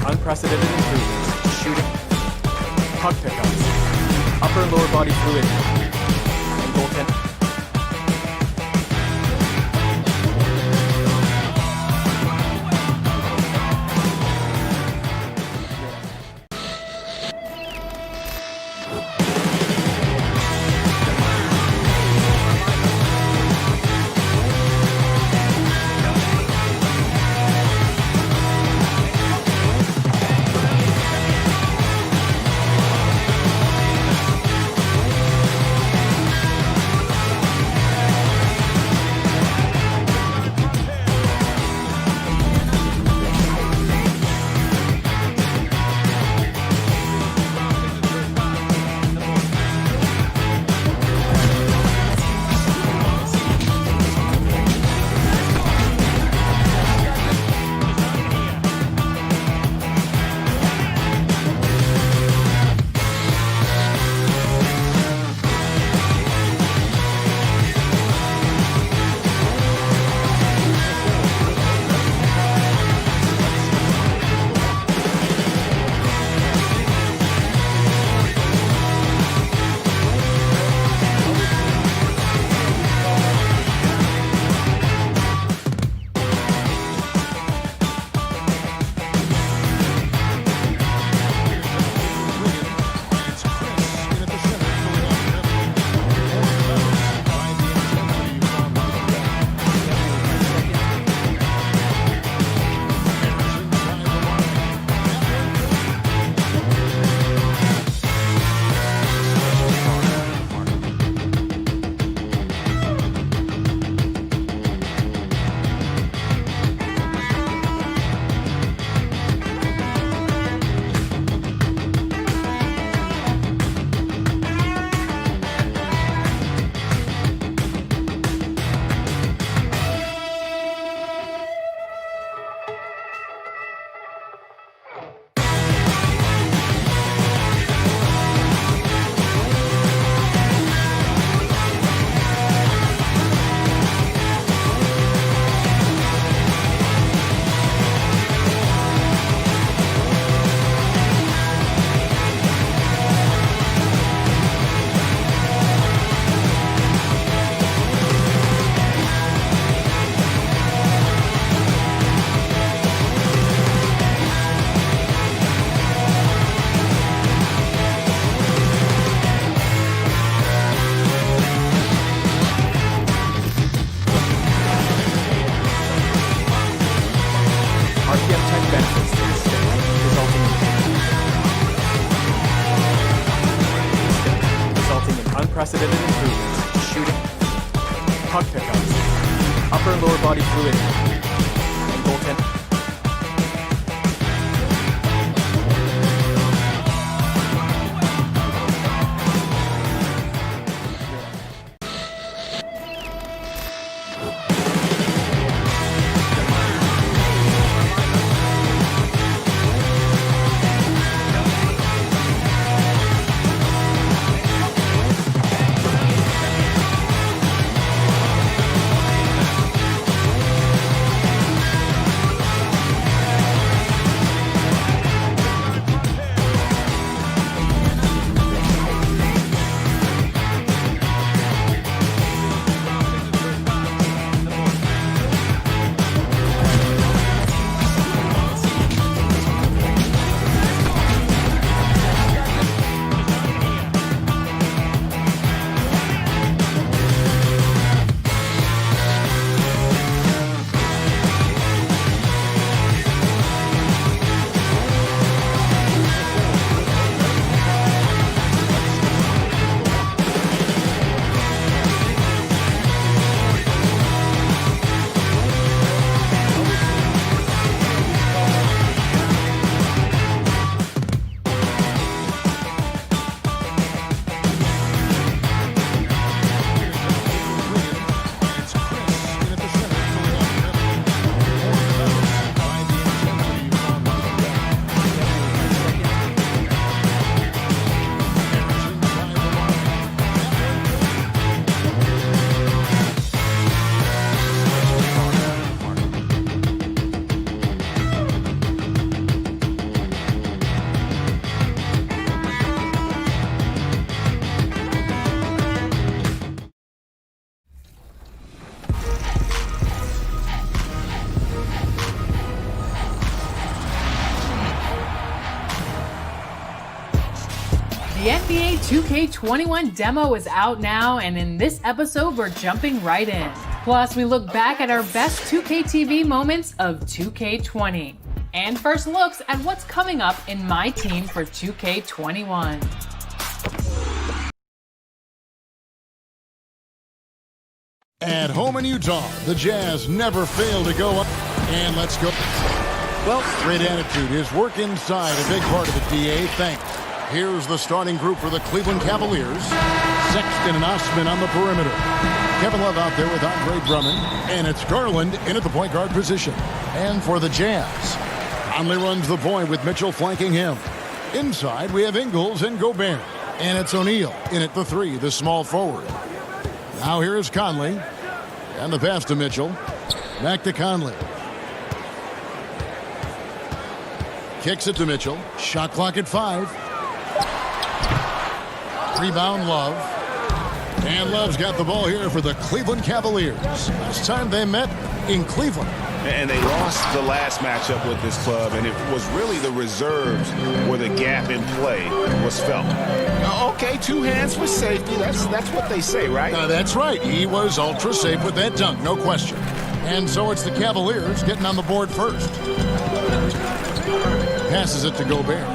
Unprecedented improvements to shooting, puck pickups, upper and lower body fluid, and goaltending. unprecedented improvements. Shooting, puck pickups, upper and lower body fluidity, and goaltending. The NBA 2K21 demo is out now, and in this episode, we're jumping right in. Plus, we look back at our best 2K TV moments of 2K20. And first looks at what's coming up in my team for 2K21. At home in Utah, the Jazz never fail to go up. And let's go. Well, great attitude. His work inside, a big part of the DA. Thanks. Here's the starting group for the Cleveland Cavaliers. Sexton and Osman on the perimeter. Kevin Love out there with Andre Drummond. And it's Garland in at the point guard position. And for the Jazz, Conley runs the point with Mitchell flanking him. Inside, we have Ingles and Gobert. And it's O'Neal in at the three, the small forward. Now here is Conley. And the pass to Mitchell. Back to Conley. Kicks it to Mitchell. Shot clock at 5. Rebound Love. And Love's got the ball here for the Cleveland Cavaliers. Last time they met in Cleveland. And they lost the last matchup with this club, and it was really the reserves where the gap in play was felt. Okay, 2 hands for safety. That's what they say, right? That's right. He was ultra safe with that dunk, no question. And so it's the Cavaliers getting on the board first. Passes it to Gobert.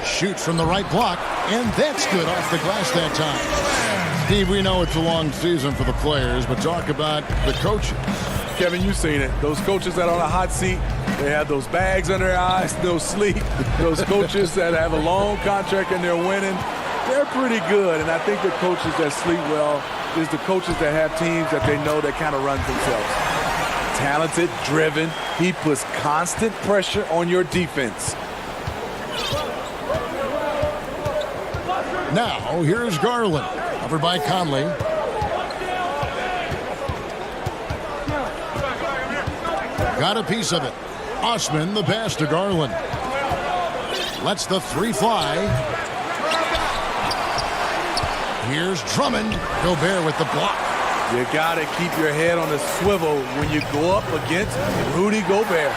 Shoots from the right block, and that's good off the glass that time. Steve, we know it's a long season for the players, but talk about the coaches. Kevin, you've seen it. Those coaches that are on a hot seat, they have those bags under their eyes, no sleep. Those coaches that have a long contract and they're winning, they're pretty good. And I think the coaches that sleep well is the coaches that have teams that they know that kind of run themselves. Talented, driven. He puts constant pressure on your defense. Now, here's Garland. Covered by Conley. Got a piece of it. Osman, the pass to Garland. Lets the 3 fly. Here's Drummond. Gobert with the block. You got to keep your head on a swivel when you go up against Rudy Gobert.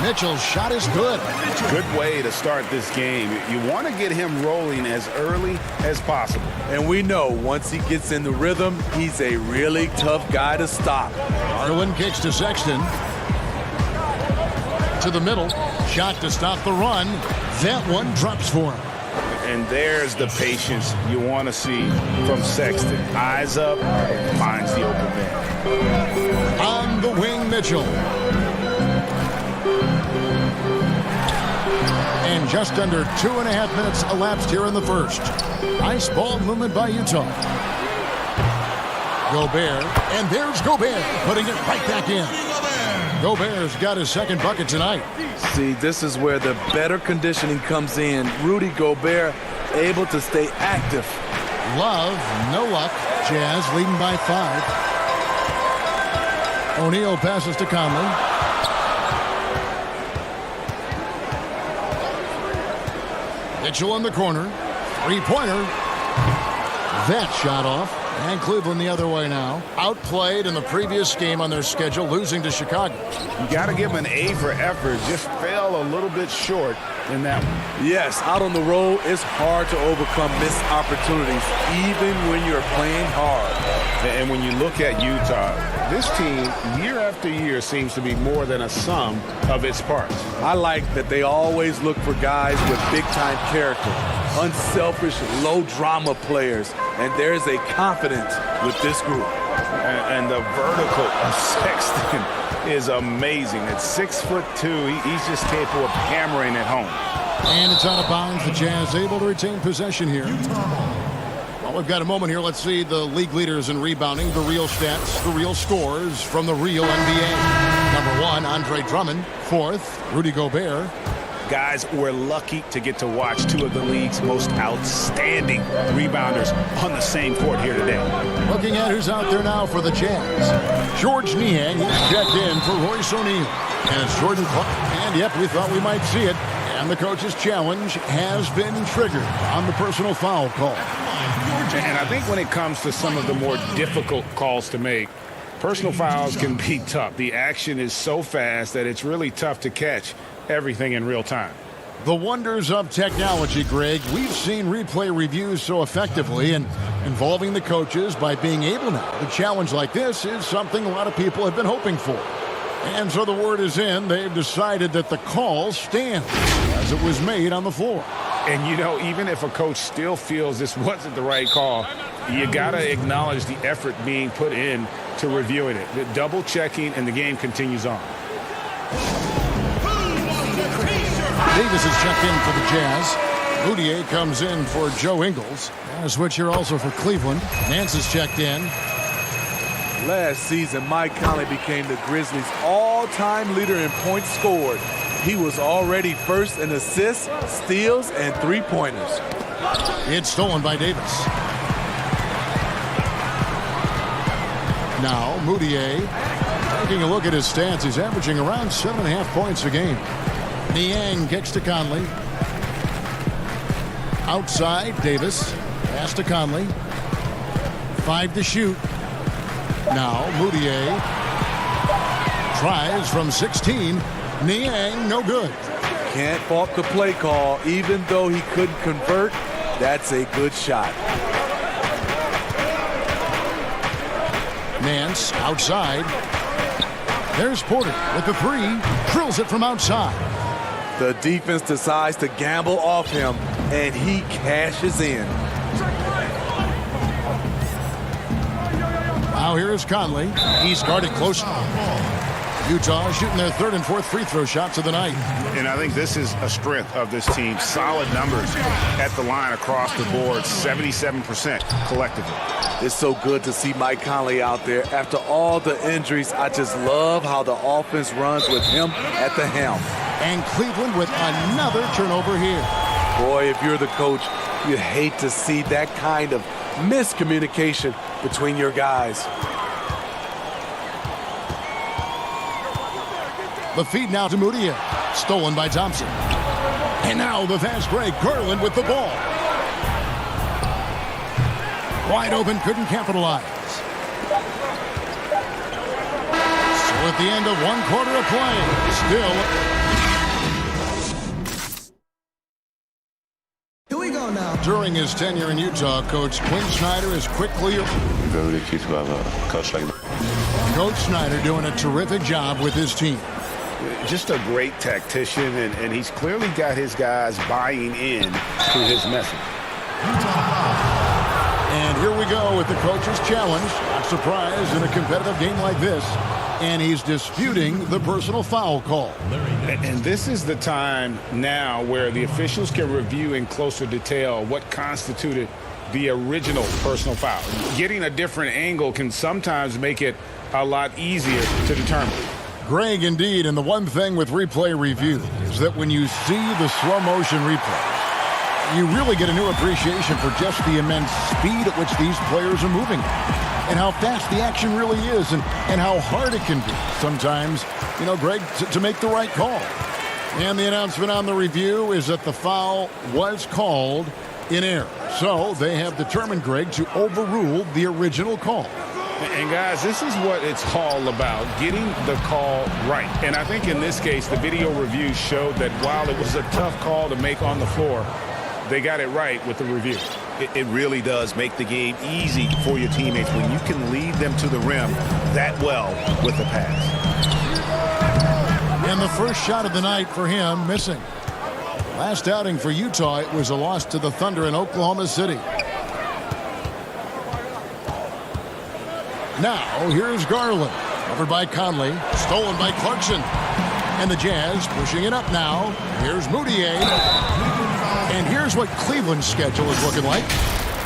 Mitchell's shot is good. It's a good way to start this game. You want to get him rolling as early as possible. And we know once he gets in the rhythm, he's a really tough guy to stop. Garland kicks to Sexton. To the middle. Shot to stop the run. That one drops for him. And there's the patience you want to see from Sexton. Eyes up, finds the open man. On the wing, Mitchell. And just under 2.5 minutes elapsed here in the first. Nice ball movement by Utah. Gobert, and there's Gobert, putting it right back in. Gobert's got his second bucket tonight. See, this is where the better conditioning comes in. Rudy Gobert able to stay active. Love, no luck. Jazz leading by 5. O'Neal passes to Conley. Mitchell in the corner. Three-pointer. That shot off. And Cleveland the other way now. Outplayed in the previous game on their schedule, losing to Chicago. You got to give him an A for effort. Just fell a little bit short in that one. Yes, out on the road, it's hard to overcome missed opportunities, even when you're playing hard. And when you look at Utah, this team, year after year, seems to be more than a sum of its parts. I like that they always look for guys with big-time character, unselfish, low-drama players, and there's a confidence with this group. And the vertical of Sexton is amazing. At 6'2", he's just capable of hammering it home. And it's out of bounds. The Jazz able to retain possession here. Well, we've got a moment here. Let's see the league leaders in rebounding, the real stats, the real scores from the real NBA. Number 1, Andre Drummond. 4th, Rudy Gobert. Guys, we're lucky to get to watch two of the league's most outstanding rebounders on the same court here today. Looking at who's out there now for the Jazz. George Niang, he's checked in for Royce O'Neal. And it's Jordan Clark. And, yep, we thought we might see it. And the coach's challenge has been triggered on the personal foul call. And I think when it comes to some of the more difficult calls to make, personal fouls can be tough. The action is so fast that it's really tough to catch everything in real time. The wonders of technology, Greg. We've seen replay reviews so effectively, and involving the coaches by being able now to challenge like this is something a lot of people have been hoping for. And so the word is in. They've decided that the call stands as it was made on the floor. And, you know, even if a coach still feels this wasn't the right call, you got to acknowledge the effort being put in to reviewing it. The double checking, and the game continues on. Davis is checked in for the Jazz. Moutier comes in for Joe Ingles. And a switch here also for Cleveland. Nance is checked in. Last season, Mike Conley became the Grizzlies' all-time leader in points scored. He was already first in assists, steals, and three-pointers. It's stolen by Davis. Now, Moutier, taking a look at his stats, he's averaging around 7.5 points a game. Niang kicks to Conley. Outside, Davis. Pass to Conley. 5 to shoot. Now, Moutier tries from 16. Niang, no good. Can't fault the play call. Even though he couldn't convert, that's a good shot. Nance outside. There's Porter with the 3. Drills it from outside. The defense decides to gamble off him, and he cashes in. Now here is Conley. He's guarded closely. Utah shooting their 3rd and 4th free throw shots of the night. And I think this is a strength of this team. Solid numbers at the line across the board, 77% collectively. It's so good to see Mike Conley out there. After all the injuries, I just love how the offense runs with him at the helm. And Cleveland with another turnover here. Boy, if you're the coach, you hate to see that kind of miscommunication between your guys. The feed now to Moutier. Stolen by Thompson. And now the fast break. Garland with the ball. Wide open, couldn't capitalize. So at the end of 1 quarter of play, still. Here we go now. During his tenure in Utah, Coach Quinn Snyder is quickly. Very lucky to have a coach like that. Coach Snyder doing a terrific job with his team. just a great tactician, and he's clearly got his guys buying in to his message. And here we go with the coach's challenge. Not surprised in a competitive game like this. And he's disputing the personal foul call. And this is the time now where the officials can review in closer detail what constituted the original personal foul. Getting a different angle can sometimes make it a lot easier to determine. Greg, indeed, and the one thing with replay review is that when you see the slow motion replay, you really get a new appreciation for just the immense speed at which these players are moving and how fast the action really is and how hard it can be sometimes, Greg, to make the right call. And the announcement on the review is that the foul was called in error. So they have determined, Greg, to overrule the original call. And guys, this is what it's all about, getting the call right. And I think in this case, the video review showed that while it was a tough call to make on the floor, they got it right with the review. It really does make the game easy for your teammates when you can lead them to the rim that well with the pass. And the first shot of the night for him missing. Last outing for Utah, it was a loss to the Thunder in Oklahoma City. Now, here's Garland. Covered by Conley. Stolen by Clarkson. And the Jazz pushing it up now. Here's Moutier. And here's what Cleveland's schedule is looking like.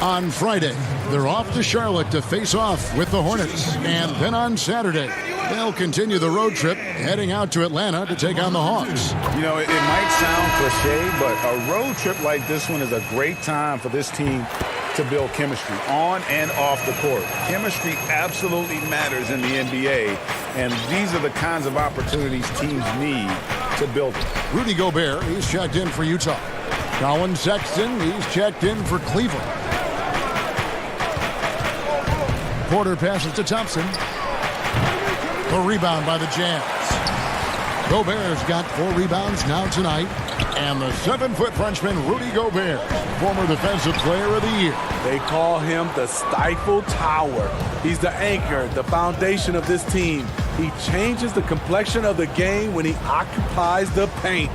On Friday, they're off to Charlotte to face off with the Hornets. And then on Saturday, they'll continue the road trip, heading out to Atlanta to take on the Hawks. It might sound cliche, but a road trip like this one is a great time for this team to build chemistry on and off the court. Chemistry absolutely matters in the NBA, and these are the kinds of opportunities teams need to build it. Rudy Gobert, he's checked in for Utah. Colin Sexton, he's checked in for Cleveland. Porter passes to Thompson. The rebound by the Jazz. Gobert's got 4 rebounds now tonight. And the 7-foot Frenchman, Rudy Gobert, former Defensive Player of the Year. They call him the Stifle Tower. He's the anchor, the foundation of this team. He changes the complexion of the game when he occupies the paint.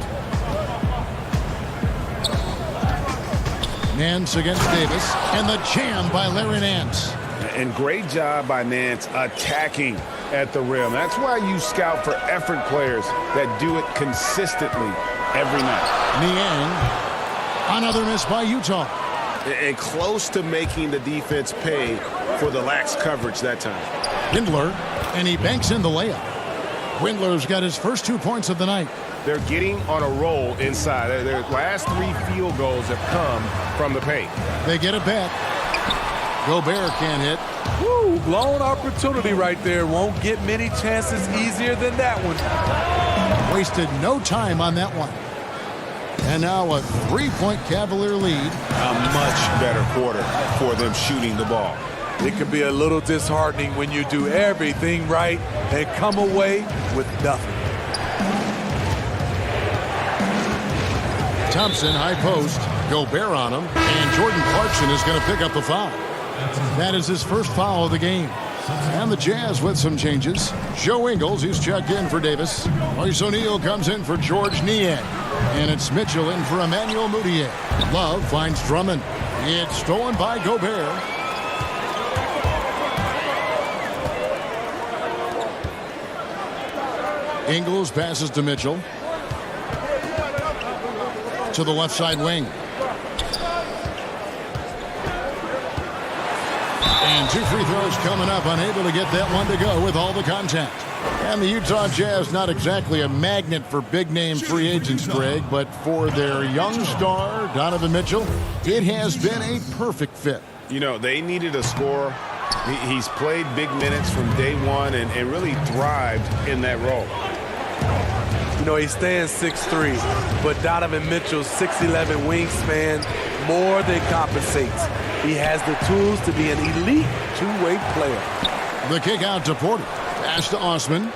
Nance against Davis, and the jam by Larry Nance. And great job by Nance attacking at the rim. That's why you scout for effort players that do it consistently every night. Niang, another miss by Utah. And close to making the defense pay for the lax coverage that time. Windler, and he banks in the layup. Windler's got his first 2 points of the night. They're getting on a roll inside. Their last 3 field goals have come from the paint. They get it back. Gobert can't hit. Woo, blown opportunity right there. Won't get many chances easier than that one. Wasted no time on that one. And now a 3-point Cavalier lead. A much better quarter for them shooting the ball. It can be a little disheartening when you do everything right and come away with nothing. Thompson, high post. Gobert on him. And Jordan Clarkson is going to pick up the foul. That is his first foul of the game. And the Jazz with some changes. Joe Ingles, he's checked in for Davis. Royce O'Neal comes in for George Niang. And it's Mitchell in for Emmanuel Moutier. Love finds Drummond. It's stolen by Gobert. Ingles passes to Mitchell. To the left side wing. And 2 free throws coming up, unable to get that one to go with all the contact. And the Utah Jazz, not exactly a magnet for big-name free agents, Greg, but for their young star, Donovan Mitchell, it has been a perfect fit. They needed a scorer. He's played big minutes from day one and really thrived in that role. He stands 6'3", but Donovan Mitchell's 6'11" wingspan more than compensates. He has the tools to be an elite two-way player. The kick out to Porter. Pass to Osman.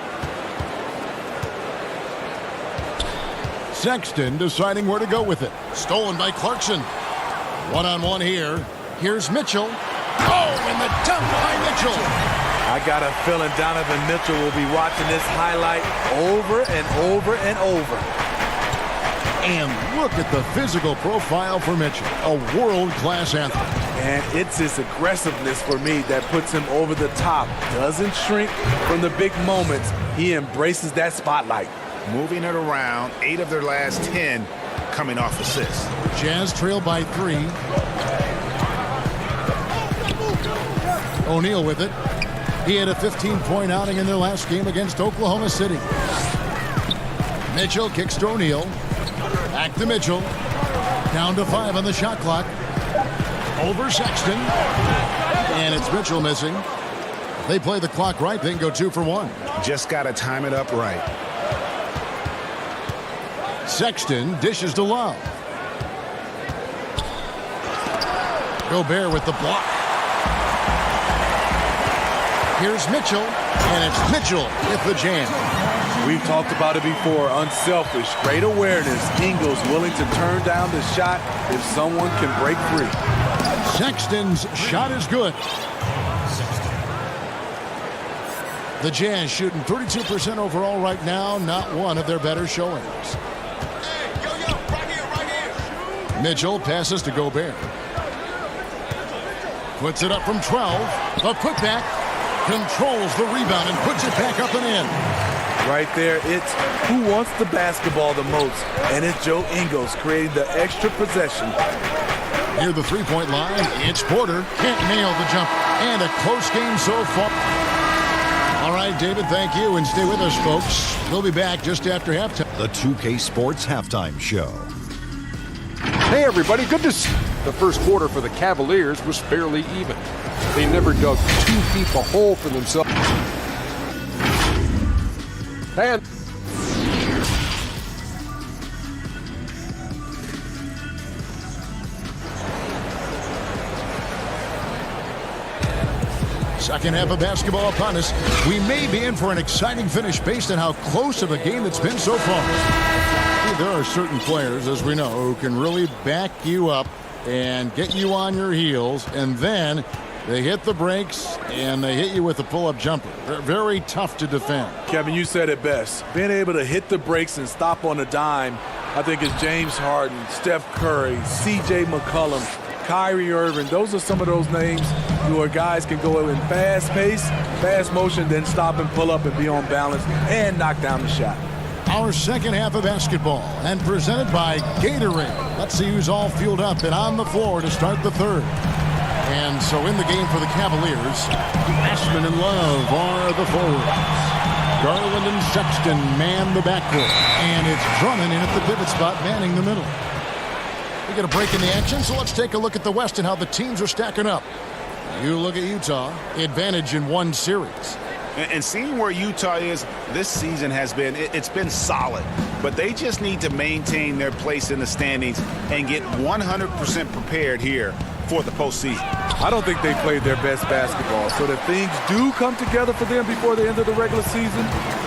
Sexton deciding where to go with it. Stolen by Clarkson. One-on-one here. Here's Mitchell. Oh, and the dunk by Mitchell. I got a feeling Donovan Mitchell will be watching this highlight over and over and over. And look at the physical profile for Mitchell, a world-class athlete. And it's his aggressiveness for me that puts him over the top. Doesn't shrink from the big moments. He embraces that spotlight. Moving it around, 8 of their last 10 coming off assists. Jazz trail by 3. O'Neal with it. He had a 15-point outing in their last game against Oklahoma City. Mitchell kicks to O'Neal. Back to Mitchell. Down to 5 on the shot clock. Over Sexton. And it's Mitchell missing. If they play the clock right, they can go 2 for 1. Just got to time it up right. Sexton dishes to Love. Gobert with the block. Here's Mitchell, and it's Mitchell with the jam. We've talked about it before. Unselfish, great awareness. Ingles willing to turn down the shot if someone can break free. Sexton's shot is good. The Jazz shooting 32% overall right now, not one of their better showings. Mitchell passes to Gobert. Puts it up from 12. A putback. Controls the rebound and puts it back up and in. Right there, it's who wants the basketball the most, and it's Joe Ingles creating the extra possession. Near the three-point line, it's Porter. Can't nail the jump. And a close game so far. All right, David, thank you, and stay with us, folks. We'll be back just after halftime. The 2K Sports Halftime Show. Hey, everybody, good to see. The first quarter for the Cavaliers was fairly even. They never dug too deep a hole for themselves. And second half of basketball upon us. We may be in for an exciting finish based on how close of a game it's been so far. There are certain players, as we know, who can really back you up and get you on your heels, and then they hit the brakes and they hit you with a pull-up jumper. They're very tough to defend. Kevin, you said it best. Being able to hit the brakes and stop on a dime, I think it's James Harden, Steph Curry, C.J. McCollum, Kyrie Irving. Those are some of those names where guys can go in fast pace, fast motion, then stop and pull up and be on balance and knock down the shot. Our second half of basketball, and presented by Gatorade. Let's see who's all fueled up and on the floor to start the third. And so in the game for the Cavaliers, Ashman and Love are the forwards. Garland and Sexton man the backcourt. And it's Drummond in at the pivot spot, manning the middle. We get a break in the action, so let's take a look at the West and how the teams are stacking up. You look at Utah, advantage in one series. And seeing where Utah is this season has been, it's been solid. But they just need to maintain their place in the standings and get 100% prepared here for the postseason. I don't think they played their best basketball. So if things do come together for them before the end of the regular season,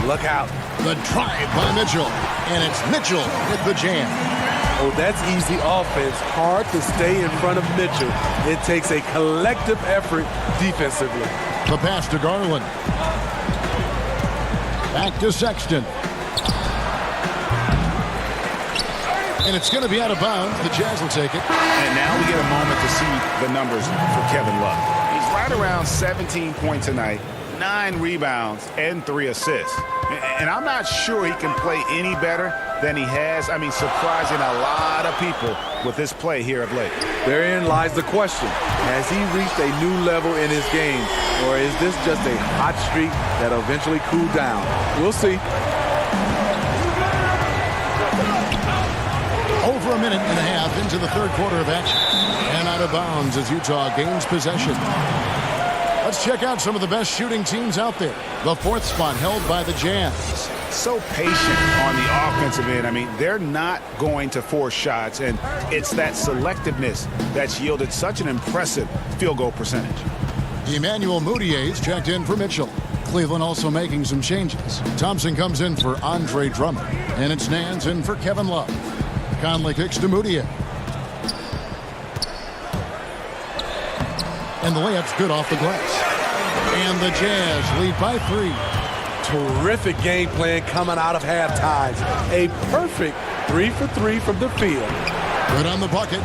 look out. The drive by Mitchell. And it's Mitchell with the jam. Oh, that's easy offense. Hard to stay in front of Mitchell. It takes a collective effort defensively. The pass to Garland. Back to Sexton. And it's going to be out of bounds. The Jazz will take it. And now we get a moment to see the numbers for Kevin Love. He's right around 17 points tonight, 9 rebounds, and 3 assists. And I'm not sure he can play any better than he has. I mean, surprising a lot of people with this play here of late. Therein lies the question. Has he reached a new level in his game, or is this just a hot streak that'll eventually cool down? We'll see. Over a minute and a half into the third quarter of action. And out of bounds as Utah gains possession. Let's check out some of the best shooting teams out there. The fourth spot held by the Jazz. So patient on the offensive end. I mean, they're not going to force shots, and it's that selectiveness that's yielded such an impressive field goal percentage. Emmanuel Mudiay's checked in for Mitchell. Cleveland also making some changes. Thompson comes in for Andre Drummond, and it's Nance in for Kevin Love. Conley kicks to Mudiay. And the layup's good off the glass. And the Jazz lead by 3. Terrific game plan coming out of halftime. A perfect 3 for 3 from the field. Good on the bucket.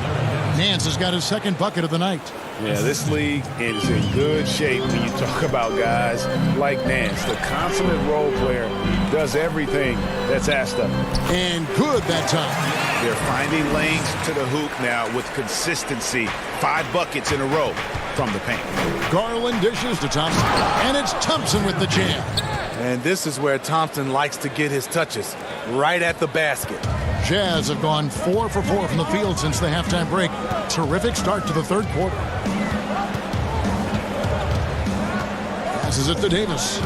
Nance has got his second bucket of the night. Yeah, this league is in good shape when you talk about guys like Nance. The consummate role player does everything that's asked of him. And good that time. They're finding lanes to the hoop now with consistency. 5 buckets in a row from the paint. Garland dishes to Thompson. And it's Thompson with the jam. And this is where Thompson likes to get his touches, right at the basket. Jazz have gone 4 for 4 from the field since the halftime break. Terrific start to the third quarter. Passes it to Davis.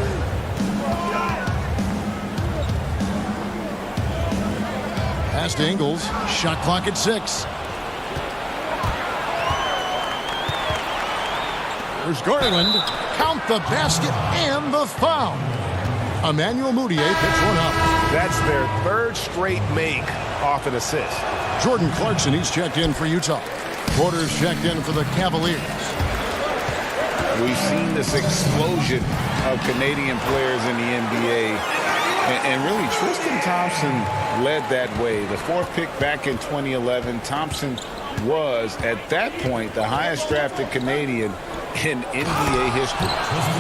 Pass to Ingles. Shot clock at 6. There's Garland. Count the basket and the foul. Emmanuel Mudiay picks one up. That's their 3rd straight make off an assist. Jordan Clarkson, he's checked in for Utah. Porter's checked in for the Cavaliers. We've seen this explosion of Canadian players in the NBA. And really, Tristan Thompson led that way. The 4th pick back in 2011. Thompson was, at that point, the highest drafted Canadian in NBA history.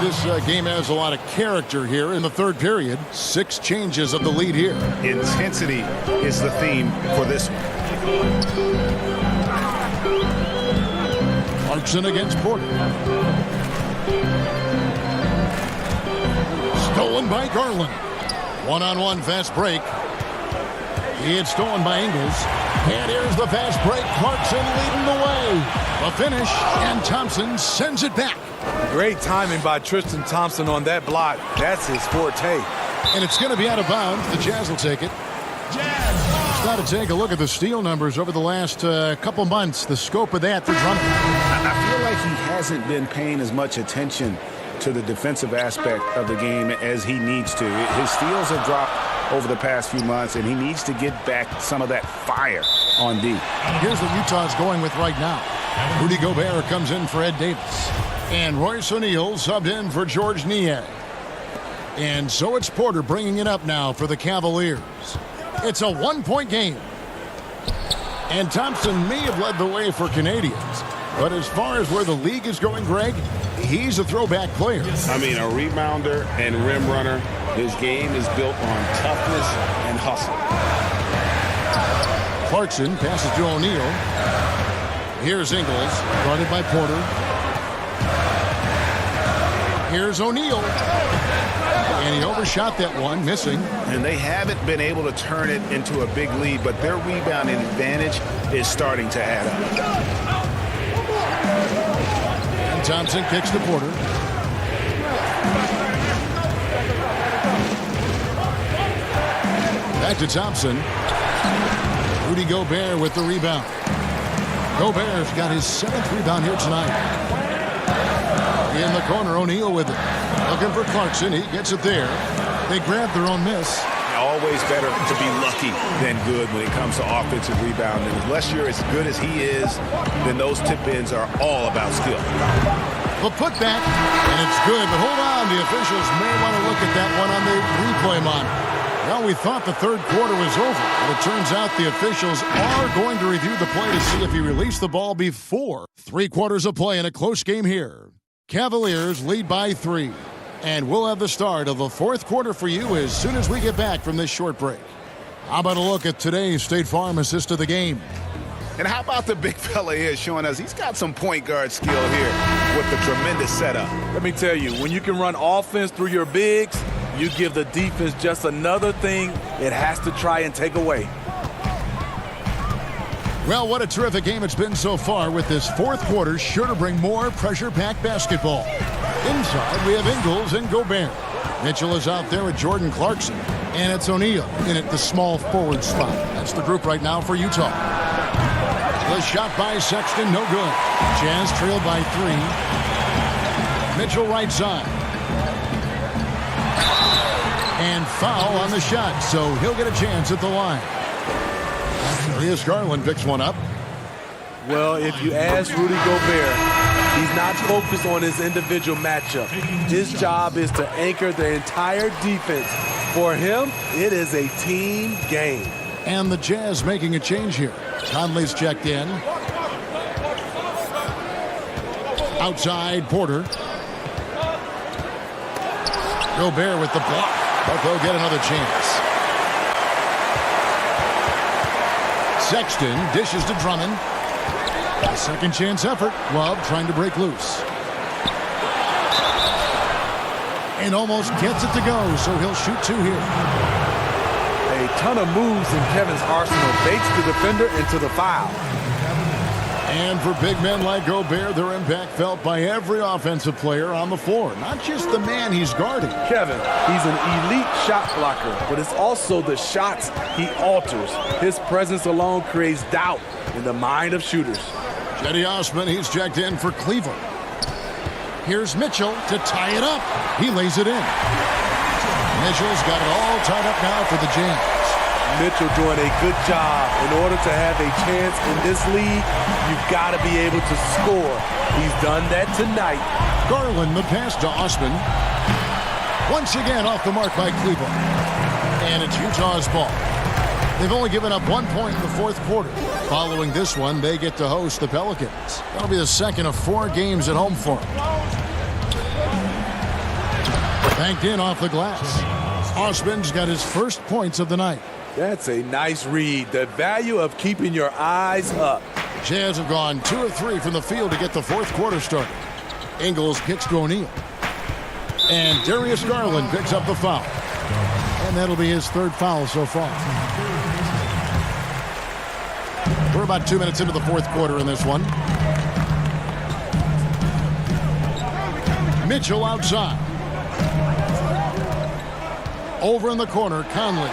This game has a lot of character here in the third period. 6 changes of the lead here. Intensity is the theme for this one. Clarkson against Porter. Stolen by Garland. One-on-one fast break. It's stolen by Ingles. And here's the fast break. Clarkson leading the way. A finish, and Thompson sends it back. Great timing by Tristan Thompson on that block. That's his forte. And it's going to be out of bounds. The Jazz will take it. It's got to take a look at the steal numbers over the last couple months. The scope of that for Drummond. I feel like he hasn't been paying as much attention to the defensive aspect of the game as he needs to. His steals have dropped over the past few months, and he needs to get back some of that fire on D. Here's what Utah's going with right now. Rudy Gobert comes in for Ed Davis. And Royce O'Neal subbed in for Georges Niang. And so it's Porter bringing it up now for the Cavaliers. It's a 1-point game. And Thompson may have led the way for Canadians. But as far as where the league is going, Greg, he's a throwback player. I mean, a rebounder and rim runner. His game is built on toughness and hustle. Clarkson passes to O'Neal. Here's Ingles, guarded by Porter. Here's O'Neal. And he overshot that one, missing. And they haven't been able to turn it into a big lead, but their rebounding advantage is starting to add up. And Thompson kicks to Porter. Back to Thompson. Rudy Gobert with the rebound. Gobert's got his 7th rebound here tonight. In the corner, O'Neal with it. Looking for Clarkson. He gets it there. They grab their own miss. Always better to be lucky than good when it comes to offensive rebounding. Unless you're as good as he is, then those tip-ins are all about skill. The putback, and it's good. But hold on, the officials may want to look at that one on the replay monitor. Well, we thought the third quarter was over, but it turns out the officials are going to review the play to see if he released the ball before 3 quarters of play in a close game here. Cavaliers lead by 3. And we'll have the start of the 4th quarter for you as soon as we get back from this short break. How about a look at today's State Farm assist of the game? And how about the big fella here showing us he's got some point guard skill here with the tremendous setup. Let me tell you, when you can run offense through your bigs, you give the defense just another thing it has to try and take away. Well, what a terrific game it's been so far, with this 4th quarter sure to bring more pressure-packed basketball. Inside, we have Ingles and Gobert. Mitchell is out there with Jordan Clarkson. And it's O'Neal in at the small forward slot. That's the group right now for Utah. The shot by Sexton, no good. Jazz trailed by 3. Mitchell right side. And foul on the shot, so he'll get a chance at the line. Darius Garland picks one up. Well, if you ask Rudy Gobert, He's not focused on his individual matchup. His job is to anchor the entire defense. For him, it is a team game. And the Jazz making a change here. Conley's checked in. Outside, Porter. Gobert with the block, but they'll get another chance. Sexton dishes to Drummond. A second chance effort. Love trying to break loose. And almost gets it to go, so he'll shoot two here. A ton of moves in Kevin's arsenal baits the defender into the foul. And for big men like Gobert, their impact felt by every offensive player on the floor, not just the man he's guarding. Kevin, he's an elite shot blocker, but it's also the shots he alters. His presence alone creates doubt in the mind of shooters. Cedi Osman, he's checked in for Cleveland. Here's Mitchell to tie it up. He lays it in. Mitchell's got it all tied up now for the Jazz. Mitchell doing a good job. In order to have a chance in this league, you've got to be able to score. He's done that tonight. Garland, the pass to Osman. Once again off the mark by Cleveland. And it's Utah's ball. They've only given up 1 point in the fourth quarter. Following this one, they get to host the Pelicans. That'll be the second of 4 games at home for them. Banked in off the glass. Osman's got his first points of the night. That's a nice read. The value of keeping your eyes up. Jazz have gone 2 of 3 from the field to get the fourth quarter started. Ingles kicks to O'Neal. And Darius Garland picks up the foul. And that'll be his third foul so far. We're about 2 minutes into the fourth quarter in this one. Mitchell outside. Over in the corner, Conley.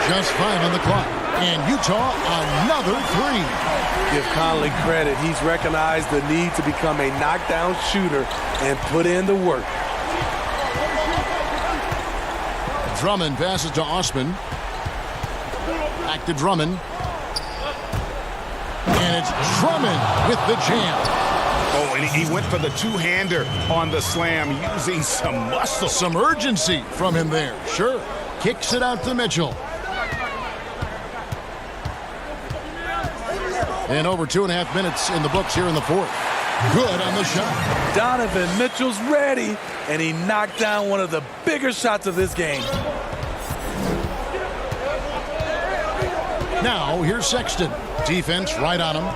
Just 5 on the clock. And Utah, another 3. Give Conley credit. He's recognized the need to become a knockdown shooter and put in the work. Drummond passes to Osman. Back to Drummond. And it's Drummond with the jam. Oh, and he went for the two-hander on the slam, using some muscle. Some urgency from him there. Sure. Kicks it out to Mitchell. And over 2.5 minutes in the books here in the fourth. Good on the shot. Donovan Mitchell's ready, and he knocked down one of the bigger shots of this game. Now, here's Sexton. Defense right on him.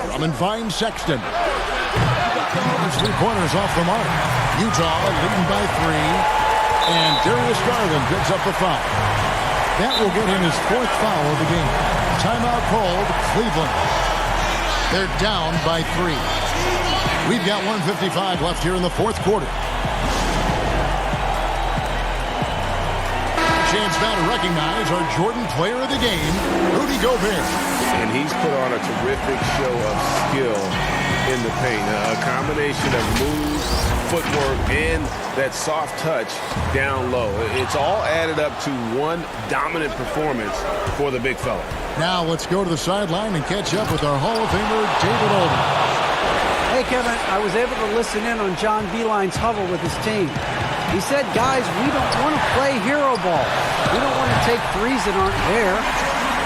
Drummond finds Sexton. There's 3 corners off the mark. Utah leading by 3. And Darius Garland picks up the foul. That will get him his 4th foul of the game. Timeout called, Cleveland. They're down by 3. We've got 1:55 left here in the fourth quarter. Chance now to recognize our Jordan player of the game, Rudy Gobert. And he's put on a terrific show of skill in the paint. A combination of moves, footwork, and that soft touch down low. It's all added up to one dominant performance for the big fella. Now let's go to the sideline and catch up with our Hall of Famer, David Olden. Hey, Kevin, I was able to listen in on John Beilein's huddle with his team. He said, guys, we don't want to play hero ball. We don't want to take threes that aren't there.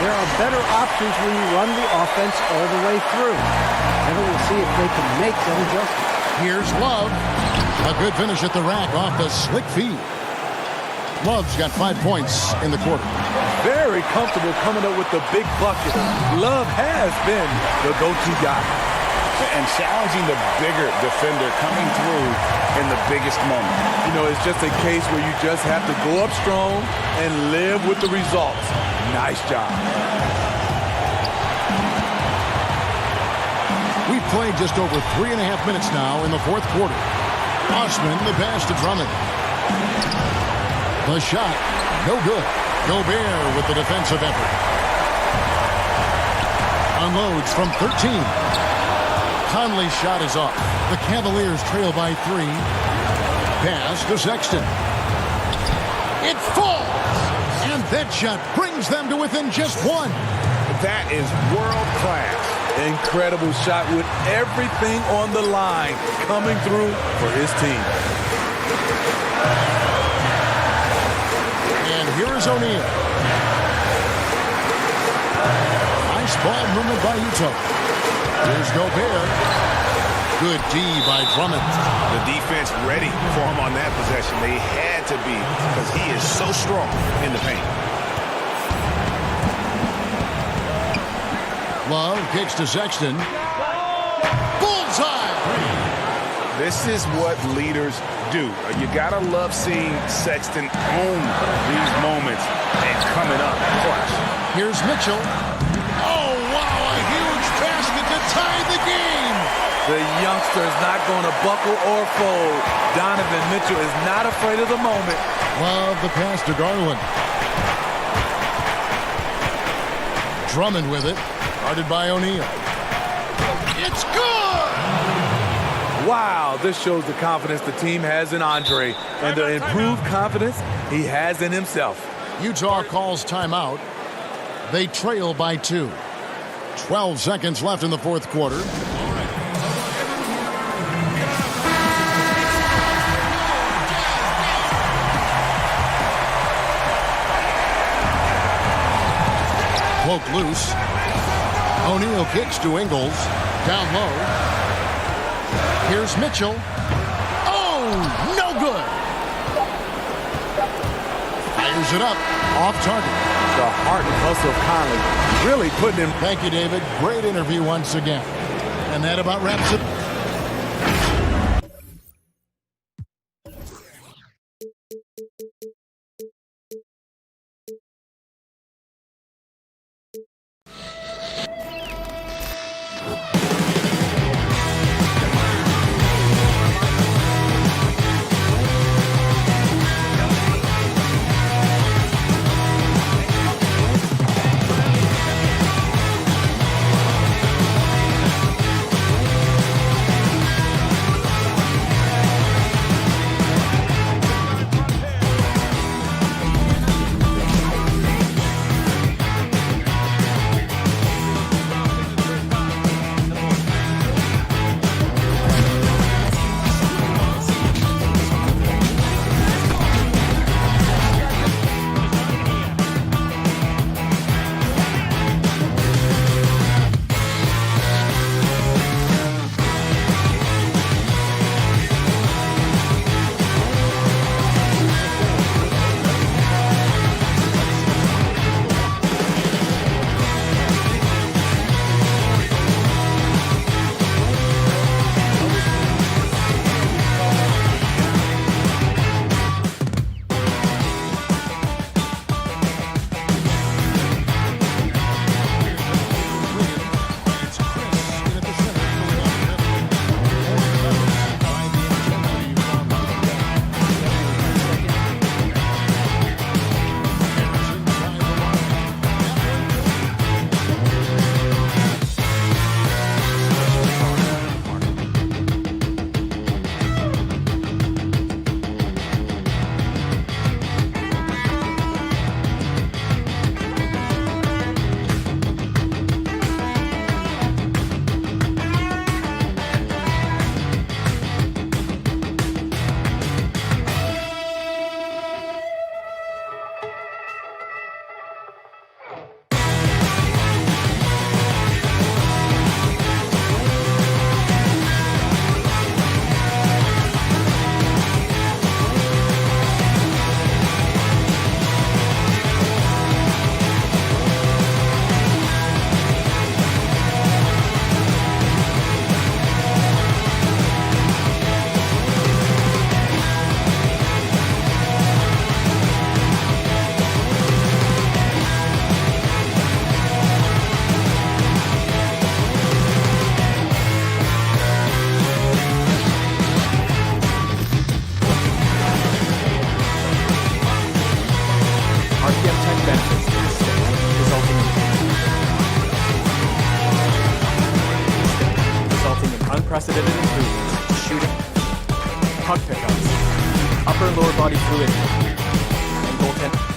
There are better options when you run the offense all the way through. And we'll see if they can make that adjustment. Here's Love. A good finish at the rack off the slick feed. Love's got 5 points in the quarter. Very comfortable coming up with the big bucket. Love has been the go-to guy. And challenging the bigger defender coming through in the biggest moment. You know, it's just a case where you just have to go up strong and live with the results. Nice job. We've played just over 3.5 minutes now in the fourth quarter. Osman, the pass to Drummond. The shot, no good. Gobert with the defensive effort. Unloads from 13. Conley's shot is off. The Cavaliers trail by 3. Pass to Sexton. It falls! And that shot brings them to within just 1. That is world class. Incredible shot with everything on the line coming through for his team. And here is O'Neal. Nice ball movement by Utah. Here's Gobert. Good D by Drummond. The defense ready for him on that possession. They had to be because he is so strong in the paint. Love kicks to Sexton. Bullseye! This is what leaders do. You gotta love seeing Sexton own these moments and coming up clutch. Here's Mitchell. Oh, wow, a huge basket to tie the game. The youngster is not going to buckle or fold. Donovan Mitchell is not afraid of the moment. Love the pass to Garland. Drummond with it. Guarded by O'Neal. It's good! Wow, this shows the confidence the team has in Andre and the improved confidence he has in himself. Utah calls timeout. They trail by 2. 12 seconds left in the fourth quarter. Poke loose. O'Neal kicks to Ingles. Down low. Here's Mitchell. Oh, no good. Fires it up. Off target. The heart and hustle of Conley really putting him. Thank you, David. Great interview once again. And that about wraps it. unprecedented improvements to shooting, puck pickups, upper and lower body fluidity, and goaltending.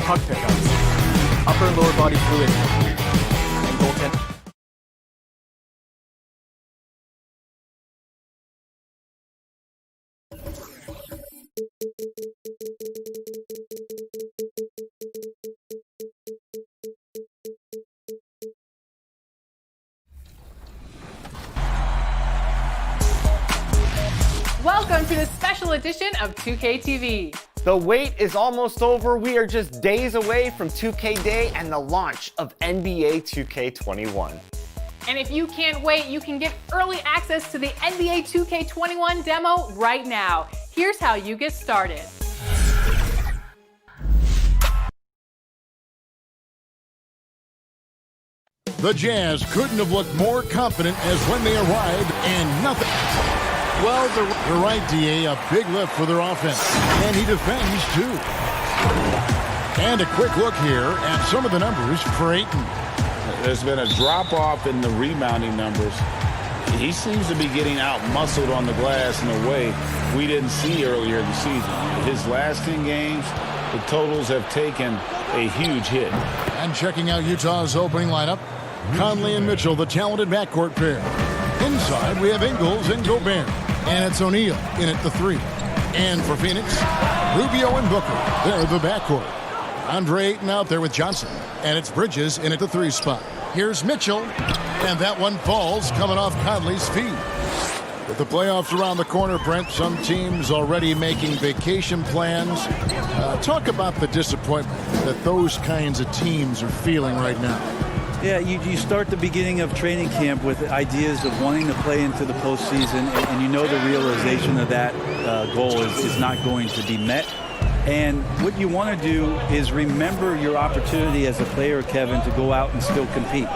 puck pickups, upper and lower body fluid, and goaltending. Welcome to the special edition of 2K TV. The wait is almost over. We are just days away from 2K Day and the launch of NBA 2K21. And if you can't wait, you can get early access to the NBA 2K21 demo right now. Here's how you get started. The Jazz couldn't have looked more confident as when they arrived, and nothing. Well, the right DA, a big lift for their offense, and he defends too. And a quick look here at some of the numbers for Ayton. There's been a drop-off in the rebounding numbers. He seems to be getting out-muscled on the glass in a way we didn't see earlier in the season. His last 10 games, the totals have taken a huge hit. And checking out Utah's opening lineup, Conley and Mitchell, the talented backcourt pair. Inside, we have Ingles and Gobert. And it's O'Neal in at the 3. And for Phoenix, Rubio and Booker. They're the backcourt. Andre Ayton out there with Johnson. And it's Bridges in at the 3 spot. Here's Mitchell. And that one falls coming off Conley's feet. With the playoffs around the corner, Brent, some teams already making vacation plans. Talk about the disappointment that those kinds of teams are feeling right now. Yeah, you start the beginning of training camp with ideas of wanting to play into the postseason, and you know the realization of that goal is not going to be met. And what you want to do is remember your opportunity as a player, Kevin, to go out and still compete.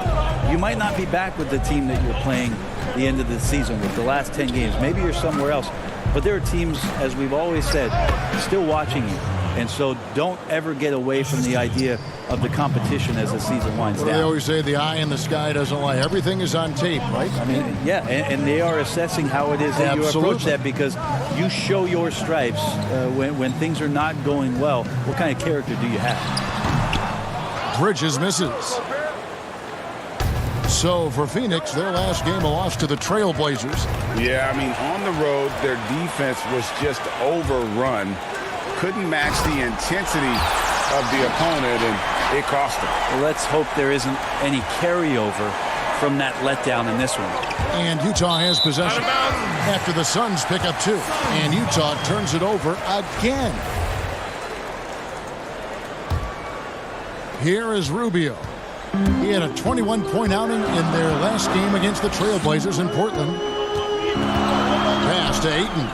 You might not be back with the team that you're playing the end of the season with, the last 10 games. Maybe you're somewhere else. But there are teams, as we've always said, still watching you. And so don't ever get away from the idea of the competition as the season winds down. They always say the eye in the sky doesn't lie. Everything is on tape, right? I mean, yeah, and they are assessing how it is that you approach that, because you show your stripes when things are not going well. What kind of character do you have? Bridges misses. So for Phoenix, their last game a loss to the Trailblazers. Yeah, I mean, on the road, their defense was just overrun. Couldn't match the intensity of the opponent, and it cost them. Well, let's hope there isn't any carryover from that letdown in this one. And Utah has possession after the Suns pick up 2. And Utah turns it over again. Here is Rubio. He had a 21-point outing in their last game against the Trailblazers in Portland. Pass to Ayton.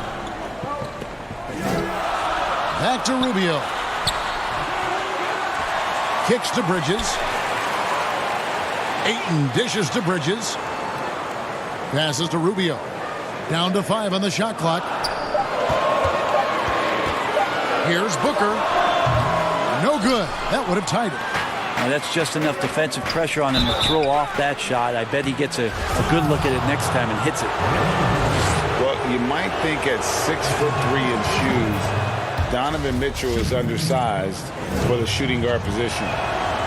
Back to Rubio. Kicks to Bridges. Ayton dishes to Bridges. Passes to Rubio. Down to 5 on the shot clock. Here's Booker. No good. That would have tied it. Now that's just enough defensive pressure on him to throw off that shot. I bet he gets a good look at it next time and hits it. Well, you might think at 6'3" in shoes, Donovan Mitchell is undersized for the shooting guard position.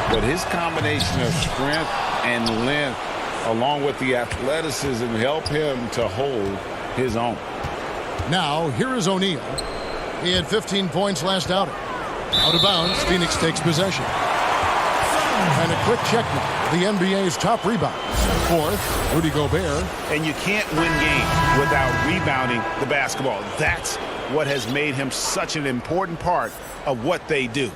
But his combination of strength and length, along with the athleticism, help him to hold his own. Now, here is O'Neal. He had 15 points last outing. Out of bounds, Phoenix takes possession. And a quick check now. The NBA's top rebounds. 4th, Rudy Gobert. And you can't win games without rebounding the basketball. That's what has made him such an important part of what they do.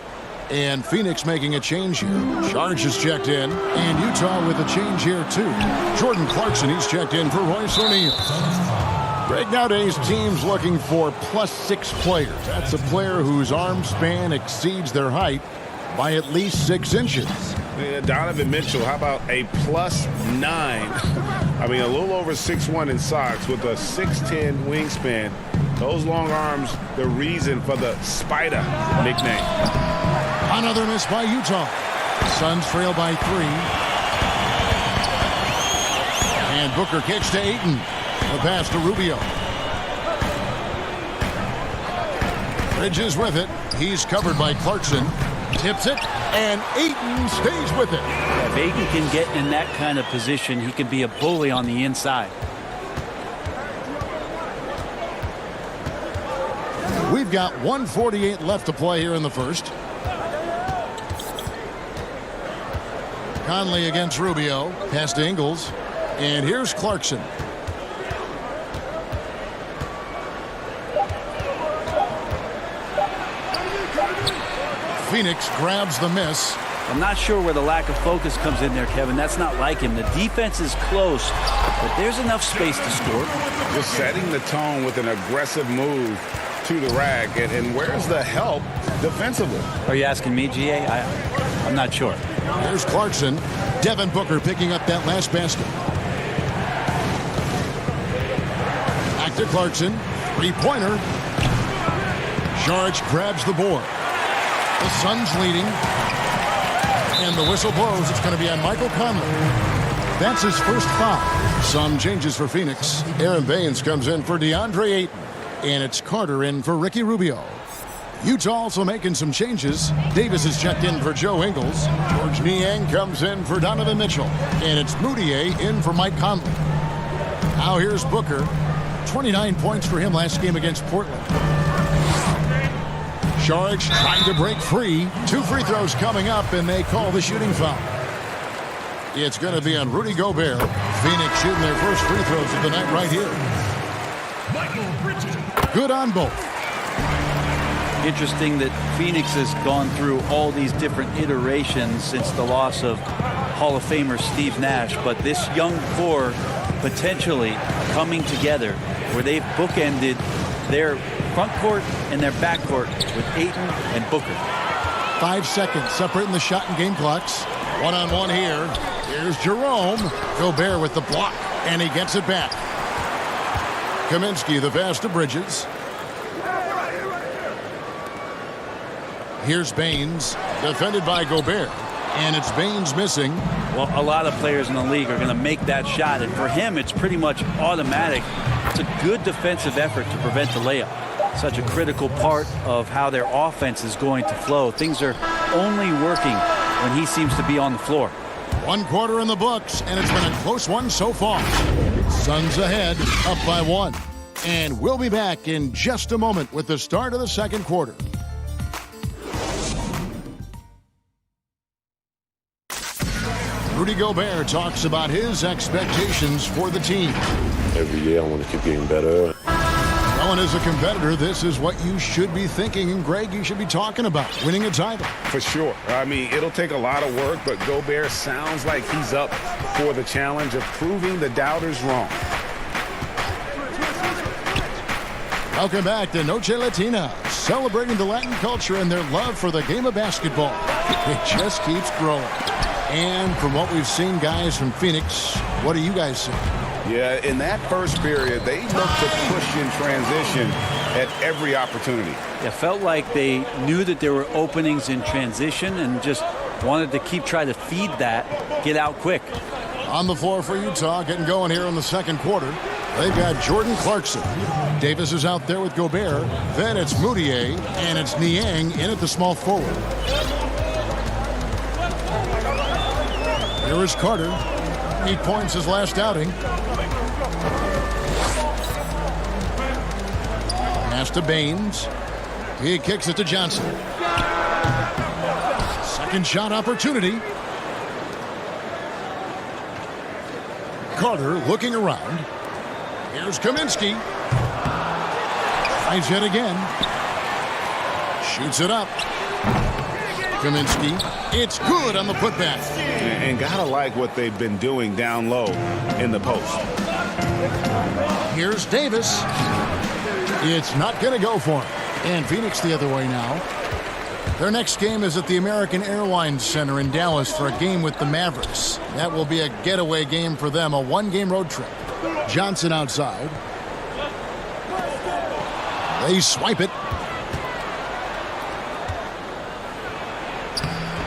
And Phoenix making a change here. Sharge is checked in. And Utah with a change here, too. Jordan Clarkson, he's checked in for Royce O'Neal. Greg, nowadays, teams looking for +6 players. That's a player whose arm span exceeds their height by at least 6 inches. Yeah, Donovan Mitchell, how about a +9? I mean, a little over 6'1" in socks with a 6'10" wingspan. Those long arms, the reason for the Spider nickname. Another miss by Utah. Suns trail by 3. And Booker kicks to Ayton. The pass to Rubio. Bridges with it. He's covered by Clarkson. Tips it, and Ayton stays with it. If Ayton can get in that kind of position, he can be a bully on the inside. We've got 1:48 left to play here in the first. Conley against Rubio. Pass to Ingles. And here's Clarkson. Phoenix grabs the miss. I'm not sure where the lack of focus comes in there, Kevin. That's not like him. The defense is close, but there's enough space to score. Just setting the tone with an aggressive move to the rack. And where's the help defensively? Are you asking me, GA? I'm not sure. Here's Clarkson. Devin Booker picking up that last basket. Back to Clarkson. Three-pointer. Saric grabs the board. The Suns leading. And the whistle blows. It's going to be on Michael Conley. That's his first foul. Some changes for Phoenix. Aaron Baines comes in for DeAndre Ayton. And it's Carter in for Ricky Rubio. Utah also making some changes. Davis is checked in for Joe Ingles. George Niang comes in for Donovan Mitchell. And it's Moutier in for Mike Conley. Now here's Booker. 29 points for him last game against Portland. Saric trying to break free. 2 free throws coming up, and they call the shooting foul. It's going to be on Rudy Gobert. Phoenix shooting their first free throws of the night right here. Good on both. Interesting that Phoenix has gone through all these different iterations since the loss of Hall of Famer Steve Nash, but this young core potentially coming together where they've bookended their front court and their back court with Ayton and Booker. 5 seconds separating the shot and game clocks. One-on-one here. Here's Jerome. Gobert with the block, and he gets it back. Kaminsky the pass to Bridges. Here's Baines, defended by Gobert, and it's Baines missing. Well, a lot of players in the league are going to make that shot, and for him, it's pretty much automatic. It's a good defensive effort to prevent the layup. Such a critical part of how their offense is going to flow. Things are only working when he seems to be on the floor. 1 quarter in the books, and it's been a close one so far. Suns ahead, up by 1. And we'll be back in just a moment with the start of the second quarter. Rudy Gobert talks about his expectations for the team. Every year I want to keep getting better. Well, and as a competitor, this is what you should be thinking, and Greg, you should be talking about, winning a title. For sure. I mean, it'll take a lot of work, but Gobert sounds like he's up for the challenge of proving the doubters wrong. Welcome back to Noche Latina, celebrating the Latin culture and their love for the game of basketball. It just keeps growing. And from what we've seen, guys, from Phoenix, what do you guys see? Yeah, in that first period, they looked to push in transition at every opportunity. It felt like they knew that there were openings in transition and just wanted to keep trying to feed that, get out quick. On the floor for Utah, getting going here in the second quarter. They've got Jordan Clarkson. Davis is out there with Gobert. Then it's Moutier, and it's Niang in at the small forward. Here is Carter. 8 points his last outing. Pass to Baines. He kicks it to Johnson. Second shot opportunity. Carter looking around. Here's Kaminsky. Tries it again. Shoots it up. Kaminsky. It's good on the putback. And gotta like what they've been doing down low in the post. Here's Davis. It's not going to go for him. And Phoenix the other way now. Their next game is at the American Airlines Center in Dallas for a game with the Mavericks. That will be a getaway game for them, a 1-game road trip. Johnson outside. They swipe it.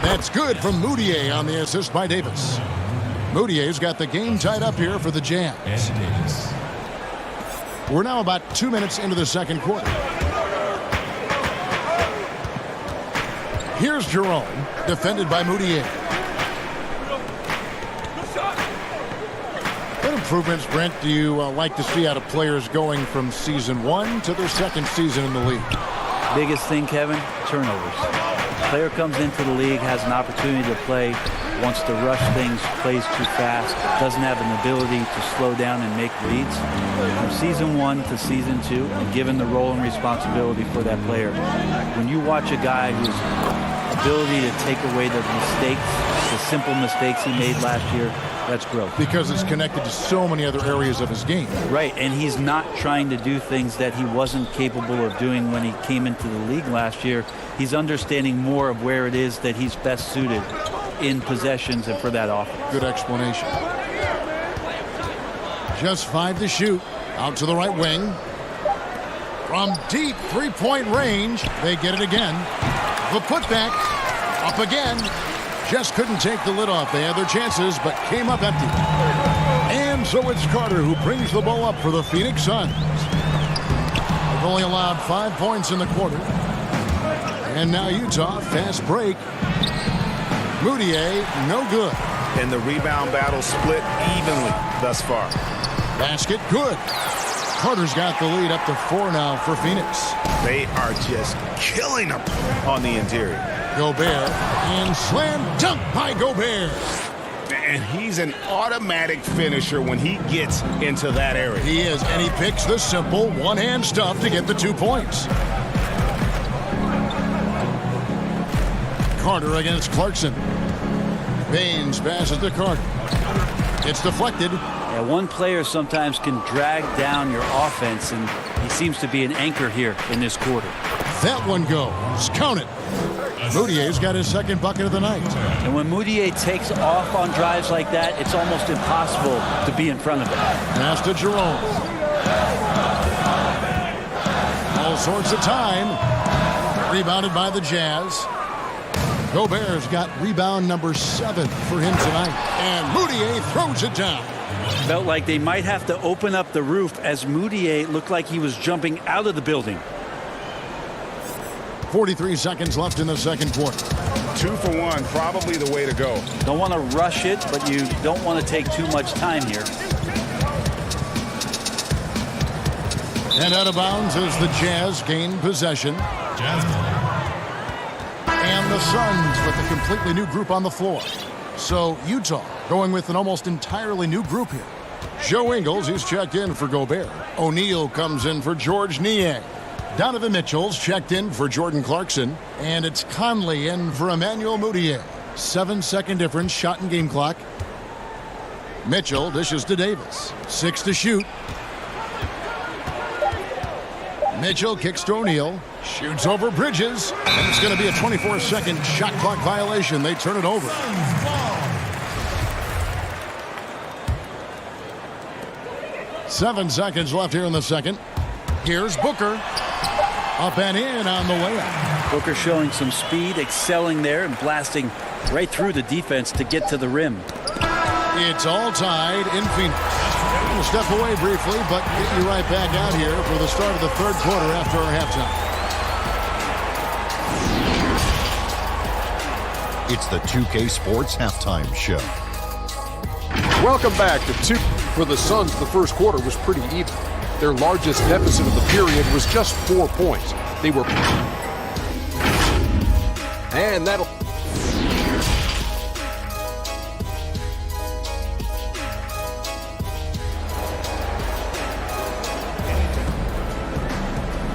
That's good from Moutier on the assist by Davis. Moutier's got the game tied up here for the Jazz. We're now about 2 minutes into the second quarter. Here's Jerome, defended by Moutier. What improvements, Brent, do you like to see out of players going from season 1 to their second season in the league? Biggest thing, Kevin, turnovers. Player comes into the league, has an opportunity to play, wants to rush things, plays too fast, doesn't have an ability to slow down and make reads. From season 1 to season 2, and given the role and responsibility for that player, when you watch a guy whose ability to take away the mistakes, the simple mistakes he made last year, that's growth. Because it's connected to so many other areas of his game. Right, and he's not trying to do things that he wasn't capable of doing when he came into the league last year. He's understanding more of where it is that he's best suited in possessions and for that offense. Good explanation. Just 5 to shoot. Out to the right wing. From deep three-point range, they get it again. The putback. Up again. Just couldn't take the lid off. They had their chances, but came up empty. And so it's Carter who brings the ball up for the Phoenix Suns. They've only allowed 5 points in the quarter. And now Utah, fast break. Moutier, no good. And the rebound battle split evenly thus far. Basket, good. Carter's got the lead up to 4 now for Phoenix. They are just killing them on the interior. Gobert, and slam dunk by Gobert. And he's an automatic finisher when he gets into that area. He is, and he picks the simple one-hand stuff to get the 2 points. Carter against Clarkson. Baines passes to Carter. It's deflected. Yeah, one player sometimes can drag down your offense, and he seems to be an anchor here in this quarter. That one goes. Count it. Moutier's got his second bucket of the night. And when Moutier takes off on drives like that, it's almost impossible to be in front of him. Pass to Jerome. All sorts of time. Rebounded by the Jazz. Gobert's got rebound number 7 for him tonight. And Moutier throws it down. Felt like they might have to open up the roof as Moutier looked like he was jumping out of the building. 43 seconds left in the second quarter. 2 for 1, probably the way to go. Don't want to rush it, but you don't want to take too much time here. And out of bounds as the Jazz gain possession. And the Suns with a completely new group on the floor. So Utah going with an almost entirely new group here. Joe Ingles, who's checked in for Gobert. O'Neal comes in for George Niang. Donovan Mitchell's checked in for Jordan Clarkson. And it's Conley in for Emmanuel Moutier. 7-second difference, shot and game clock. Mitchell dishes to Davis. 6 to shoot. Mitchell kicks to O'Neal. Shoots over Bridges. And it's going to be a 24-second shot clock violation. They turn it over. Seven seconds left here in the second. Here's Booker. Up and in on the layup. Booker showing some speed, excelling there, and blasting right through the defense to get to the rim. It's all tied in Phoenix. We'll step away briefly, but get you right back out here for the start of the third quarter after our halftime. It's the 2K Sports Halftime Show. Welcome back to 2. For the Suns, the first quarter was pretty even. Their largest deficit of the period was just 4 points. They were... And that'll...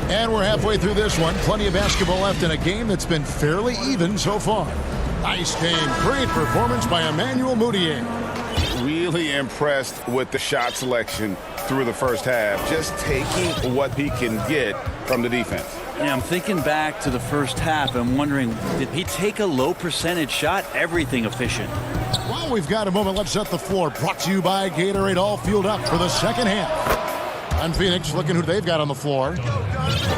And we're halfway through this one. Plenty of basketball left in a game that's been fairly even so far. Nice game. Great performance by Emmanuel Moutier. Really impressed with the shot selection through the first half. Just taking what he can get from the defense. Yeah, I'm thinking back to the first half. I'm wondering, did he take a low percentage shot? Everything efficient. Well, we've got a moment. Let's set the floor. Brought to you by Gatorade. All fueled up for the second half. And Phoenix looking who they've got on the floor.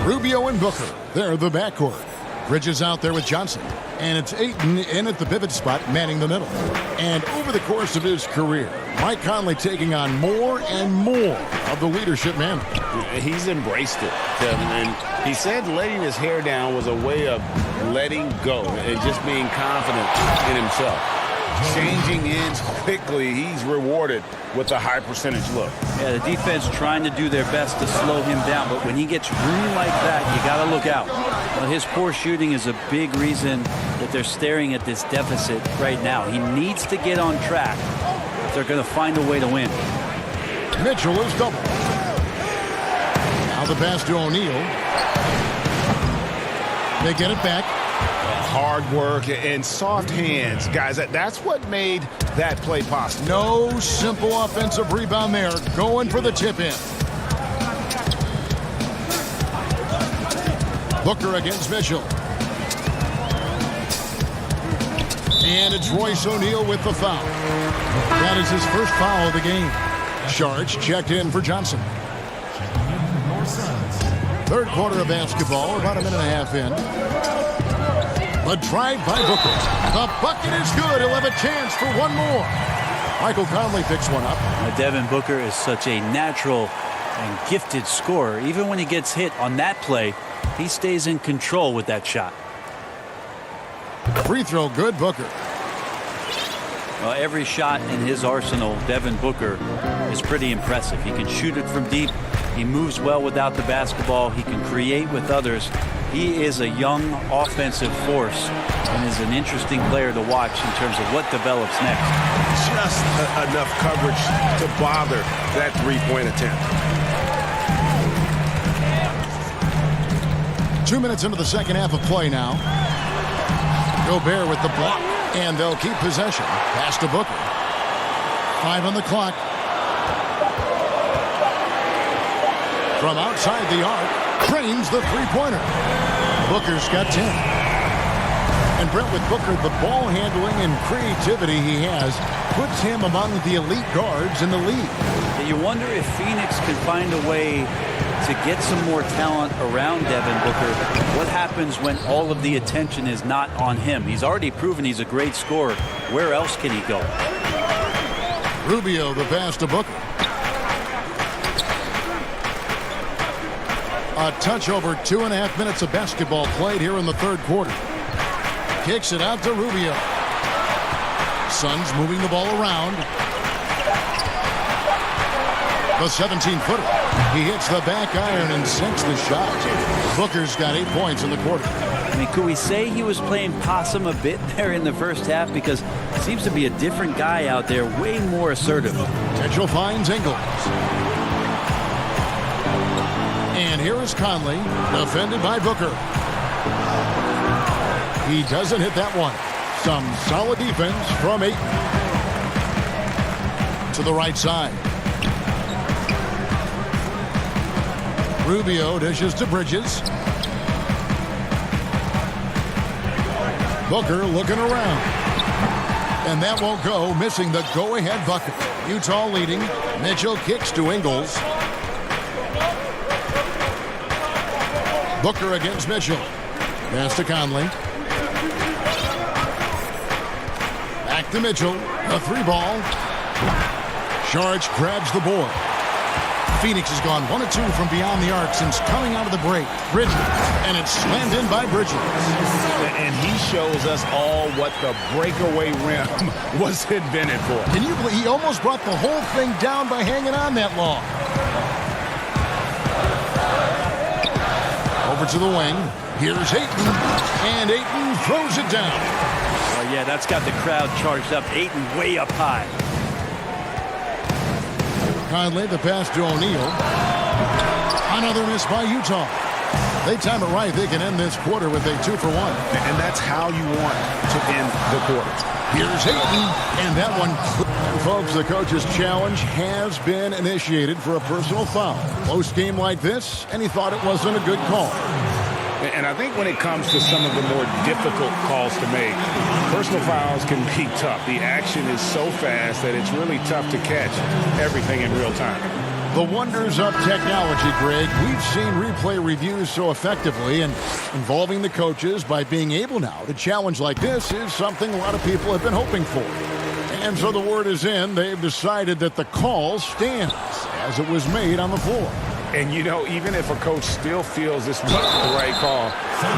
Rubio and Booker. They're the backcourt. Bridges out there with Johnson. And it's Ayton in at the pivot spot, manning the middle. And over the course of his career, Mike Conley taking on more and more of the leadership mantle. He's embraced it, Kevin. And he said letting his hair down was a way of letting go and just being confident in himself. Changing ends quickly, he's rewarded with a high percentage look. Yeah, the defense trying to do their best to slow him down, but when he gets room like that, you got to look out. Well, his poor shooting is a big reason that they're staring at this deficit right now. He needs to get on track if they're going to find a way to win. Mitchell is double. Now the pass to O'Neal. They get it back. Hard work and soft hands, guys. That's what made that play possible. No simple offensive rebound there. Going for the tip in. Booker against Mitchell. And it's Royce O'Neal with the foul. That is his first foul of the game. Sharge checked in for Johnson. Third quarter of basketball, about a minute and a half in. A drive by Booker. The bucket is good. He'll have a chance for one more. Michael Conley picks one up. Devin Booker is such a natural and gifted scorer. Even when he gets hit on that play, he stays in control with that shot. Free throw good, Booker. Well, every shot in his arsenal, Devin Booker, is pretty impressive. He can shoot it from deep. He moves well without the basketball. He can create with others. He is a young offensive force and is an interesting player to watch in terms of what develops next. Just enough coverage to bother that three-point attempt. 2 minutes into the second half of play now. Gobert with the block, and they'll keep possession. Pass to Booker. 5 on the clock. From outside the arc, trains the three-pointer. Booker's got 10. And Brent, with Booker, the ball handling and creativity he has puts him among the elite guards in the league. You wonder if Phoenix can find a way to get some more talent around Devin Booker. What happens when all of the attention is not on him? He's already proven he's a great scorer. Where else can he go? Rubio, the pass to Booker. A touch over 2.5 minutes of basketball played here in the third quarter. Kicks it out to Rubio. Suns moving the ball around. The 17-footer. He hits the back iron and sinks the shot. Booker's got 8 points in the quarter. I mean, could we say he was playing possum a bit there in the first half? Because it seems to be a different guy out there, way more assertive. Mitchell finds Ingles. And here is Conley, defended by Booker. He doesn't hit that one. Some solid defense from Ayton. To the right side. Rubio dishes to Bridges. Booker looking around. And that won't go, missing the go-ahead bucket. Utah leading. Mitchell kicks to Ingles. Booker against Mitchell. Pass to Conley. Back to Mitchell. A 3-ball. Sharge grabs the board. Phoenix has gone 1 of 2 from beyond the arc since coming out of the break. Bridges. And it's slammed in by Bridges. And he shows us all what the breakaway rim was invented for. Can you believe he almost brought the whole thing down by hanging on that long? Over to the wing. Here's Ayton. And Ayton throws it down. Oh, yeah, that's got the crowd charged up. Ayton way up high. Conley, the pass to O'Neal. Another miss by Utah. They time it right. They can end this quarter with a 2-for-1. And that's how you want to end the quarter. Here's Ayton. And that one. Folks, the coach's challenge has been initiated for a personal foul. Close game like this, and he thought it wasn't a good call. And I think when it comes to some of the more difficult calls to make, personal fouls can be tough. The action is so fast that it's really tough to catch everything in real time. The wonders of technology, Greg. We've seen replay reviews so effectively, and involving the coaches by being able now to challenge like this is something a lot of people have been hoping for. And so the word is in. They've decided that the call stands as it was made on the floor. And, you know, even if a coach still feels this wasn't the right call,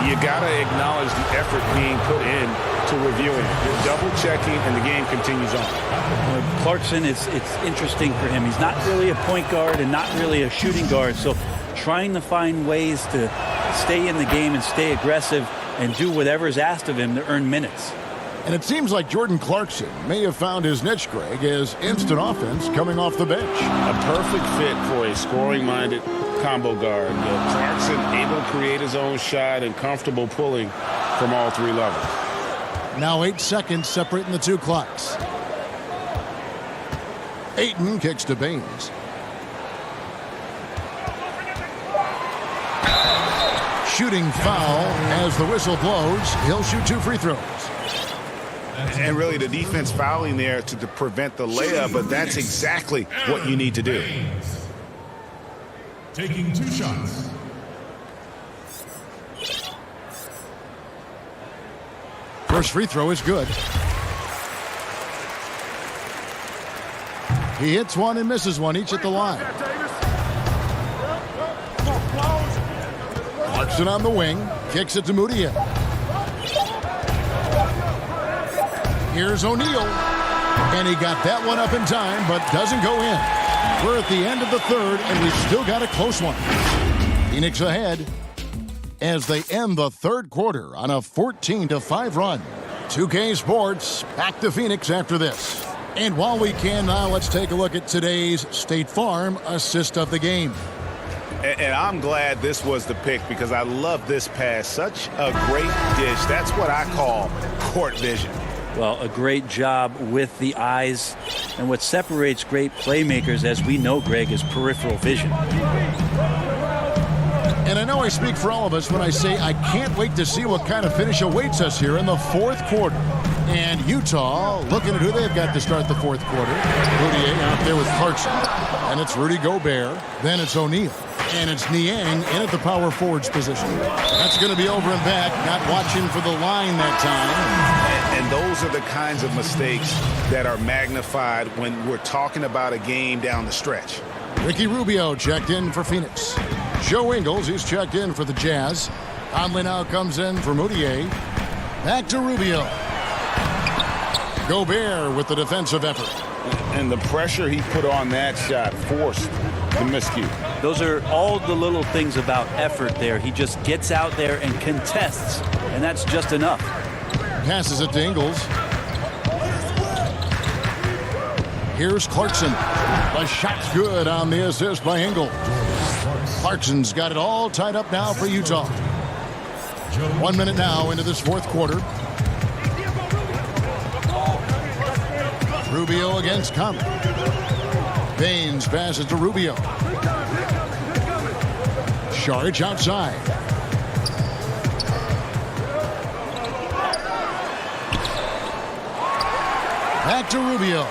you got to acknowledge the effort being put in to reviewing it. You're double-checking, and the game continues on. Clarkson, it's interesting for him. He's not really a point guard and not really a shooting guard, so trying to find ways to stay in the game and stay aggressive and do whatever is asked of him to earn minutes. And it seems like Jordan Clarkson may have found his niche, Greg, as instant offense coming off the bench. A perfect fit for a scoring-minded combo guard. Clarkson able to create his own shot and comfortable pulling from all three levels. Now 8 seconds separating the two clocks. Ayton kicks to Baines. Shooting foul as the whistle blows. He'll shoot 2 free throws. And really the defense fouling there to prevent the layup, but that's exactly what you need to do. Taking 2 shots. First free throw is good. He hits one and misses one, each at the line. Clarkson on the wing, kicks it to Moutier. Here's O'Neal, and he got that one up in time, but doesn't go in. We're at the end of the third, and we've still got a close one. Phoenix ahead as they end the third quarter on a 14-5 run. 2K Sports back to Phoenix after this. And while we can now, let's take a look at today's State Farm assist of the game. And I'm glad this was the pick because I love this pass. Such a great dish. That's what I call court vision. Well, a great job with the eyes. And what separates great playmakers, as we know, Greg, is peripheral vision. And I know I speak for all of us when I say I can't wait to see what kind of finish awaits us here in the fourth quarter. And Utah looking at who they've got to start the fourth quarter. Moutier out there with Clarkson. And it's Rudy Gobert. Then it's O'Neal. And it's Niang in at the power forwards position. That's going to be over and back. Not watching for the line that time. And those are the kinds of mistakes that are magnified when we're talking about a game down the stretch. Ricky Rubio checked in for Phoenix. Joe Ingles, he's checked in for the Jazz. Conley now comes in for Moutier. Back to Rubio. Gobert with the defensive effort. And the pressure he put on that shot forced the miscue. Those are all the little things about effort there. He just gets out there and contests, and that's just enough. Passes it to Ingles. Here's Clarkson. The shot's good on the assist by Ingles. Clarkson's got it all tied up now for Utah. 1 minute now into this fourth quarter. Rubio against Conley. Baines passes to Rubio. Saric outside. Back to Rubio.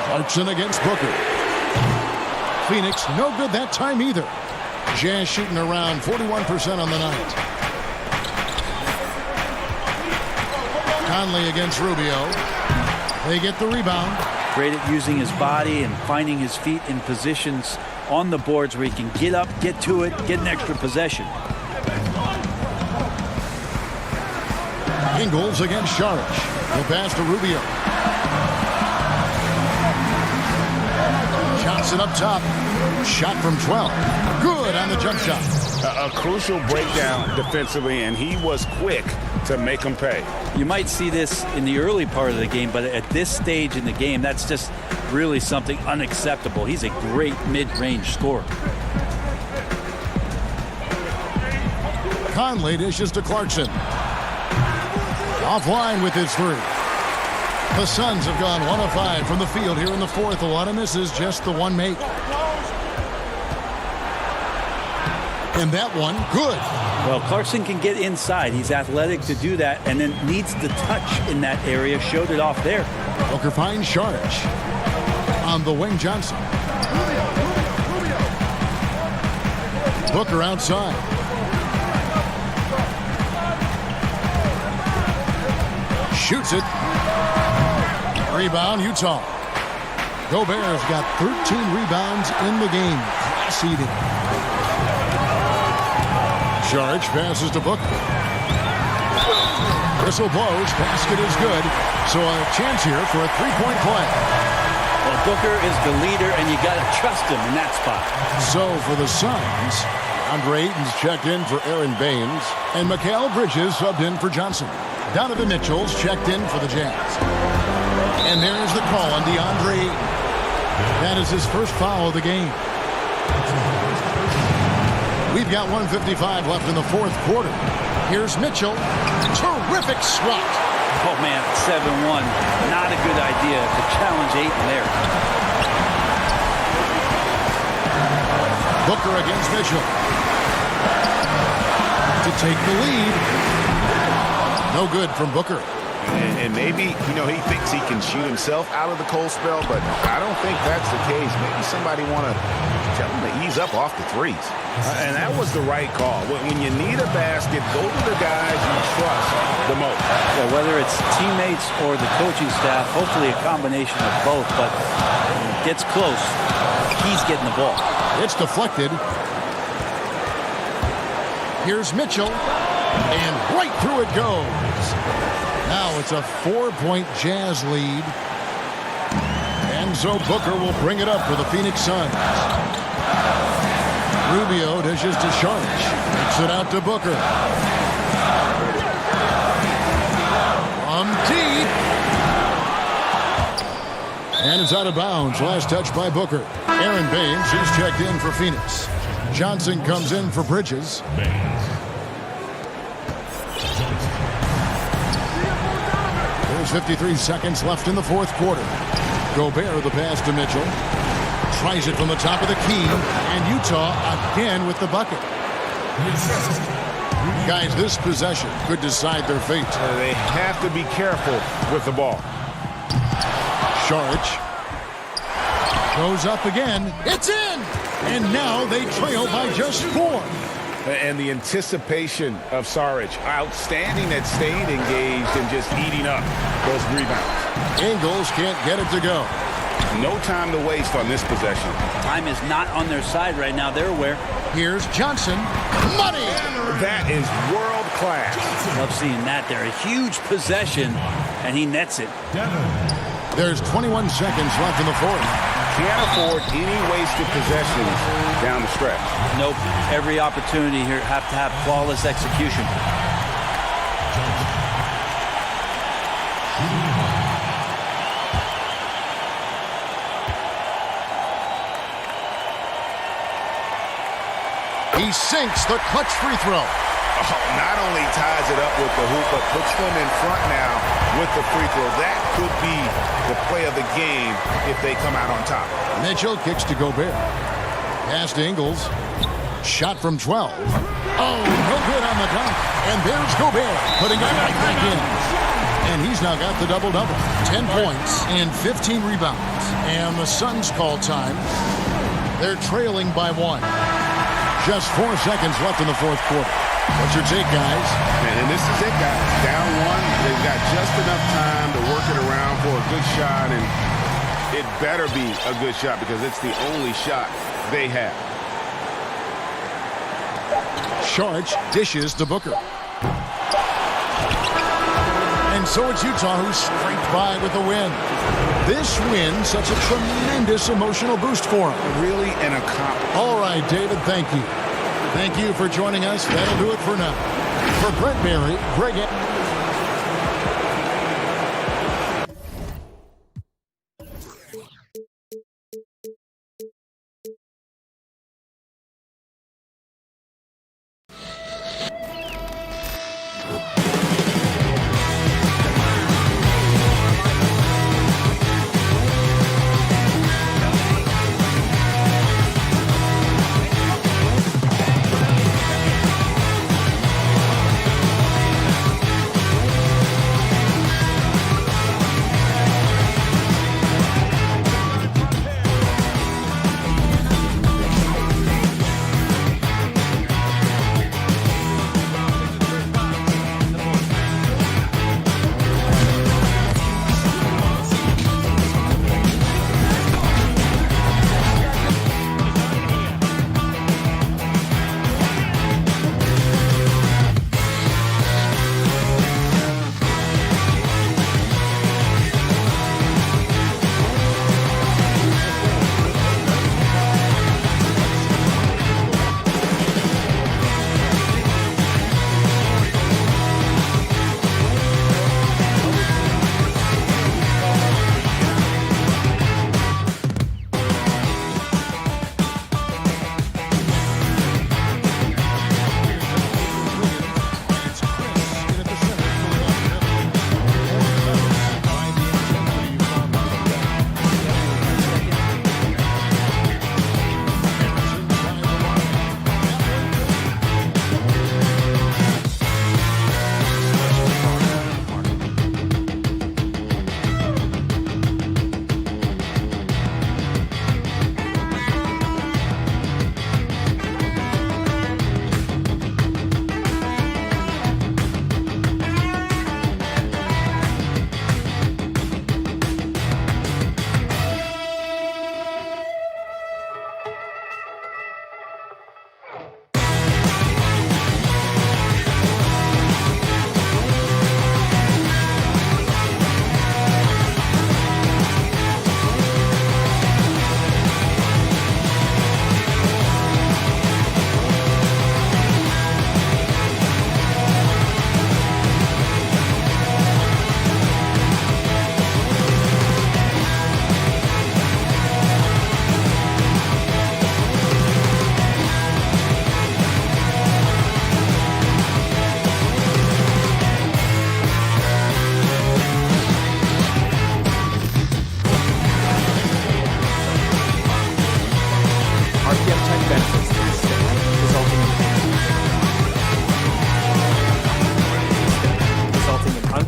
Clarkson against Booker. Phoenix, no good that time either. Jazz shooting around 41% on the night. Conley against Rubio. They get the rebound. Great at using his body and finding his feet in positions on the boards where he can get up, get to it, get an extra possession. Ingles against Saric. He'll pass to Rubio. Johnson up top. Shot from 12. Good on the jump shot. A crucial breakdown defensively, and he was quick to make him pay. You might see this in the early part of the game, but at this stage in the game, that's just really something unacceptable. He's a great mid-range scorer. Conley dishes to Clarkson. Offline with his three. The Suns have gone 1 of 5 from the field here in the fourth. A lot of misses, just the one make. And that one, good. Well, Clarkson can get inside. He's athletic to do that, and then needs the touch in that area. Showed it off there. Booker finds Saric. On the wing, Johnson. Booker outside. Shoots it. Rebound, Utah. Gobert's got 13 rebounds in the game. Class eating. Saric passes to Booker. Whistle blows. Basket is good. So a chance here for a three-point play. Well, Booker is the leader, and you got to trust him in that spot. So for the Suns, Andre Ayton's checked in for Aaron Baines, and Mikal Bridges subbed in for Johnson. Donovan Mitchell's checked in for the Jazz. And there's the call on DeAndre Ayton. That is his first foul of the game. We've got 1:55 left in the fourth quarter. Here's Mitchell. Terrific swat. Oh, man, 7-1. Not a good idea to challenge Ayton there. Booker against Mitchell. To take the lead. No good from Booker. And maybe, he thinks he can shoot himself out of the cold spell, but I don't think that's the case. Maybe somebody want to tell him to ease up off the threes. And that was the right call. When you need a basket, go to the guys you trust the most. Yeah, whether it's teammates or the coaching staff, hopefully a combination of both, but when it gets close, he's getting the ball. It's deflected. Here's Mitchell, and right through it goes. Now it's a 4-point Jazz lead. And so Booker will bring it up for the Phoenix Suns. Rubio dishes to Saric. Takes it out to Booker. From deep. And it's out of bounds. Last touch by Booker. Aaron Baines, he's checked in for Phoenix. Johnson comes in for Bridges. There's 53 seconds left in the fourth quarter. Gobert the pass to Mitchell. Tries it from the top of the key. And Utah again with the bucket. Guys, this possession could decide their fate. They have to be careful with the ball. Saric goes up again. It's in! And now they trail by just 4. And the anticipation of Saric, outstanding at staying engaged and just eating up those rebounds. Ingles can't get it to go. No time to waste on this possession. Time is not on their side right now. They're aware. Here's Johnson. Money! That is world class. Love seeing that there. A huge possession, and he nets it. There's 21 seconds left in the fourth. Can't afford any wasted possessions down the stretch. Nope. Every opportunity here have to have flawless execution. He sinks the clutch free throw. Not only ties it up with the hoop, but puts them in front now with the free throw. That could be the play of the game if they come out on top. Mitchell kicks to Gobert. Pass to Ingles. Shot from 12. Oh, no good on the dunk. And there's Gobert putting it right back in. And he's now got the double-double. 10 points and 15 rebounds. And the Suns call time. They're trailing by 1. Just 4 seconds left in the fourth quarter. What's your take, guys? And this is it, guys. Down 1. They've got just enough time to work it around for a good shot, and it better be a good shot because it's the only shot they have. Saric dishes to Booker. And so it's Utah who scraped by with a win. This win sets a tremendous emotional boost for them. Really an accomplishment. All right, David, thank you. Thank you for joining us. That'll do it for now. For Brent Barry, Greg...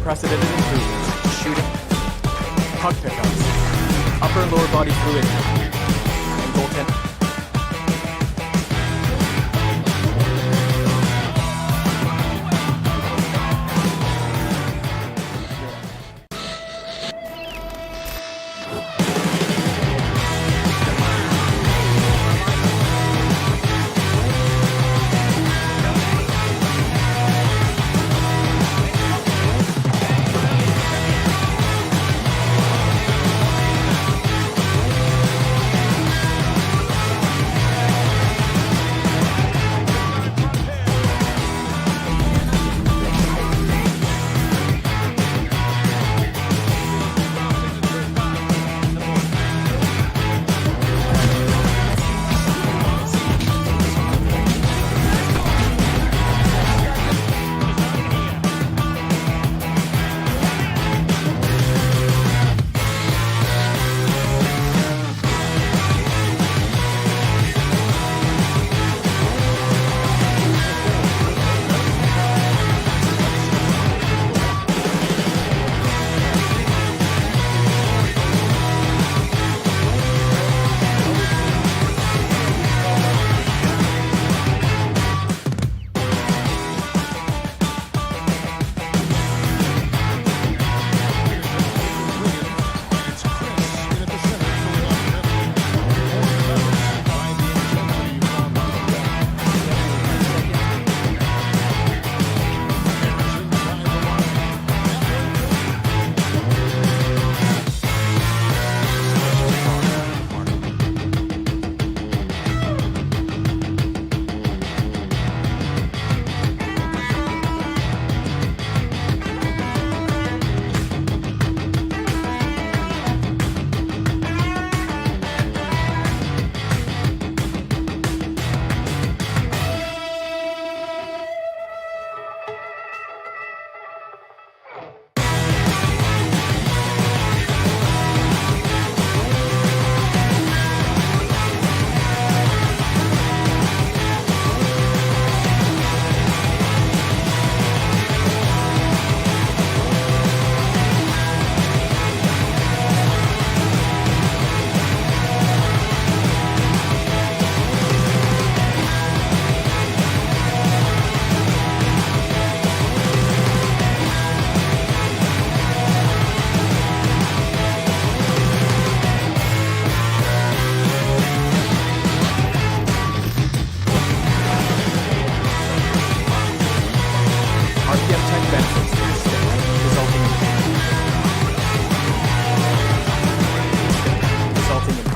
unprecedented improvements. Shooting, puck pickups, upper and lower body fluidity, and goaltending.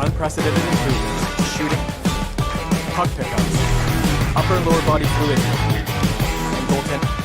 Unprecedented improvements. Shooting, puck pickups, upper and lower body fluidity, and goaltending.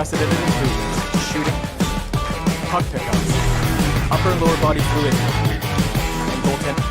unprecedented improvements. Shooting, puck pickups, upper and lower body fluidity, and goaltending.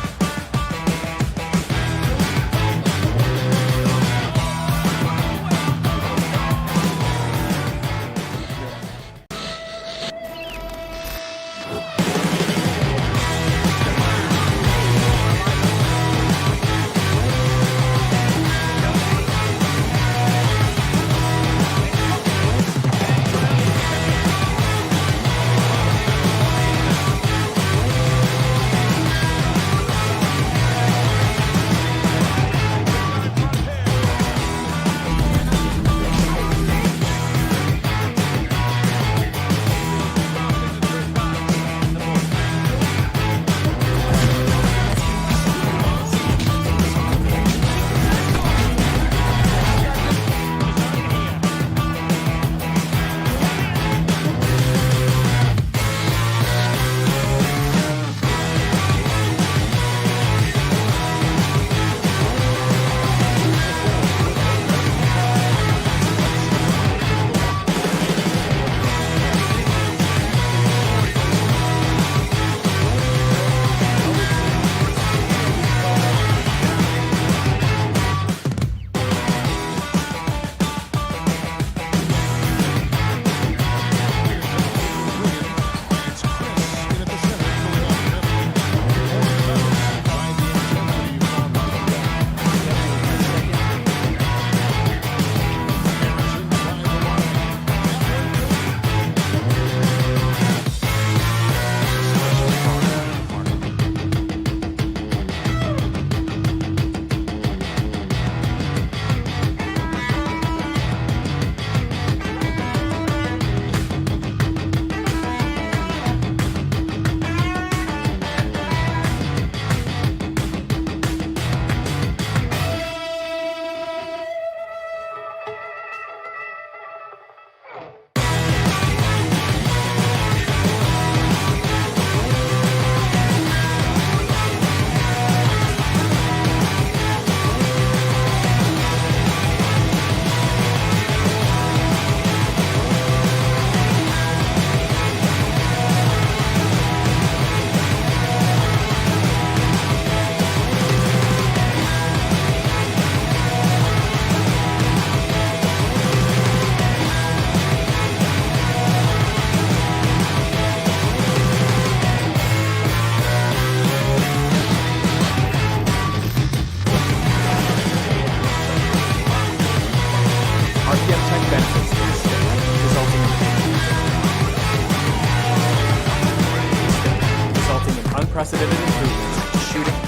Unprecedented improvements. Shooting,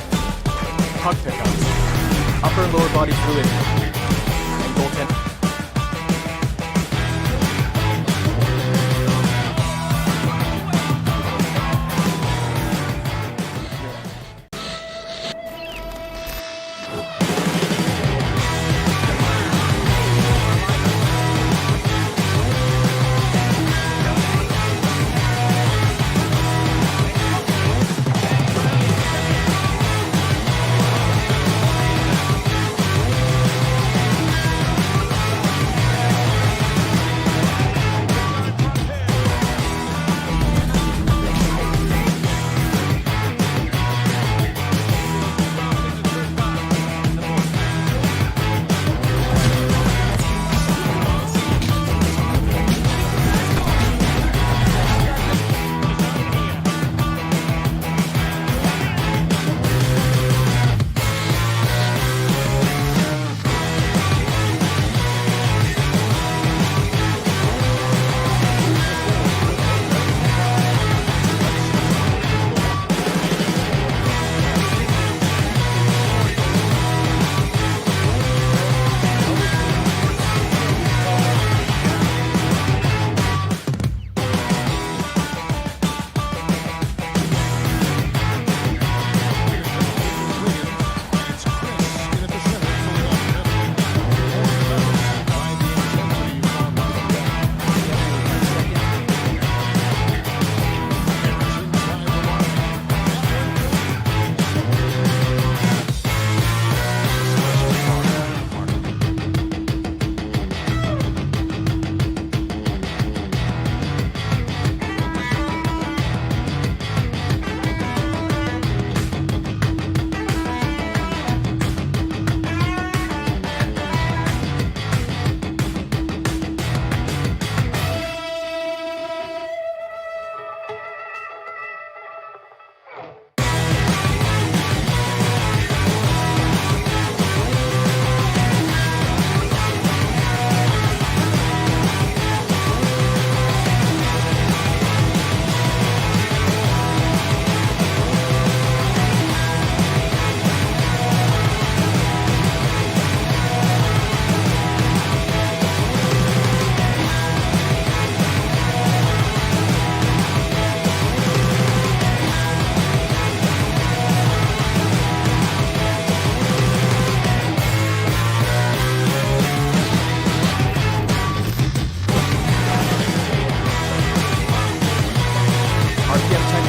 puck pickups, upper and lower body fluidity, and goaltending.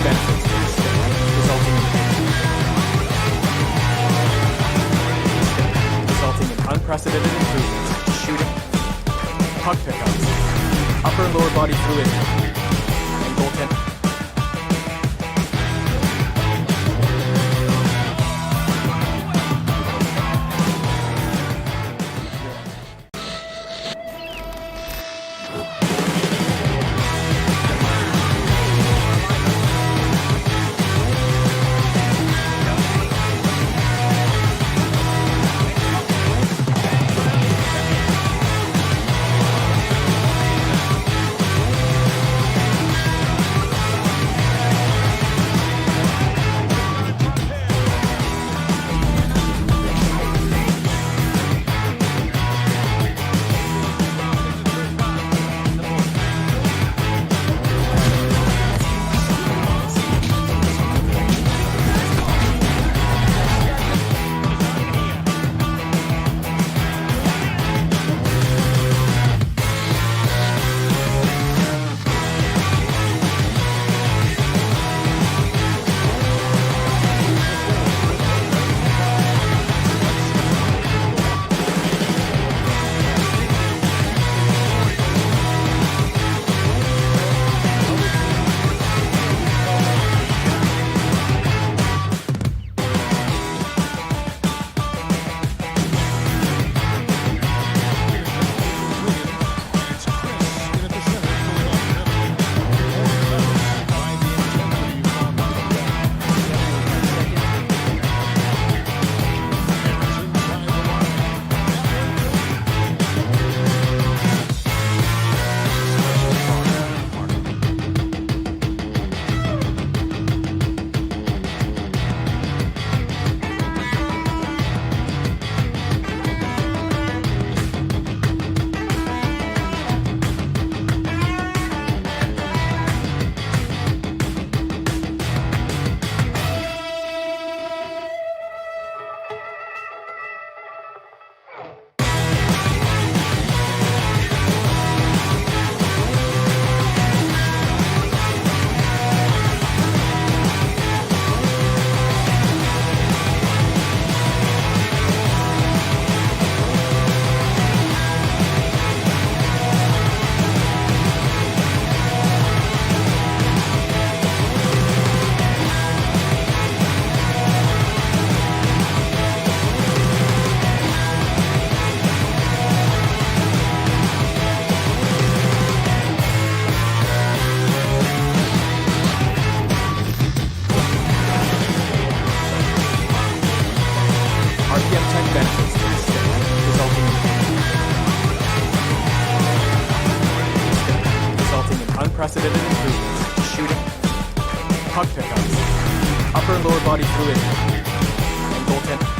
benefits to the stand, resulting in unprecedented improvements in shooting, puck pickups, upper and lower body fluidity, and goaltending. Unprecedented improvements in shooting, puck pickups, upper and lower body fluidity, and goaltending.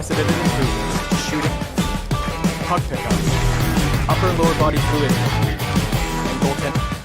unprecedented improvements, shooting, puck pickups, upper and lower body fluidity, and goaltending.